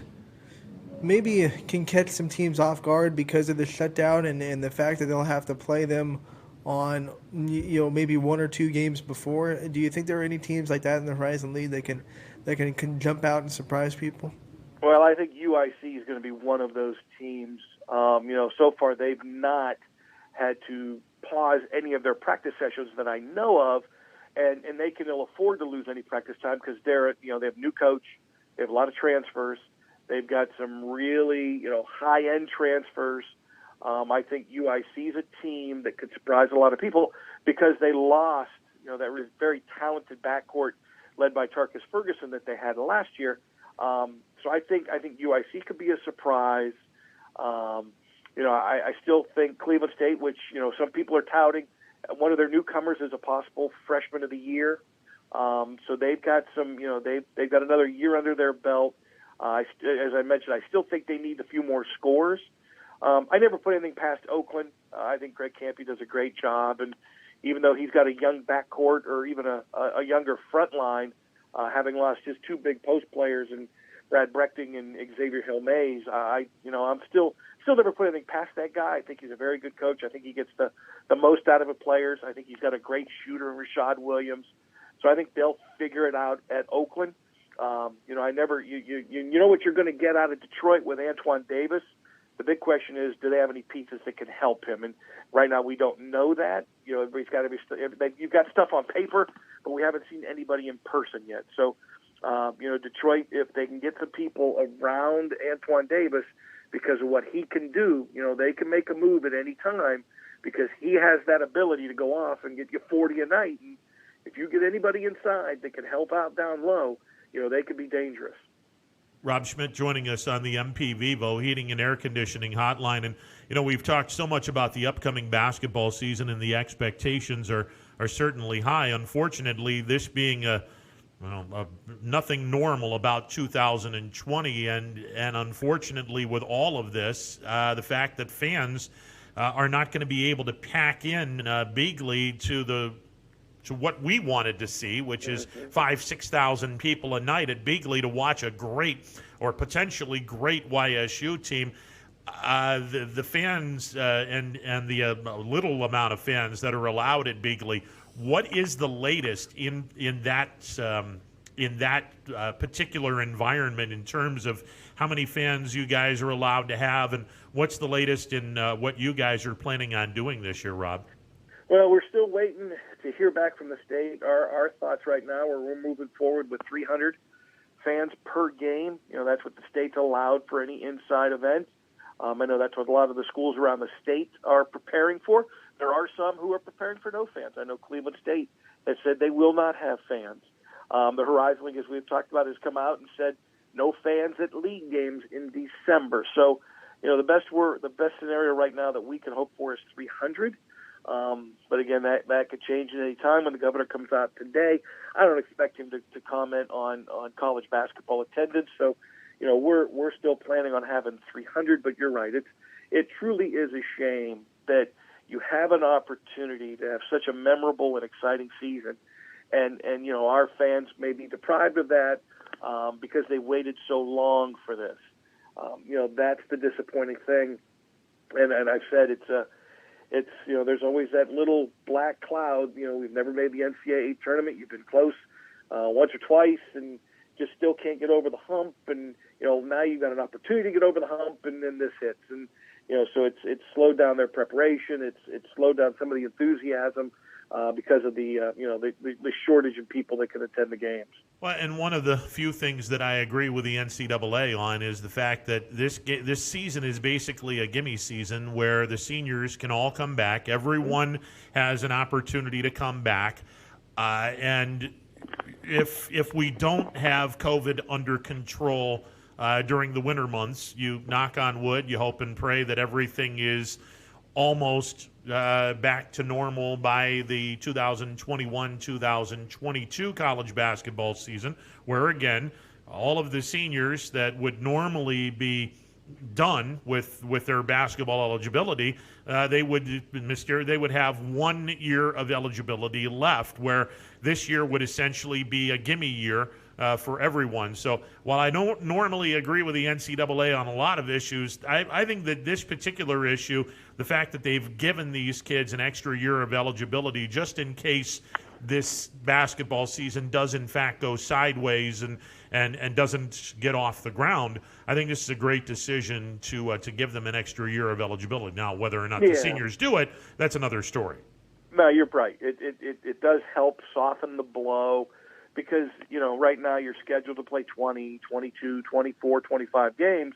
can catch some teams off guard because of the shutdown and the fact that they'll have to play them on maybe 1 or 2 games before? Do you think there are any teams like that in the Horizon League that can jump out and surprise people? Well, I think UIC is going to be one of those teams. So far they've not had to pause any of their practice sessions that I know of, and they can ill afford to lose any practice time because they have a new coach, they have a lot of transfers, they've got some really high-end transfers. I think UIC is a team that could surprise a lot of people because they lost that very talented backcourt led by Tarkus Ferguson that they had last year. So I think UIC could be a surprise. I still think Cleveland State, which some people are touting, one of their newcomers is a possible freshman of the year. So they've got some, they've got another year under their belt. As I mentioned, I still think they need a few more scores. I never put anything past Oakland. I think Greg Campy does a great job, and even though he's got a young backcourt or even a younger front line, having lost his 2 big post players and Brad Brechting and Xavier Hill-Mays, I'm still never put anything past that guy. I think he's a very good coach. I think he gets the most out of the players. I think he's got a great shooter in Rashad Williams. So I think they'll figure it out at Oakland. You know what you're going to get out of Detroit with Antoine Davis. The big question is, do they have any pieces that can help him? And right now we don't know that. Everybody's got to be. You've got stuff on paper, but we haven't seen anybody in person yet. So, Detroit, if they can get some people around Antoine Davis because of what he can do, they can make a move at any time because he has that ability to go off and get you 40 a night. And if you get anybody inside that can help out down low, they could be dangerous. Rob Schmidt joining us on the MP Vivo Heating and Air Conditioning Hotline. And, we've talked so much about the upcoming basketball season, and the expectations are certainly high. Unfortunately, this being nothing normal about 2020, and unfortunately with all of this, the fact that fans are not going to be able to pack in Beagley to what we wanted to see, which is 5,000-6,000 people a night at Beagley to watch a great or potentially great YSU team. The fans and the little amount of fans that are allowed at Beagley, what is the latest in that particular environment in terms of how many fans you guys are allowed to have, and what's the latest in what you guys are planning on doing this year, Rob? Well, we're still waiting to hear back from the state. Our thoughts right now are we're moving forward with 300 fans per game. That's what the state's allowed for any inside event. I know that's what a lot of the schools around the state are preparing for. There are some who are preparing for no fans. I know Cleveland State has said they will not have fans. The Horizon League, as we've talked about, has come out and said no fans at league games in December. So, the best scenario right now that we can hope for is 300. But again, that could change at any time when the governor comes out today. I don't expect him to comment on college basketball attendance. So, we're still planning on having 300. But you're right. It truly is a shame that you have an opportunity to have such a memorable and exciting season, and our fans may be deprived of that because they waited so long for this. That's the disappointing thing. And I've said it's there's always that little black cloud. We've never made the NCAA tournament. You've been close once or twice and just still can't get over the hump. And, now you've got an opportunity to get over the hump, and then this hits. And, so it's slowed down their preparation. It's slowed down some of the enthusiasm because of the shortage of people that can attend the games. Well, and one of the few things that I agree with the NCAA on is the fact that this season is basically a gimme season where the seniors can all come back. Everyone has an opportunity to come back. And if we don't have COVID under control during the winter months, you knock on wood, you hope and pray that everything is almost back to normal by the 2021-2022 college basketball season, where, again, all of the seniors that would normally be done with their basketball eligibility, they would have 1 year of eligibility left, where this year would essentially be a gimme year for everyone. So while I don't normally agree with the NCAA on a lot of issues, I think that this particular issue, the fact that they've given these kids an extra year of eligibility just in case this basketball season does in fact go sideways and doesn't get off the ground, I think this is a great decision to give them an extra year of eligibility. Now, whether or not the seniors do it, that's another story. No, you're right. It does help soften the blow. Because, right now you're scheduled to play 20, 22, 24, 25 games.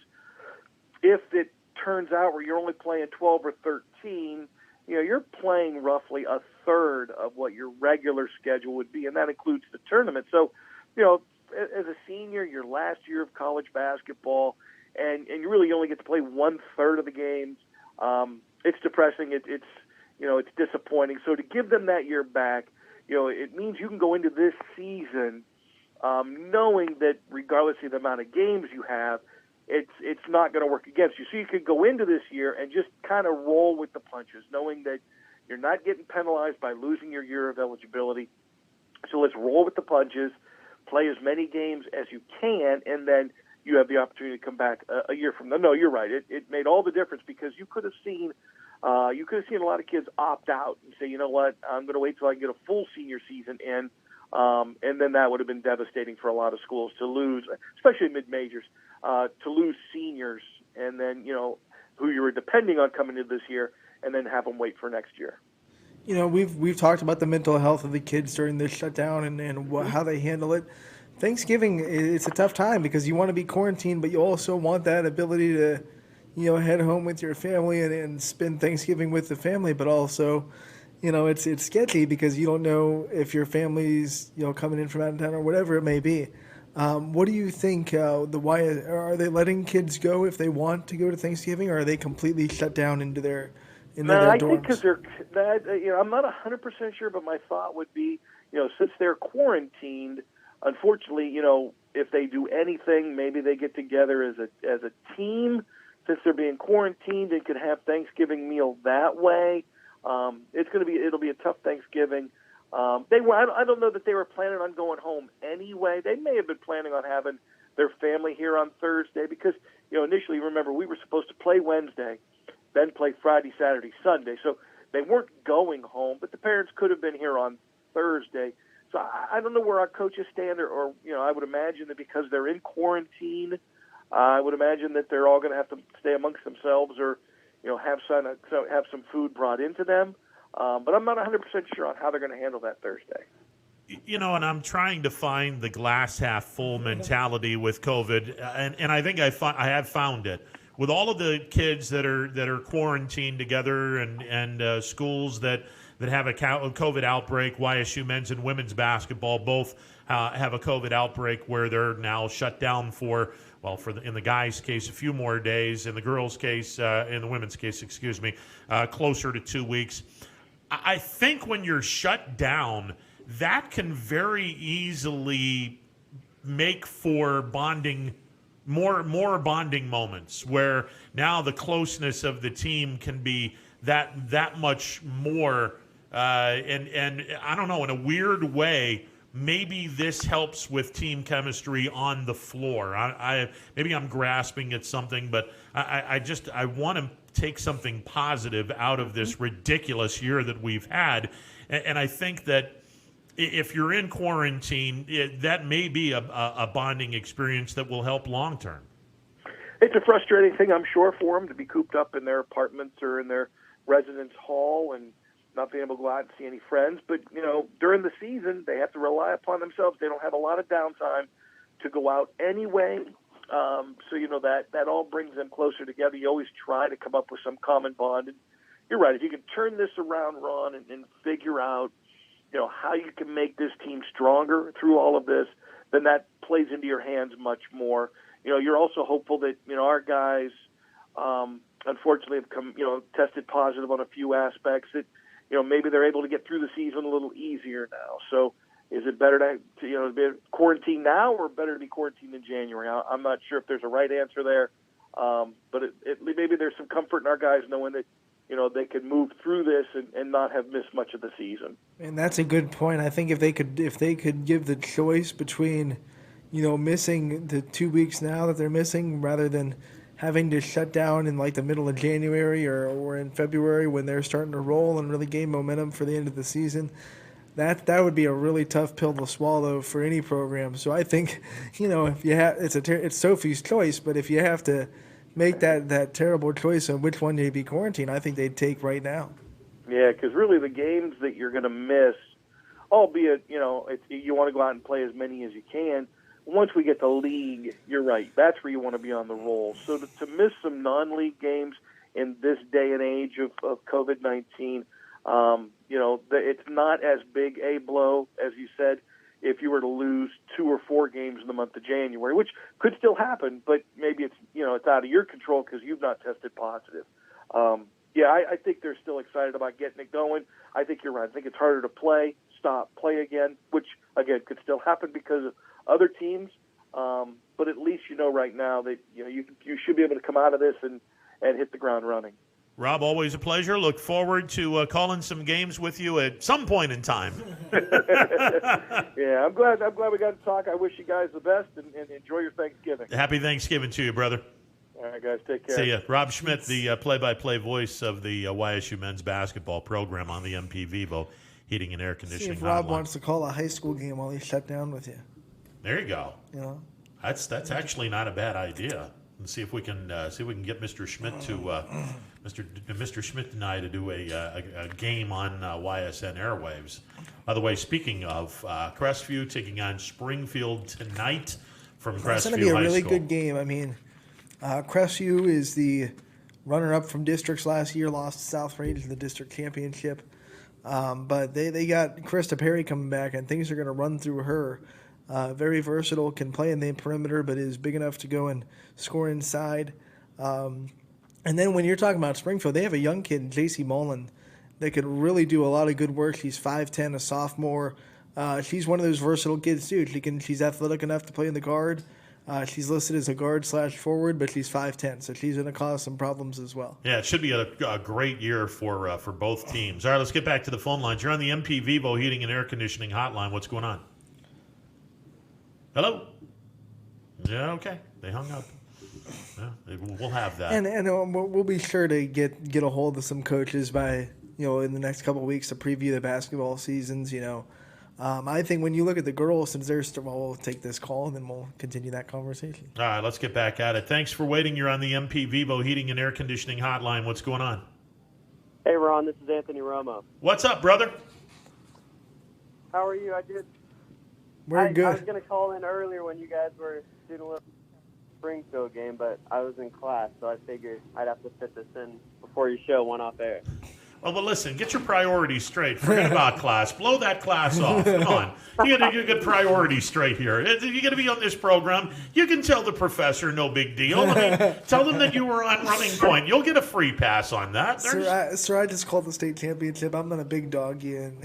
If it turns out where you're only playing 12 or 13, you're playing roughly a third of what your regular schedule would be, and that includes the tournament. So, as a senior, your last year of college basketball, and you really only get to play 1/3 of the games, it's depressing. It's disappointing. So to give them that year back, it means you can go into this season knowing that regardless of the amount of games you have, it's not going to work against you. So you could go into this year and just kind of roll with the punches, knowing that you're not getting penalized by losing your year of eligibility. So let's roll with the punches, play as many games as you can, and then you have the opportunity to come back a year from now. No, you're right. It made all the difference because you could have seen a lot of kids opt out and say, you know what, I'm going to wait till I can get a full senior season in, and then that would have been devastating for a lot of schools to lose, especially mid-majors, to lose seniors and then, who you were depending on coming into this year and then have them wait for next year. We've talked about the mental health of the kids during this shutdown and how they handle it. Thanksgiving, it's a tough time because you want to be quarantined, but you also want that ability to head home with your family and spend Thanksgiving with the family, but also, it's sketchy because you don't know if your family's, coming in from out of town or whatever it may be. What do you think? Are they letting kids go if they want to go to Thanksgiving, or are they completely shut down into their dorms? I think because I'm not 100% sure, but my thought would be, since they're quarantined, unfortunately, if they do anything, maybe they get together as a team. Since they're being quarantined and could have Thanksgiving meal that way, it'll be a tough Thanksgiving. I don't know that they were planning on going home anyway. They may have been planning on having their family here on Thursday because, initially, remember, we were supposed to play Wednesday, then play Friday, Saturday, Sunday. So they weren't going home, but the parents could have been here on Thursday. So I don't know where our coaches stand, or I would imagine that because they're in quarantine, I would imagine that they're all going to have to stay amongst themselves or, have some food brought into them. But I'm not 100% sure on how they're going to handle that Thursday. And I'm trying to find the glass half full mentality with COVID, and I think I have found it, with all of the kids that are quarantined together and schools that have a COVID outbreak, YSU men's and women's basketball both have a COVID outbreak where they're now shut down for in the guys' case, a few more days. In the girls' case, in the women's case, closer to 2 weeks. I think when you're shut down, that can very easily make for bonding, more bonding moments where now the closeness of the team can be that much more. And I don't know, in a weird way, maybe this helps with team chemistry on the floor. Maybe I'm grasping at something, but I want to take something positive out of this ridiculous year that we've had. And I think that if you're in quarantine, that may be a bonding experience that will help long term. It's a frustrating thing, I'm sure, for them to be cooped up in their apartments or in their residence hall and not being able to go out and see any friends. But, during the season, they have to rely upon themselves. They don't have a lot of downtime to go out anyway. So, that all brings them closer together. You always try to come up with some common bond. And you're right. If you can turn this around, Ron, and figure out, how you can make this team stronger through all of this, then that plays into your hands much more. You're also hopeful that, our guys, unfortunately have come, tested positive on a few aspects that, maybe they're able to get through the season a little easier now. So is it better to be quarantined now or better to be quarantined in January? I'm not sure if there's a right answer there. But maybe there's some comfort in our guys knowing that, they could move through this and not have missed much of the season. And that's a good point. I think if they could give the choice between, missing the 2 weeks now that they're missing rather than having to shut down in like the middle of January or in February when they're starting to roll and really gain momentum for the end of the season, that would be a really tough pill to swallow for any program. So I think, if you have, it's Sophie's choice, but if you have to make that terrible choice on which one to be quarantined, I think they'd take right now. Yeah, because really the games that you're going to miss, albeit, you want to go out and play as many as you can, once we get to league, you're right, that's where you want to be on the roll. So to miss some non-league games in this day and age of COVID-19, it's not as big a blow, as you said, if you were to lose 2 or 4 games in the month of January, which could still happen, but maybe it's out of your control because you've not tested positive. I think they're still excited about getting it going. I think you're right. I think it's harder to play again, which, again, could still happen because of other teams. But at least right now that you should be able to come out of this and hit the ground running. Rob, always a pleasure. Look forward to calling some games with you at some point in time. Yeah, I'm glad we got to talk. I wish you guys the best and enjoy your Thanksgiving. Happy Thanksgiving to you, brother. All right, guys, take care. See ya. Rob Schmidt, the play-by-play voice of the YSU men's basketball program on the MP Vivo Heating and Air Conditioning See if Rob hotline. wants to call a high school game while he's shut down with you. There you go. That's actually not a bad idea. And see if we can get Mr. Schmidt to Mr. Schmidt and I to do a game on YSN airwaves. By the way, speaking of Crestview taking on Springfield tonight from Crestview High School. It's going to be a really good game. I mean, Crestview is the runner-up from districts last year, lost to South Range in the district championship. But they got Krista Perry coming back, and things are going to run through her. Very versatile, can play in the perimeter, but is big enough to go and score inside. And then when you're talking about Springfield, they have a young kid, J.C. Mullen, that could really do a lot of good work. She's 5'10", a sophomore. She's one of those versatile kids, too. She's athletic enough to play in the guard. She's listed as a guard/forward, but she's 5'10", so she's going to cause some problems as well. Yeah, it should be a great year for both teams. All right, let's get back to the phone lines. You're on the MP Vivo Heating and Air Conditioning hotline. What's going on? Hello? Yeah, okay. They hung up. Yeah, we'll have that. And we'll be sure to get a hold of some coaches by, in the next couple of weeks to preview the basketball seasons, I think when you look at the girls, since we'll take this call and then we'll continue that conversation. All right, let's get back at it. Thanks for waiting. You're on the MP Vivo Heating and Air Conditioning hotline. What's going on? Hey, Ron, this is Anthony Romo. What's up, brother? How are you? We're good. I was going to call in earlier when you guys were doing a little. Springfield game, but I was in class, so I figured I'd have to fit this in before your show went off air. Well, but listen, get your priorities straight. Forget about class. Blow that class off. Come on. You got to get priorities straight here. You're going to be on this program. You can tell the professor, no big deal. I mean, tell them that you were on Running Point. You'll get a free pass on that. Sir, I just called the state championship. I'm not a big doggy and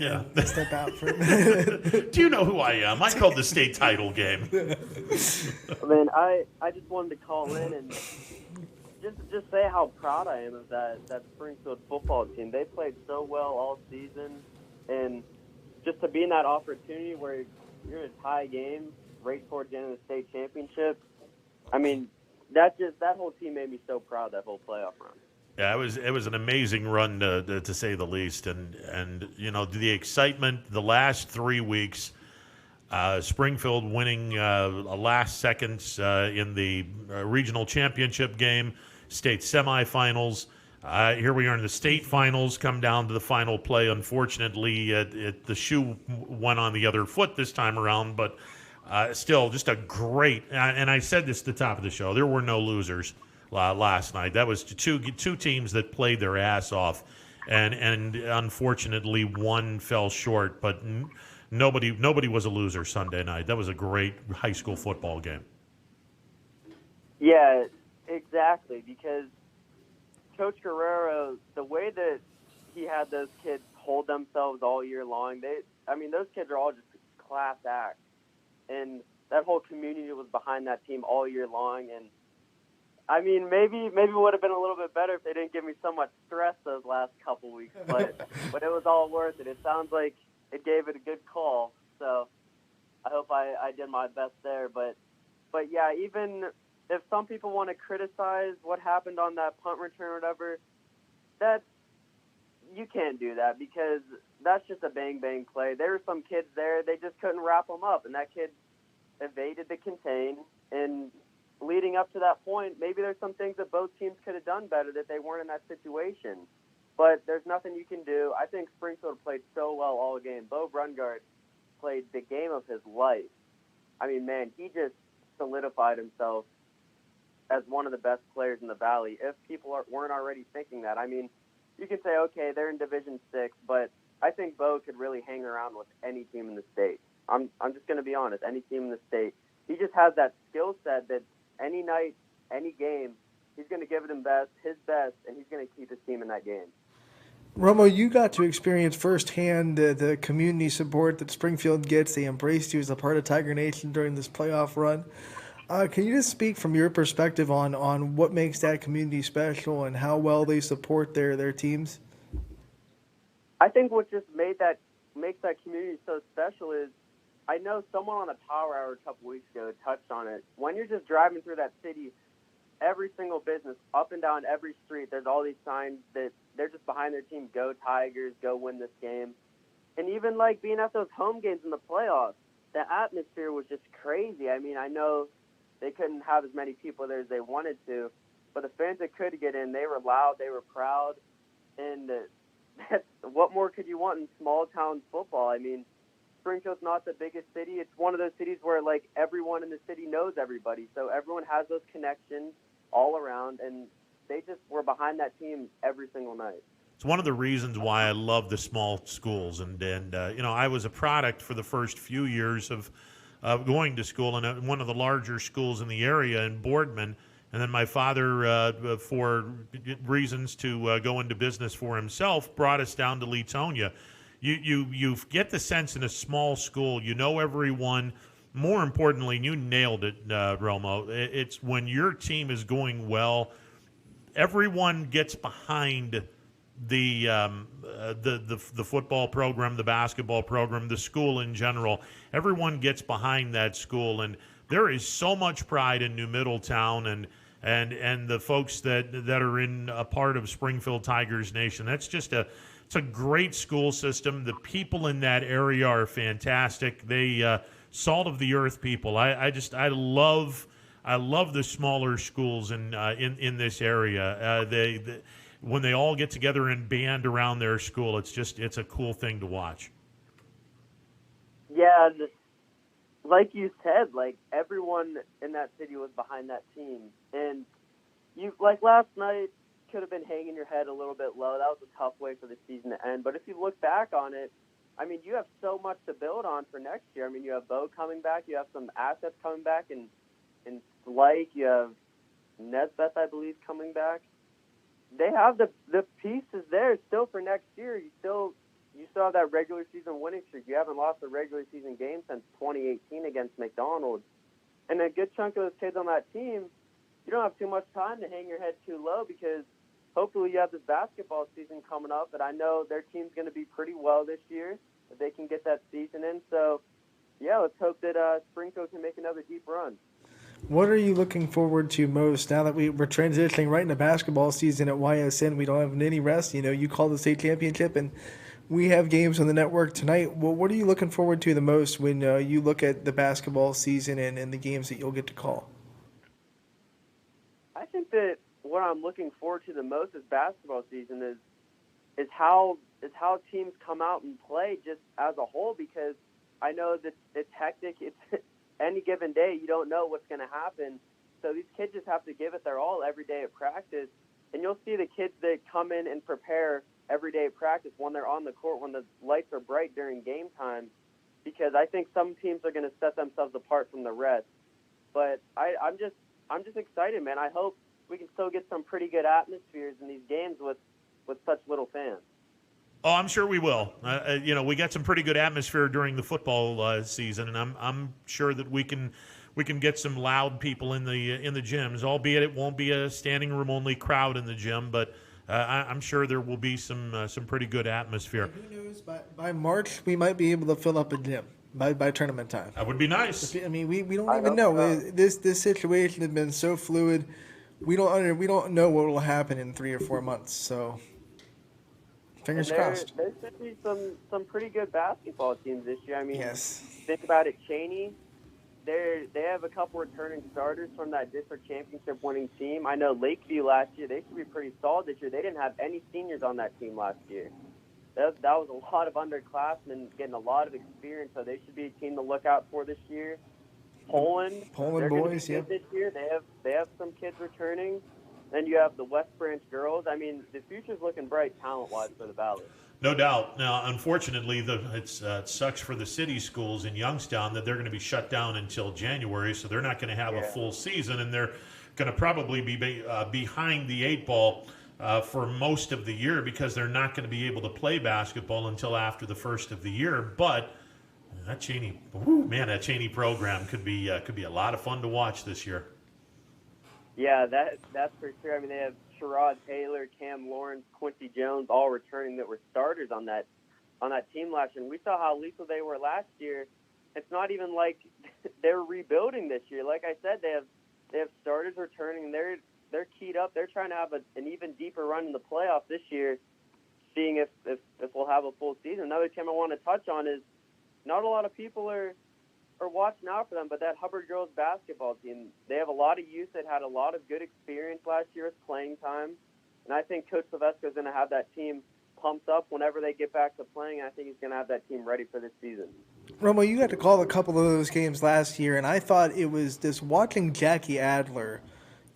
step out for it. Do you know who I am? I called the state title game. Man, I just wanted to call in and just say how proud I am of that Springfield football team. They played so well all season, and just to be in that opportunity where you're in a tie game right towards the end of the state championship, I mean, that whole team made me so proud, that whole playoff run. Yeah, it was an amazing run to say the least, and you know, the excitement the last 3 weeks. Springfield winning last seconds in the regional championship game, state semifinals. Here we are in the state finals, come down to the final play. Unfortunately, the shoe went on the other foot this time around, but still just a great, and I said this at the top of the show, there were no losers last night. That was two teams that played their ass off, and unfortunately one fell short, but Nobody was a loser Sunday night. That was a great high school football game. Yeah, exactly, because Coach Guerrero, the way that he had those kids hold themselves all year long, those kids are all just class acts. And that whole community was behind that team all year long. And, I mean, maybe it would have been a little bit better if they didn't give me so much stress those last couple weeks, but it was all worth it. It sounds like it gave it a good call, so I hope I did my best there. But yeah, even if some people want to criticize what happened on that punt return or whatever, you can't do that because that's just a bang-bang play. There were some kids there, they just couldn't wrap them up, and that kid evaded the contain. And leading up to that point, maybe there's some things that both teams could have done better that they weren't in that situation. But there's nothing you can do. I think Springfield played so well all game. Bo Brungard played the game of his life. I mean, man, he just solidified himself as one of the best players in the Valley. If people weren't already thinking that, I mean, you can say, okay, they're in Division 6, but I think Bo could really hang around with any team in the state. I'm just going to be honest, any team in the state. He just has that skill set that any night, any game, he's going to give it his best, and he's going to keep his team in that game. Romo, you got to experience firsthand the community support that Springfield gets. They embraced you as a part of Tiger Nation during this playoff run. Can you just speak from your perspective on what makes that community special and how well they support their teams? I think what just makes that community so special is, I know someone on the Power Hour a couple weeks ago touched on it. When you're just driving through that city, every single business, up and down every street, there's all these signs that they're just behind their team. Go Tigers, go win this game. And even like being at those home games in the playoffs, the atmosphere was just crazy. I mean, I know they couldn't have as many people there as they wanted to, but the fans that could get in, they were loud, they were proud. And what more could you want in small town football? I mean, Springfield's not the biggest city. It's one of those cities where like everyone in the city knows everybody. So everyone has those connections all around, and they just were behind that team every single night. It's one of the reasons why I love the small schools, and you know, I was a product for the first few years of going to school in one of the larger schools in the area in Boardman, and then my father, for reasons to go into business for himself, brought us down to Leetonia. You get the sense in a small school, you know everyone. More importantly, and you nailed it, Romo, it's when your team is going well, everyone gets behind the football program, the basketball program, the school in general. Everyone gets behind that school, and there is so much pride in New Middletown and the folks that are in a part of Springfield Tigers Nation. It's a great school system. The people in that area are fantastic. They salt of the earth people. I love the smaller schools in this area. When they all get together and band around their school, it's a cool thing to watch. Yeah, like you said, like everyone in that city was behind that team. And you like last night could have been hanging your head a little bit low. That was a tough way for the season to end. But if you look back on it, I mean, you have so much to build on for next year. I mean, you have Bo coming back. You have some assets coming back in Slike. You have Nesbeth, I believe, coming back. They have the pieces there still for next year. You still have that regular season winning streak. You haven't lost a regular season game since 2018 against McDonald's. And a good chunk of those kids on that team, you don't have too much time to hang your head too low because hopefully you have this basketball season coming up. And I know their team's going to be pretty well this year if they can get that season in. So, yeah, let's hope that Springfield can make another deep run. What are you looking forward to most now that we're transitioning right into basketball season at YSN? We don't have any rest. You know, you call the state championship, and we have games on the network tonight. Well, what are you looking forward to the most when you look at the basketball season and the games that you'll get to call? I think that what I'm looking forward to the most this basketball season is how teams come out and play just as a whole, because I know that it's hectic. It's any given day, you don't know what's going to happen. So these kids just have to give it their all every day at practice. And you'll see the kids that come in and prepare every day at practice when they're on the court, when the lights are bright during game time, because I think some teams are going to set themselves apart from the rest. But I'm just excited, man. I hope we can still get some pretty good atmospheres in these games with such little fans. Oh, I'm sure we will. We got some pretty good atmosphere during the football season, and I'm sure that we can get some loud people in the gyms. Albeit it won't be a standing room only crowd in the gym, but I'm sure there will be some pretty good atmosphere. And who knows? By March we might be able to fill up a gym by tournament time. That would be nice. I mean, we don't even know. This situation has been so fluid. We don't know what will happen in 3 or 4 months. So. Fingers crossed. There should be some pretty good basketball teams this year. I mean, yes. Think about it, Cheney. They have a couple returning starters from that district championship winning team. I know Lakeview last year, they should be pretty solid this year. They didn't have any seniors on that team last year. That was a lot of underclassmen getting a lot of experience, so they should be a team to look out for this year. Poland boys, yeah. This year they have some kids returning. Then you have the West Branch girls. I mean, the future's looking bright talent-wise for the Valley. No doubt. Now, unfortunately, it sucks for the city schools in Youngstown that they're going to be shut down until January, so they're not going to have a full season, and they're going to probably be behind the 8 ball for most of the year because they're not going to be able to play basketball until after the first of the year. But that Cheney program could be a lot of fun to watch this year. Yeah, that's for sure. I mean, they have Sherrod Taylor, Cam Lawrence, Quincy Jones, all returning that were starters on that team last year. And we saw how lethal they were last year. It's not even like they're rebuilding this year. Like I said, they have starters returning, and they're keyed up. They're trying to have an even deeper run in the playoffs this year, seeing if we'll have a full season. Another team I want to touch on is not a lot of people are watching out for them, but that Hubbard girls basketball team, they have a lot of youth that had a lot of good experience last year with playing time, and I think Coach Silvestre is going to have that team pumped up whenever they get back to playing, and I think he's going to have that team ready for this season. Romo, you got to call a couple of those games last year, and I thought it was just watching Jackie Adler,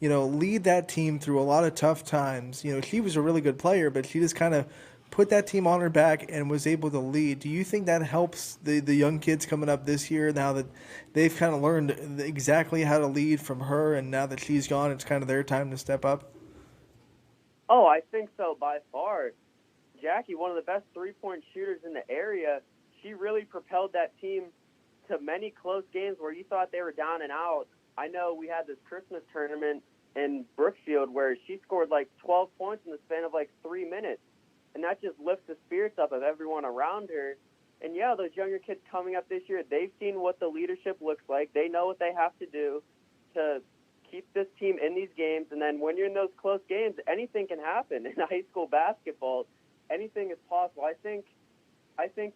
lead that team through a lot of tough times. She was a really good player, but she just kind of put that team on her back and was able to lead. Do you think that helps the young kids coming up this year now that they've kind of learned exactly how to lead from her, and now that she's gone, it's kind of their time to step up? Oh, I think so by far. Jackie, one of the best three-point shooters in the area, she really propelled that team to many close games where you thought they were down and out. I know we had this Christmas tournament in Brookfield where she scored like 12 points in the span of like 3 minutes. And that just lifts the spirits up of everyone around her. And, yeah, those younger kids coming up this year, they've seen what the leadership looks like. They know what they have to do to keep this team in these games. And then when you're in those close games, anything can happen. In high school basketball, anything is possible. I think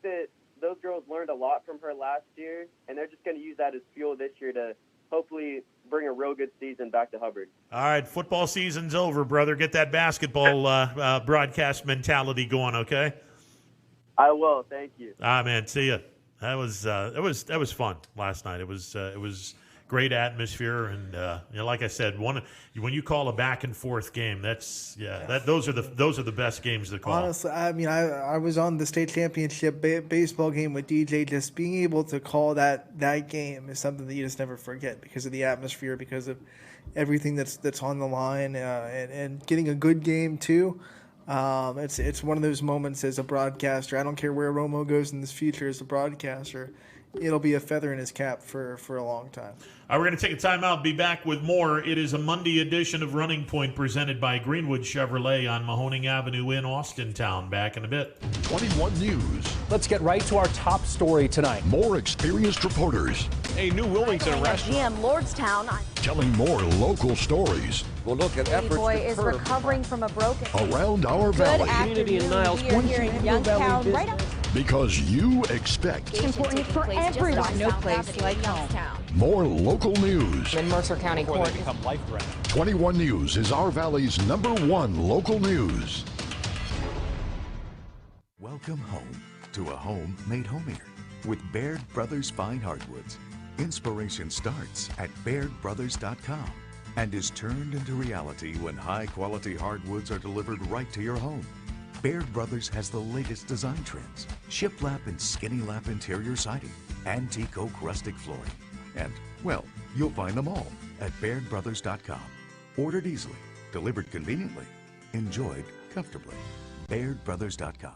that those girls learned a lot from her last year, and they're just going to use that as fuel this year to hopefully bring a real good season back to Hubbard. All right, football season's over, brother. Get that basketball broadcast mentality going, okay? I will. Thank you. Man, see ya. That was fun last night. It was great atmosphere, and like I said, when you call a back and forth game, those are the best games to call. Honestly, I mean, I was on the state championship baseball game with DJ. Just being able to call that game is something that you just never forget because of the atmosphere, because of everything that's on the line, and getting a good game too. It's one of those moments as a broadcaster. I don't care where Romo goes in this future as a broadcaster. It'll be a feather in his cap for a long time. All right, we're going to take a timeout. Be back with more. It is a Monday edition of Running Point presented by Greenwood Chevrolet on Mahoning Avenue in Austintown. Back in a bit. 21 News. Let's get right to our top story tonight. More experienced reporters. A new Wilmington restaurant. GM Lordstown. Telling more local stories. We'll look at Baby boy is recovering from a broken. Around our Good valley. Community in Niles. We are here in Youngstown, right up. Because you expect. It's important for everyone. No place like home. More local news. In Mercer County Before Court. they become life-threatening. 21 News is our valley's #1 local news. Welcome home to a home made homier with Baird Brothers Fine Hardwoods. Inspiration starts at BairdBrothers.com and is turned into reality when high-quality hardwoods are delivered right to your home. Baird Brothers has the latest design trends, shiplap and skinny lap interior siding, antique oak rustic flooring, and, well, you'll find them all at BairdBrothers.com. Ordered easily, delivered conveniently, enjoyed comfortably. BairdBrothers.com.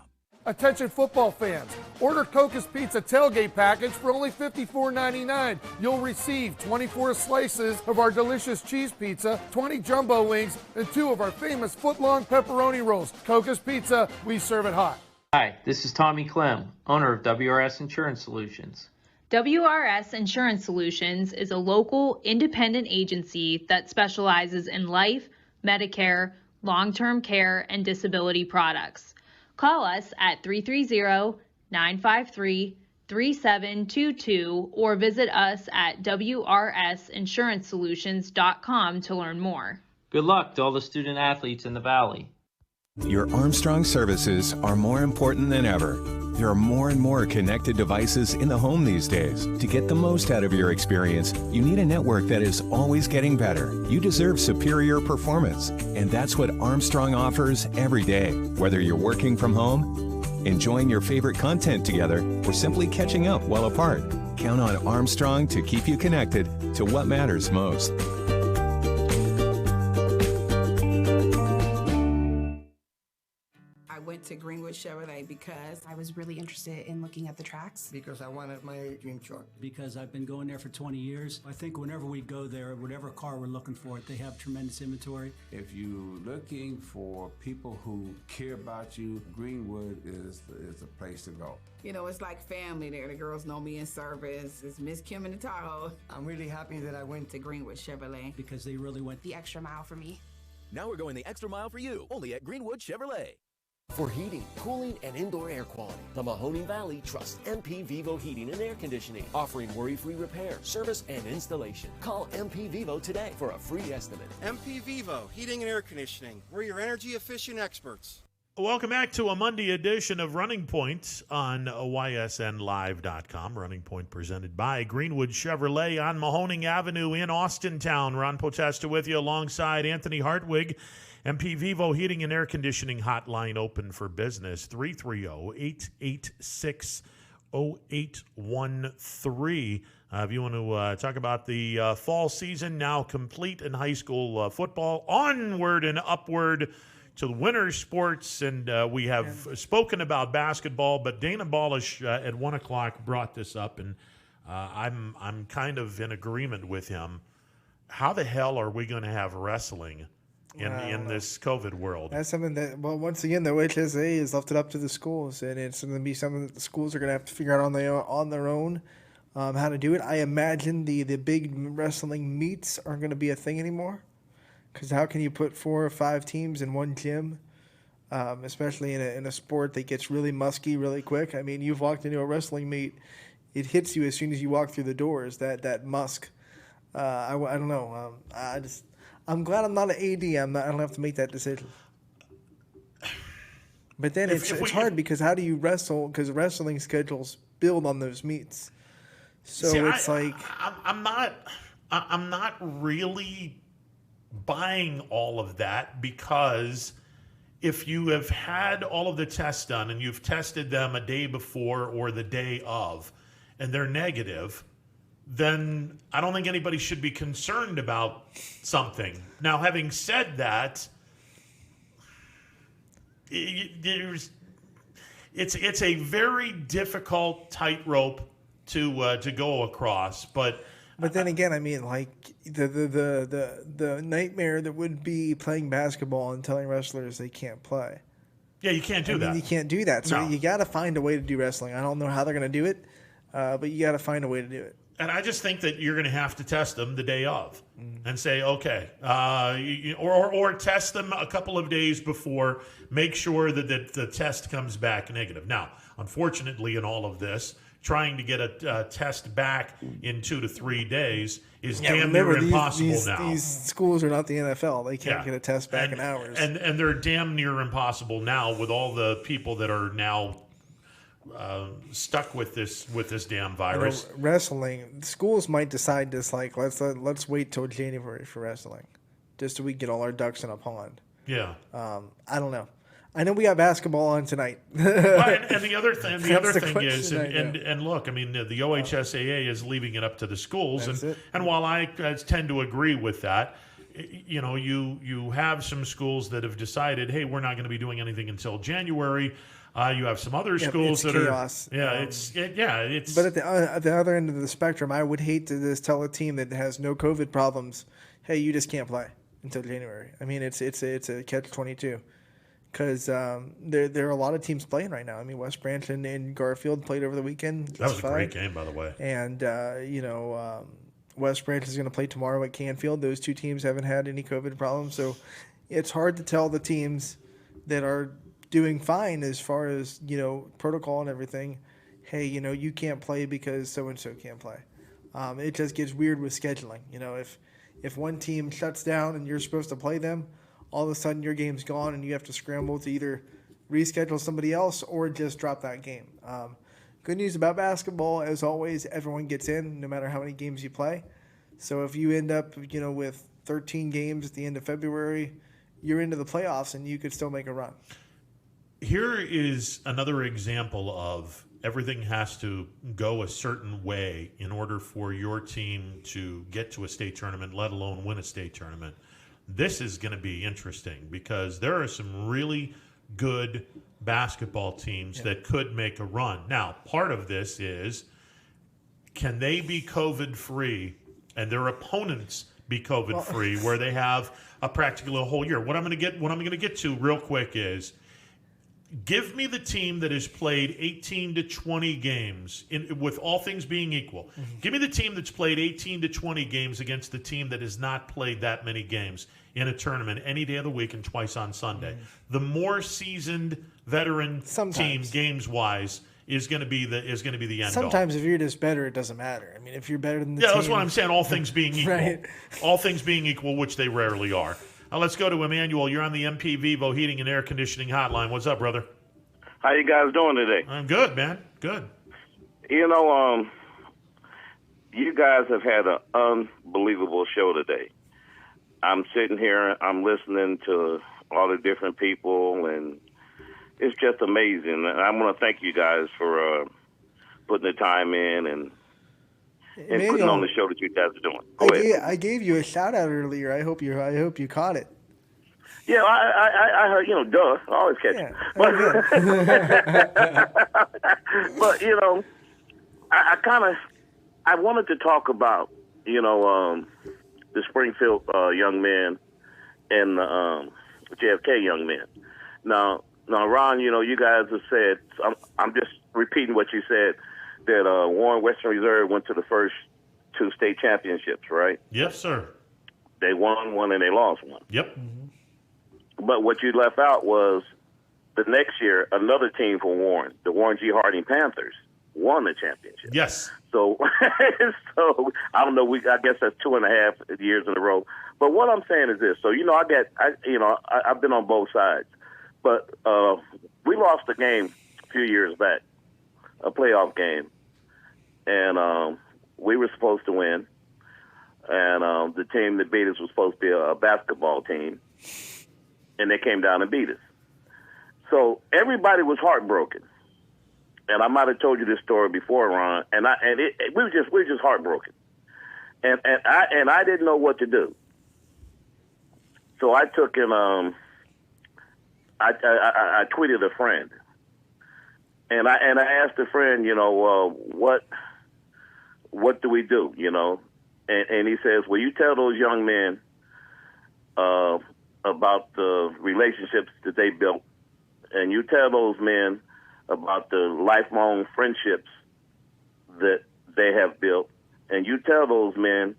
Attention football fans, order Coca's Pizza tailgate package for only $54.99. You'll receive 24 slices of our delicious cheese pizza, 20 jumbo wings, and 2 of our famous foot-long pepperoni rolls. Coca's Pizza, we serve it hot. Hi, this is Tommy Clem, owner of WRS Insurance Solutions. WRS Insurance Solutions is a local independent agency that specializes in life, Medicare, long-term care, and disability products. Call us at 330-953-3722 or visit us at wrsinsurancesolutions.com to learn more. Good luck to all the student athletes in the Valley. Your Armstrong services are more important than ever. There are more and more connected devices in the home these days. To get the most out of your experience, you need a network that is always getting better. You deserve superior performance, and that's what Armstrong offers every day. Whether you're working from home, enjoying your favorite content together, or simply catching up while apart, count on Armstrong to keep you connected to what matters most. I went to Greenwood Chevrolet because I was really interested in looking at the tracks. Because I wanted my dream truck. Because I've been going there for 20 years. I think whenever we go there, whatever car we're looking for, they have tremendous inventory. If you're looking for people who care about you, Greenwood is the place to go. You know, it's like family there. The girls know me in service. It's Miss Kim in the Tahoe. I'm really happy that I went To Greenwood Chevrolet. Because they really went the extra mile for me. Now we're going the extra mile for you, only at Greenwood Chevrolet. For heating, cooling, and indoor air quality, the Mahoning Valley trusts MP Vivo Heating and Air Conditioning, offering worry-free repair, service, and installation. Call MP Vivo today for a free estimate. MP Vivo Heating and Air Conditioning. We're your energy-efficient experts. Welcome back to a Monday edition of Running Point on ysnlive.com. Running Point presented by Greenwood Chevrolet on Mahoning Avenue in Austintown. Ron Potesta with you alongside Anthony Hartwig. MP Vivo Heating and Air Conditioning Hotline open for business, 330-886-0813. If you want to talk about the fall season now complete in high school football, onward and upward to the winter sports, and we have spoken about basketball, but Dana Balish at 1 o'clock brought this up, and I'm kind of in agreement with him. How the hell are we going to have wrestling in this COVID world? That's something that, well, once again, the OHSA has left it up to the schools, and it's going to be something that the schools are going to have to figure out on their own how to do it. I imagine the big wrestling meets aren't going to be a thing anymore, because how can you put 4 or 5 teams in one gym, especially in a sport that gets really musky really quick? I mean, you've walked into a wrestling meet, it hits you as soon as you walk through the doors, that musk. I don't know. I'm glad I'm not an AD. I don't have to make that decision. But then it's hard because how do you wrestle? Because wrestling schedules build on those meets. So See, I'm not really buying all of that, because if you have had all of the tests done and you've tested them a day before or the day of, and they're negative, then I don't think anybody should be concerned about something. Now, having said that, it's a very difficult tightrope to go across, but then again, I mean, like the nightmare that would be playing basketball and telling wrestlers they can't play. Yeah, you can't do that. I mean, you can't do that. So No. you got to find a way to do wrestling. I don't know how they're going to do it, but you got to find a way to do it. And I just think that you're going to have to test them the day of and say, okay, or test them a couple of days before, make sure that the test comes back negative. Now, unfortunately, in all of this, trying to get a test back in 2 to 3 days is damn near impossible now. These schools are not the NFL. They can't get a test back in hours. And they're damn near impossible now with all the people that are now stuck with this damn virus. Wrestling schools might decide this, like let's wait till January for wrestling, just so we get all our ducks in a pond. Yeah. I don't know. I know we got basketball on tonight. And the other thing is, and look, I mean, the OHSAA is leaving it up to the schools, and while I tend to agree with that, you know, you have some schools that have decided, hey, we're not going to be doing anything until January. You have some other schools that chaos. are it's. But at the other end of the spectrum, I would hate to just tell a team that has no COVID problems, hey, you just can't play until January. I mean, it's a catch-22. Because there are a lot of teams playing right now. I mean, West Branch and Garfield played over the weekend. That was a great game, by the way. And, West Branch is going to play tomorrow at Canfield. Those two teams haven't had any COVID problems. So it's hard to tell the teams that are doing fine as far as, protocol and everything, hey, you can't play because so-and-so can't play. It just gets weird with scheduling. If one team shuts down and you're supposed to play them, all of a sudden your game's gone and you have to scramble to either reschedule somebody else or just drop that game. Good news about basketball, as always, everyone gets in no matter how many games you play. So if you end up, with 13 games at the end of February, you're into the playoffs and you could still make a run. Here is another example of everything has to go a certain way in order for your team to get to a state tournament, let alone win a state tournament. This is going to be interesting because there are some really good basketball teams that could make a run. Now, part of this is, can they be COVID-free and their opponents be COVID-free where they have practically a whole year? What I'm going to get to real quick is, give me the team that has played 18 to 20 games, with all things being equal. Mm-hmm. Give me the team that's played 18 to 20 games against the team that has not played that many games in a tournament any day of the week and twice on Sunday. Mm-hmm. The more seasoned veteran team, games-wise, is going to be the end. Sometimes if you're just better, it doesn't matter. I mean, if you're better than the team. Yeah, that's what I'm saying. All things being equal. Right. All things being equal, which they rarely are. Let's go to Emmanuel. You're on the MP Vivo Heating and Air Conditioning Hotline. What's up, brother? How you guys doing today? I'm good, man. Good. You guys have had an unbelievable show today. I'm sitting here, I'm listening to all the different people, and it's just amazing. And I want to thank you guys for putting the time in and putting on the show that you guys are doing. I gave you a shout out earlier. I hope you caught it. Yeah, I heard, duh, I always catch it. But, but I wanted to talk about, the Springfield young men and the JFK young men. Now, Ron, you guys have said, I'm just repeating what you said, that Warren Western Reserve went to the first 2 state championships, right? Yes, sir. They won one and they lost one. Yep. Mm-hmm. But what you left out was the next year, another team for Warren, the Warren G. Harding Panthers, won the championship. Yes. So, I don't know. I guess that's 2.5 years in a row. But what I'm saying is this. So, I've been on both sides. But we lost a game a few years back, a playoff game, and we were supposed to win, and the team that beat us was supposed to be a basketball team, and they came down and beat us. So everybody was heartbroken, and I might have told you this story before, Ron. We were just heartbroken, and I didn't know what to do. So I took and I tweeted a friend, and I asked a friend, what do we do, and he says, well, you tell those young men about the relationships that they built. And you tell those men about the lifelong friendships that they have built. And you tell those men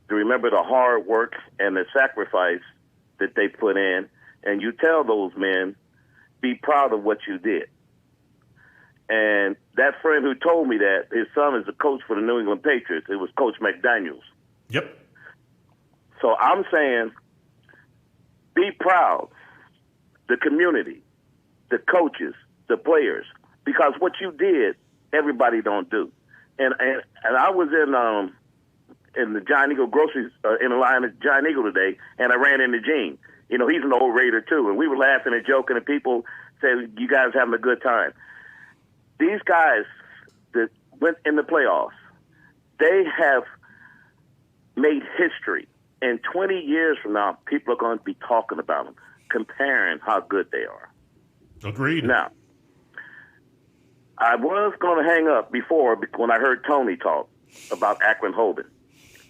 to remember the hard work and the sacrifice that they put in. And you tell those men, be proud of what you did. And that friend who told me that, his son is the coach for the New England Patriots. It was Coach McDaniels. Yep. So I'm saying, be proud. The community, the coaches, the players, because what you did, everybody don't do. And I was in the Giant Eagle groceries in the line at Giant Eagle today, and I ran into Gene. He's an old Raider too, and we were laughing and joking, and people said, "You guys having a good time." These guys that went in the playoffs, they have made history, and 20 years from now, people are going to be talking about them, comparing how good they are. Agreed. Now, I was going to hang up before when I heard Tony talk about Akron Hoban,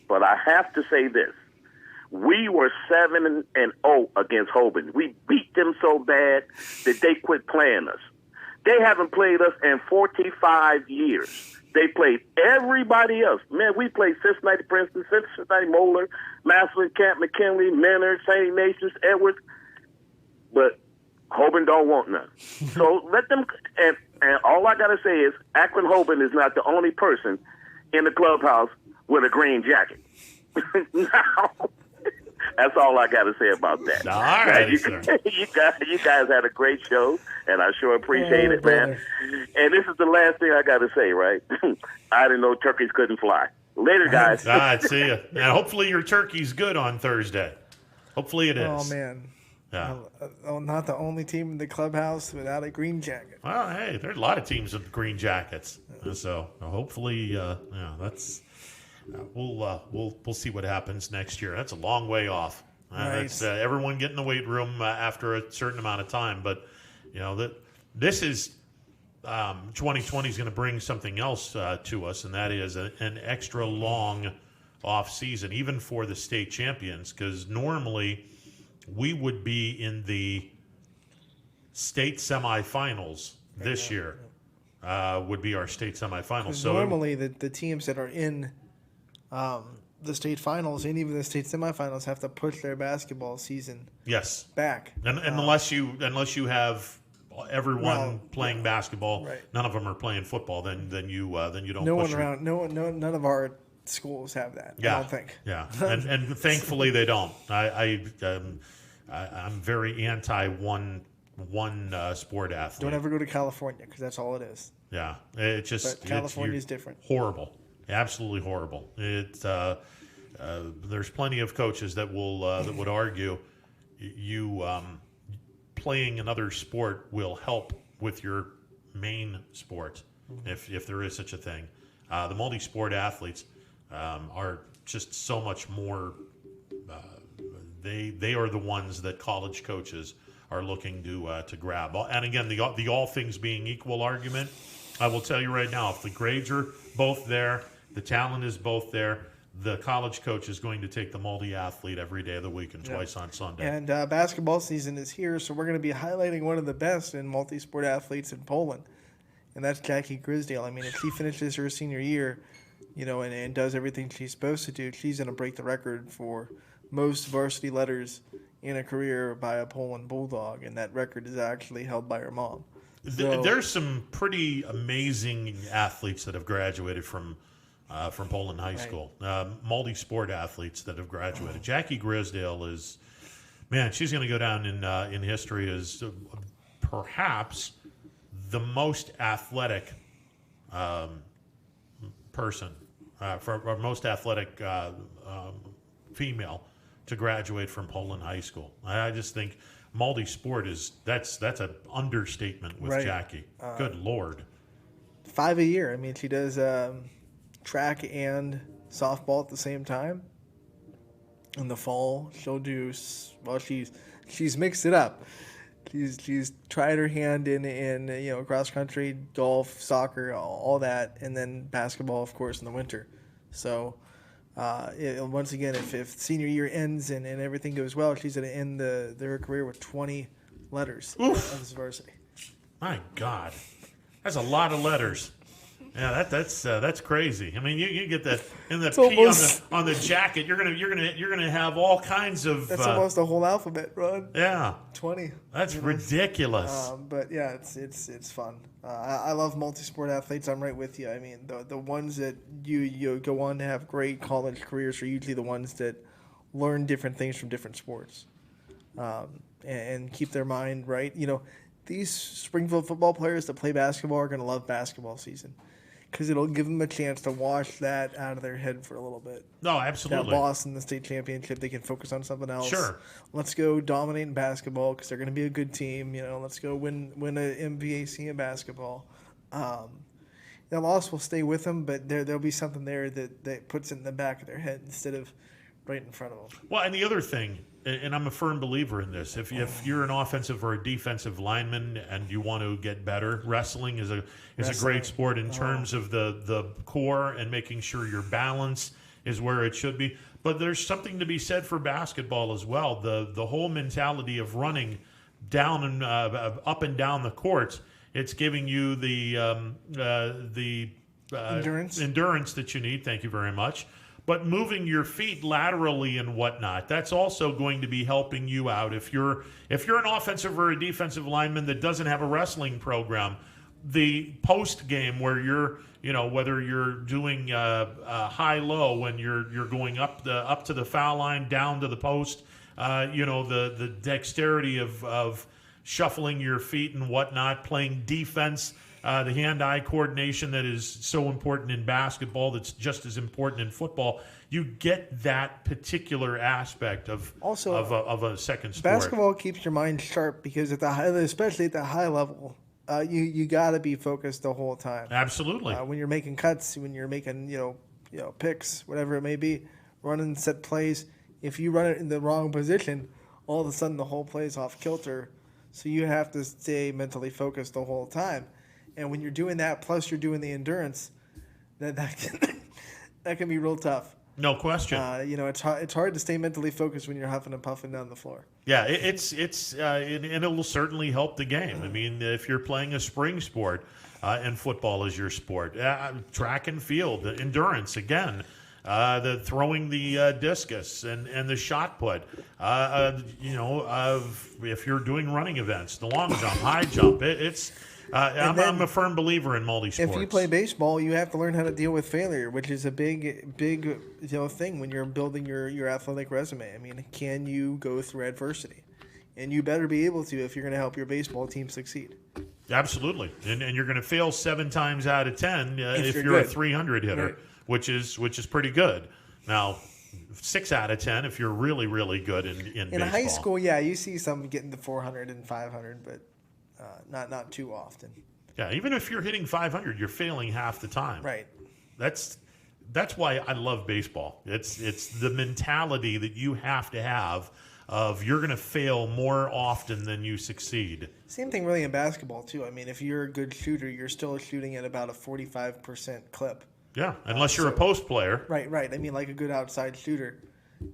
but I have to say this. We were 7-0 against Hoban. We beat them so bad that they quit playing us. They haven't played us in 45 years. They played everybody else. Man, we played Cincinnati Princeton, Cincinnati Moeller, Massillon, Camp McKinley, Menard, St. Ignatius, Edwards. But Hoban don't want none. So let them, and all I got to say is Akron Hoban is not the only person in the clubhouse with a green jacket. Now, that's all I got to say about that. All right, you guys had a great show, and I sure appreciate it, man. And this is the last thing I got to say, right? I didn't know turkeys couldn't fly. Later, guys. All right, see you. And hopefully your turkey's good on Thursday. Hopefully it is. Oh, man. Yeah. Not the only team in the clubhouse without a green jacket. Well, hey, there's a lot of teams with green jackets. So hopefully, that's we'll see what happens next year. That's a long way off. It's everyone get in the weight room after a certain amount of time. But this is 2020 is going to bring something else to us, and that is an extra long off season, even for the state champions, because normally we would be in the state semifinals this year. Would be our state semifinals. So normally the teams that are in the state finals and even the state semifinals have to push their basketball season back. And unless you have everyone playing basketball, none of them are playing football. Then you don't. None of our schools have that. I don't think. Yeah, and thankfully they don't. I'm very anti one sport athlete. Don't ever go to California because that's all it is. Yeah, it's just California is different. Horrible, absolutely horrible. There's plenty of coaches that would argue you playing another sport will help with your main sport, if there is such a thing. The multi-sport athletes are just so much more. They are the ones that college coaches are looking to grab. And again, the all things being equal argument, I will tell you right now, if the grades are both there, the talent is both there, the college coach is going to take the multi-athlete every day of the week and twice on Sunday. And basketball season is here, so we're going to be highlighting one of the best in multi-sport athletes in Poland, and that's Jackie Grisdale. I mean, if she finishes her senior year, and does everything she's supposed to do, she's going to break the record for most varsity letters in a career by a Poland Bulldog, and that record is actually held by her mom. So, there's some pretty amazing athletes that have graduated from Poland High School, multi-sport athletes that have graduated. Jackie Grisdale is, man, she's going to go down in history as perhaps the most athletic person, or most athletic female to graduate from Poland High School. I just think multi-sport that's an understatement with Jackie. Good Lord. 5 a year. I mean, she does track and softball at the same time. In the fall, she'll do, well, she's mixed it up. She's tried her hand in cross country, golf, soccer, all that, and then basketball, of course, in the winter. So once again, if senior year ends and everything goes well, she's going to end her career with 20 letters of this varsity. My God, that's a lot of letters. Yeah, that's crazy. I mean, you get that in the P on the jacket. You're gonna have all kinds of. That's almost a whole alphabet, Ron. Yeah, 20. That's ridiculous. But yeah, it's fun. I love multi-sport athletes. I'm right with you. I mean, the ones that you go on to have great college careers are usually the ones that learn different things from different sports, and keep their mind right. These Springfield football players that play basketball are going to love basketball season. Because it'll give them a chance to wash that out of their head for a little bit. No, absolutely. That loss in the state championship, they can focus on something else. Sure. Let's go dominate in basketball because they're going to be a good team. Let's go win an MVAC in basketball. The loss will stay with them, but there'll be something there that puts it in the back of their head instead of right in front of them. Well, and the other thing, and I'm a firm believer in this, if you're an offensive or a defensive lineman and you want to get better, wrestling is a great sport in terms of the core and making sure your balance is where it should be. But there's something to be said for basketball as well. The whole mentality of running down and up and down the courts, it's giving you the endurance that you need. Thank you very much. But moving your feet laterally and whatnot, that's also going to be helping you out. If you're an offensive or a defensive lineman that doesn't have a wrestling program, the post game where you're, whether you're doing high-low when you're going up to the foul line, down to the post, the dexterity of shuffling your feet and whatnot, playing defense. The hand-eye coordination that is so important in basketball, that's just as important in football. You get that particular aspect of a second sport. Basketball keeps your mind sharp because especially at the high level, you got to be focused the whole time. Absolutely. When you're making cuts, when you're making picks, whatever it may be, running set plays. If you run it in the wrong position, all of a sudden the whole play's off kilter. So you have to stay mentally focused the whole time. And when you're doing that, plus you're doing the endurance, that can be real tough. No question. It's hard to stay mentally focused when you're huffing and puffing down the floor. Yeah, and it will certainly help the game. I mean, if you're playing a spring sport and football is your sport, track and field, endurance again. The throwing the discus and the shot put, if you're doing running events, the long jump, high jump, I'm a firm believer in multi-sports. If you play baseball, you have to learn how to deal with failure, which is a big thing when you're building your athletic resume. I mean, can you go through adversity? And you better be able to if you're going to help your baseball team succeed. Absolutely, and you're going to fail 7 times out of 10 if you're a 300 hitter, right. which is pretty good. Now, 6 out of 10 if you're really, really good in baseball. High school, yeah, you see some getting to 400 and 500, but not too often. Yeah, even if you're hitting 500, you're failing half the time. Right. That's why I love baseball. It's the mentality that you have to have of you're going to fail more often than you succeed. Same thing really in basketball too. I mean, if you're a good shooter, you're still shooting at about a 45% clip. Yeah, unless you're a post player. Right. I mean, like a good outside shooter,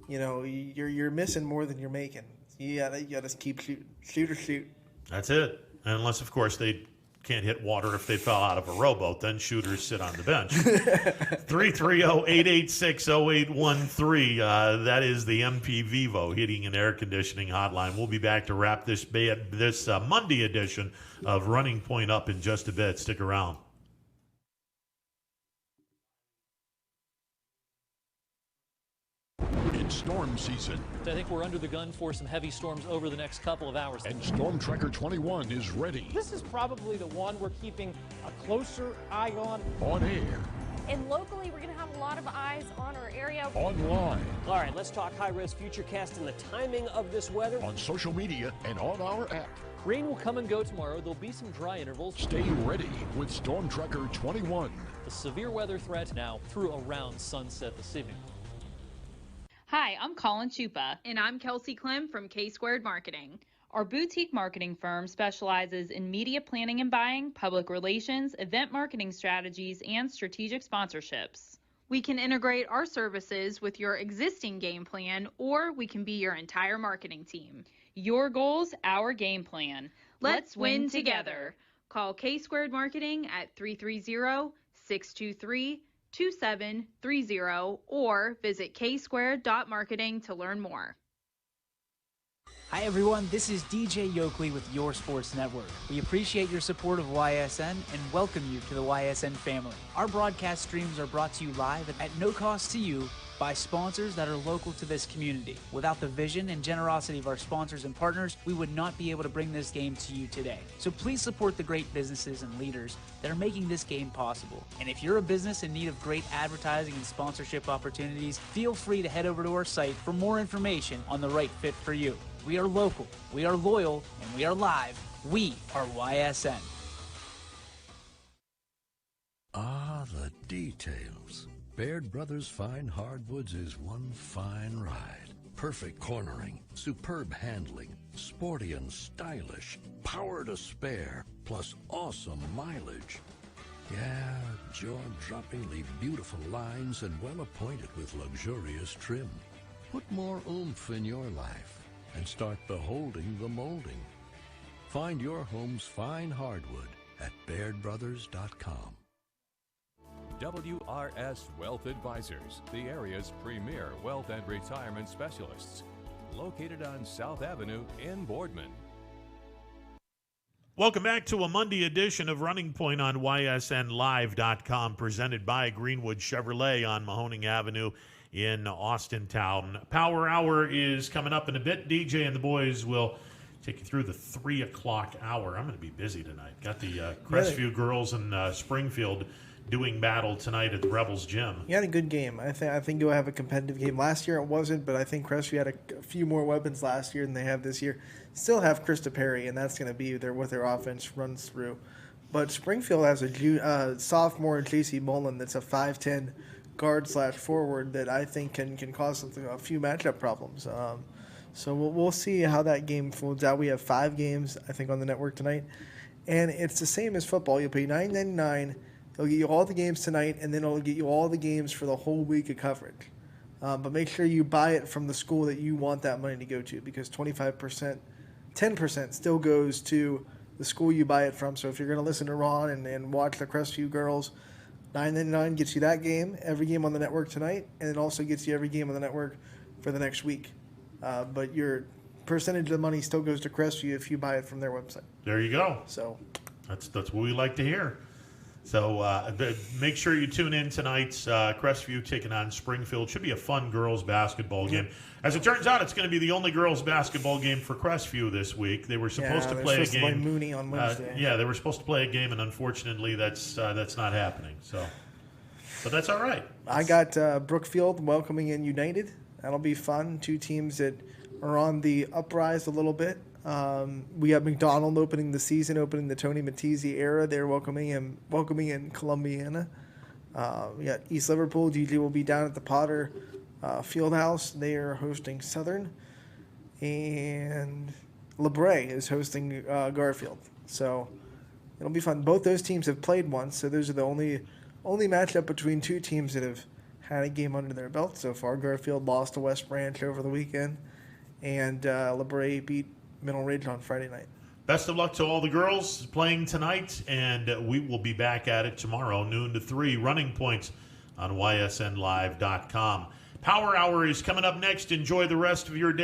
you're missing more than you're making. You gotta keep shooting. Shoot. That's it. Unless, of course, they can't hit water if they fell out of a rowboat. Then shooters sit on the bench. 330-886-0813. That is the MP Vivo Heating and Air Conditioning Hotline. We'll be back to wrap this Monday edition of Running Point up in just a bit. Stick around. It's storm season. I think we're under the gun for some heavy storms over the next couple of hours. And Storm Tracker 21 is ready. This is probably the one we're keeping a closer eye on. On air. And locally, we're going to have a lot of eyes on our area. Online. All right, let's talk high-risk futurecast and the timing of this weather. On social media and on our app. Rain will come and go tomorrow. There'll be some dry intervals. Stay ready with Storm Tracker 21. The severe weather threat now through around sunset this evening. Hi, I'm Colin Chupa. And I'm Kelsey Clem from K-Squared Marketing. Our boutique marketing firm specializes in media planning and buying, public relations, event marketing strategies, and strategic sponsorships. We can integrate our services with your existing game plan, or we can be your entire marketing team. Your goals, our game plan. Let's win together. Call K-Squared Marketing at 330-623-2730 or visit ksquared.marketing to learn more. Hi everyone, this is DJ Yoakley with Your Sports Network. We appreciate your support of YSN and welcome you to the YSN family. Our broadcast streams are brought to you live at no cost to you by sponsors that are local to this community. Without the vision and generosity of our sponsors and partners, we would not be able to bring this game to you today. So please support the great businesses and leaders that are making this game possible. And if you're a business in need of great advertising and sponsorship opportunities, feel free to head over to our site for more information on the right fit for you. We are local, we are loyal, and we are live. We are YSN. Ah, the details. Baird Brothers Fine Hardwoods is one fine ride. Perfect cornering, superb handling, sporty and stylish, power to spare, plus awesome mileage. Yeah, jaw-droppingly beautiful lines and well appointed with luxurious trim. Put more oomph in your life and start beholding the molding. Find your home's fine hardwood at BairdBrothers.com. WRS Wealth Advisors, the area's premier wealth and retirement specialists. Located on South Avenue in Boardman. Welcome back to a Monday edition of Running Point on YSNLive.com, presented by Greenwood Chevrolet on Mahoning Avenue in Austintown. Power Hour is coming up in a bit. DJ and the boys will take you through the 3 o'clock hour. I'm going to be busy tonight. Got the Crestview girls in Springfield doing battle tonight at the Rebels Gym. You had a good game. I think you'll have a competitive game. Last year it wasn't, but I think Crestview had a few more weapons last year than they have this year. Still have Krista Perry, and that's going to be what their offense runs through. But Springfield has a sophomore, J.C. Mullen, that's a 5'10" guard/forward that I think can cause a few matchup problems. So we'll see how that game folds out. We have 5 games, I think, on the network tonight. And it's the same as football. You'll pay $9.99. It'll get you all the games tonight, and then it'll get you all the games for the whole week of coverage. But make sure you buy it from the school that you want that money to go to, because 25%, 10% still goes to the school you buy it from. So if you're going to listen to Ron and watch the Crestview girls, $9.99 gets you that game, every game on the network tonight, and it also gets you every game on the network for the next week. But your percentage of the money still goes to Crestview if you buy it from their website. There you go. So that's what we like to hear. So make sure you tune in tonight's Crestview taking on Springfield. Should be a fun girls basketball game. As it turns out, it's going to be the only girls basketball game for Crestview this week. They were supposed to play a game. To play Mooney on Wednesday. They were supposed to play a game, and unfortunately, that's not happening. So, but that's all right. I got Brookfield welcoming in United. That'll be fun. 2 teams that are on the uprise a little bit. We got McDonald opening the season, opening the Tony Matizzi era. They're welcoming in Columbiana. We got East Liverpool. GG will be down at the Potter Fieldhouse. They are hosting Southern, and LeBray is hosting Garfield. So it'll be fun. Both those teams have played once, so those are the only matchup between 2 teams that have had a game under their belt so far. Garfield lost to West Branch over the weekend, and LeBray beat Middle Ridge on Friday night. Best of luck to all the girls playing tonight, and we will be back at it tomorrow, noon to 3, Running Points on YSNLive.com. Power Hour is coming up next. Enjoy the rest of your day.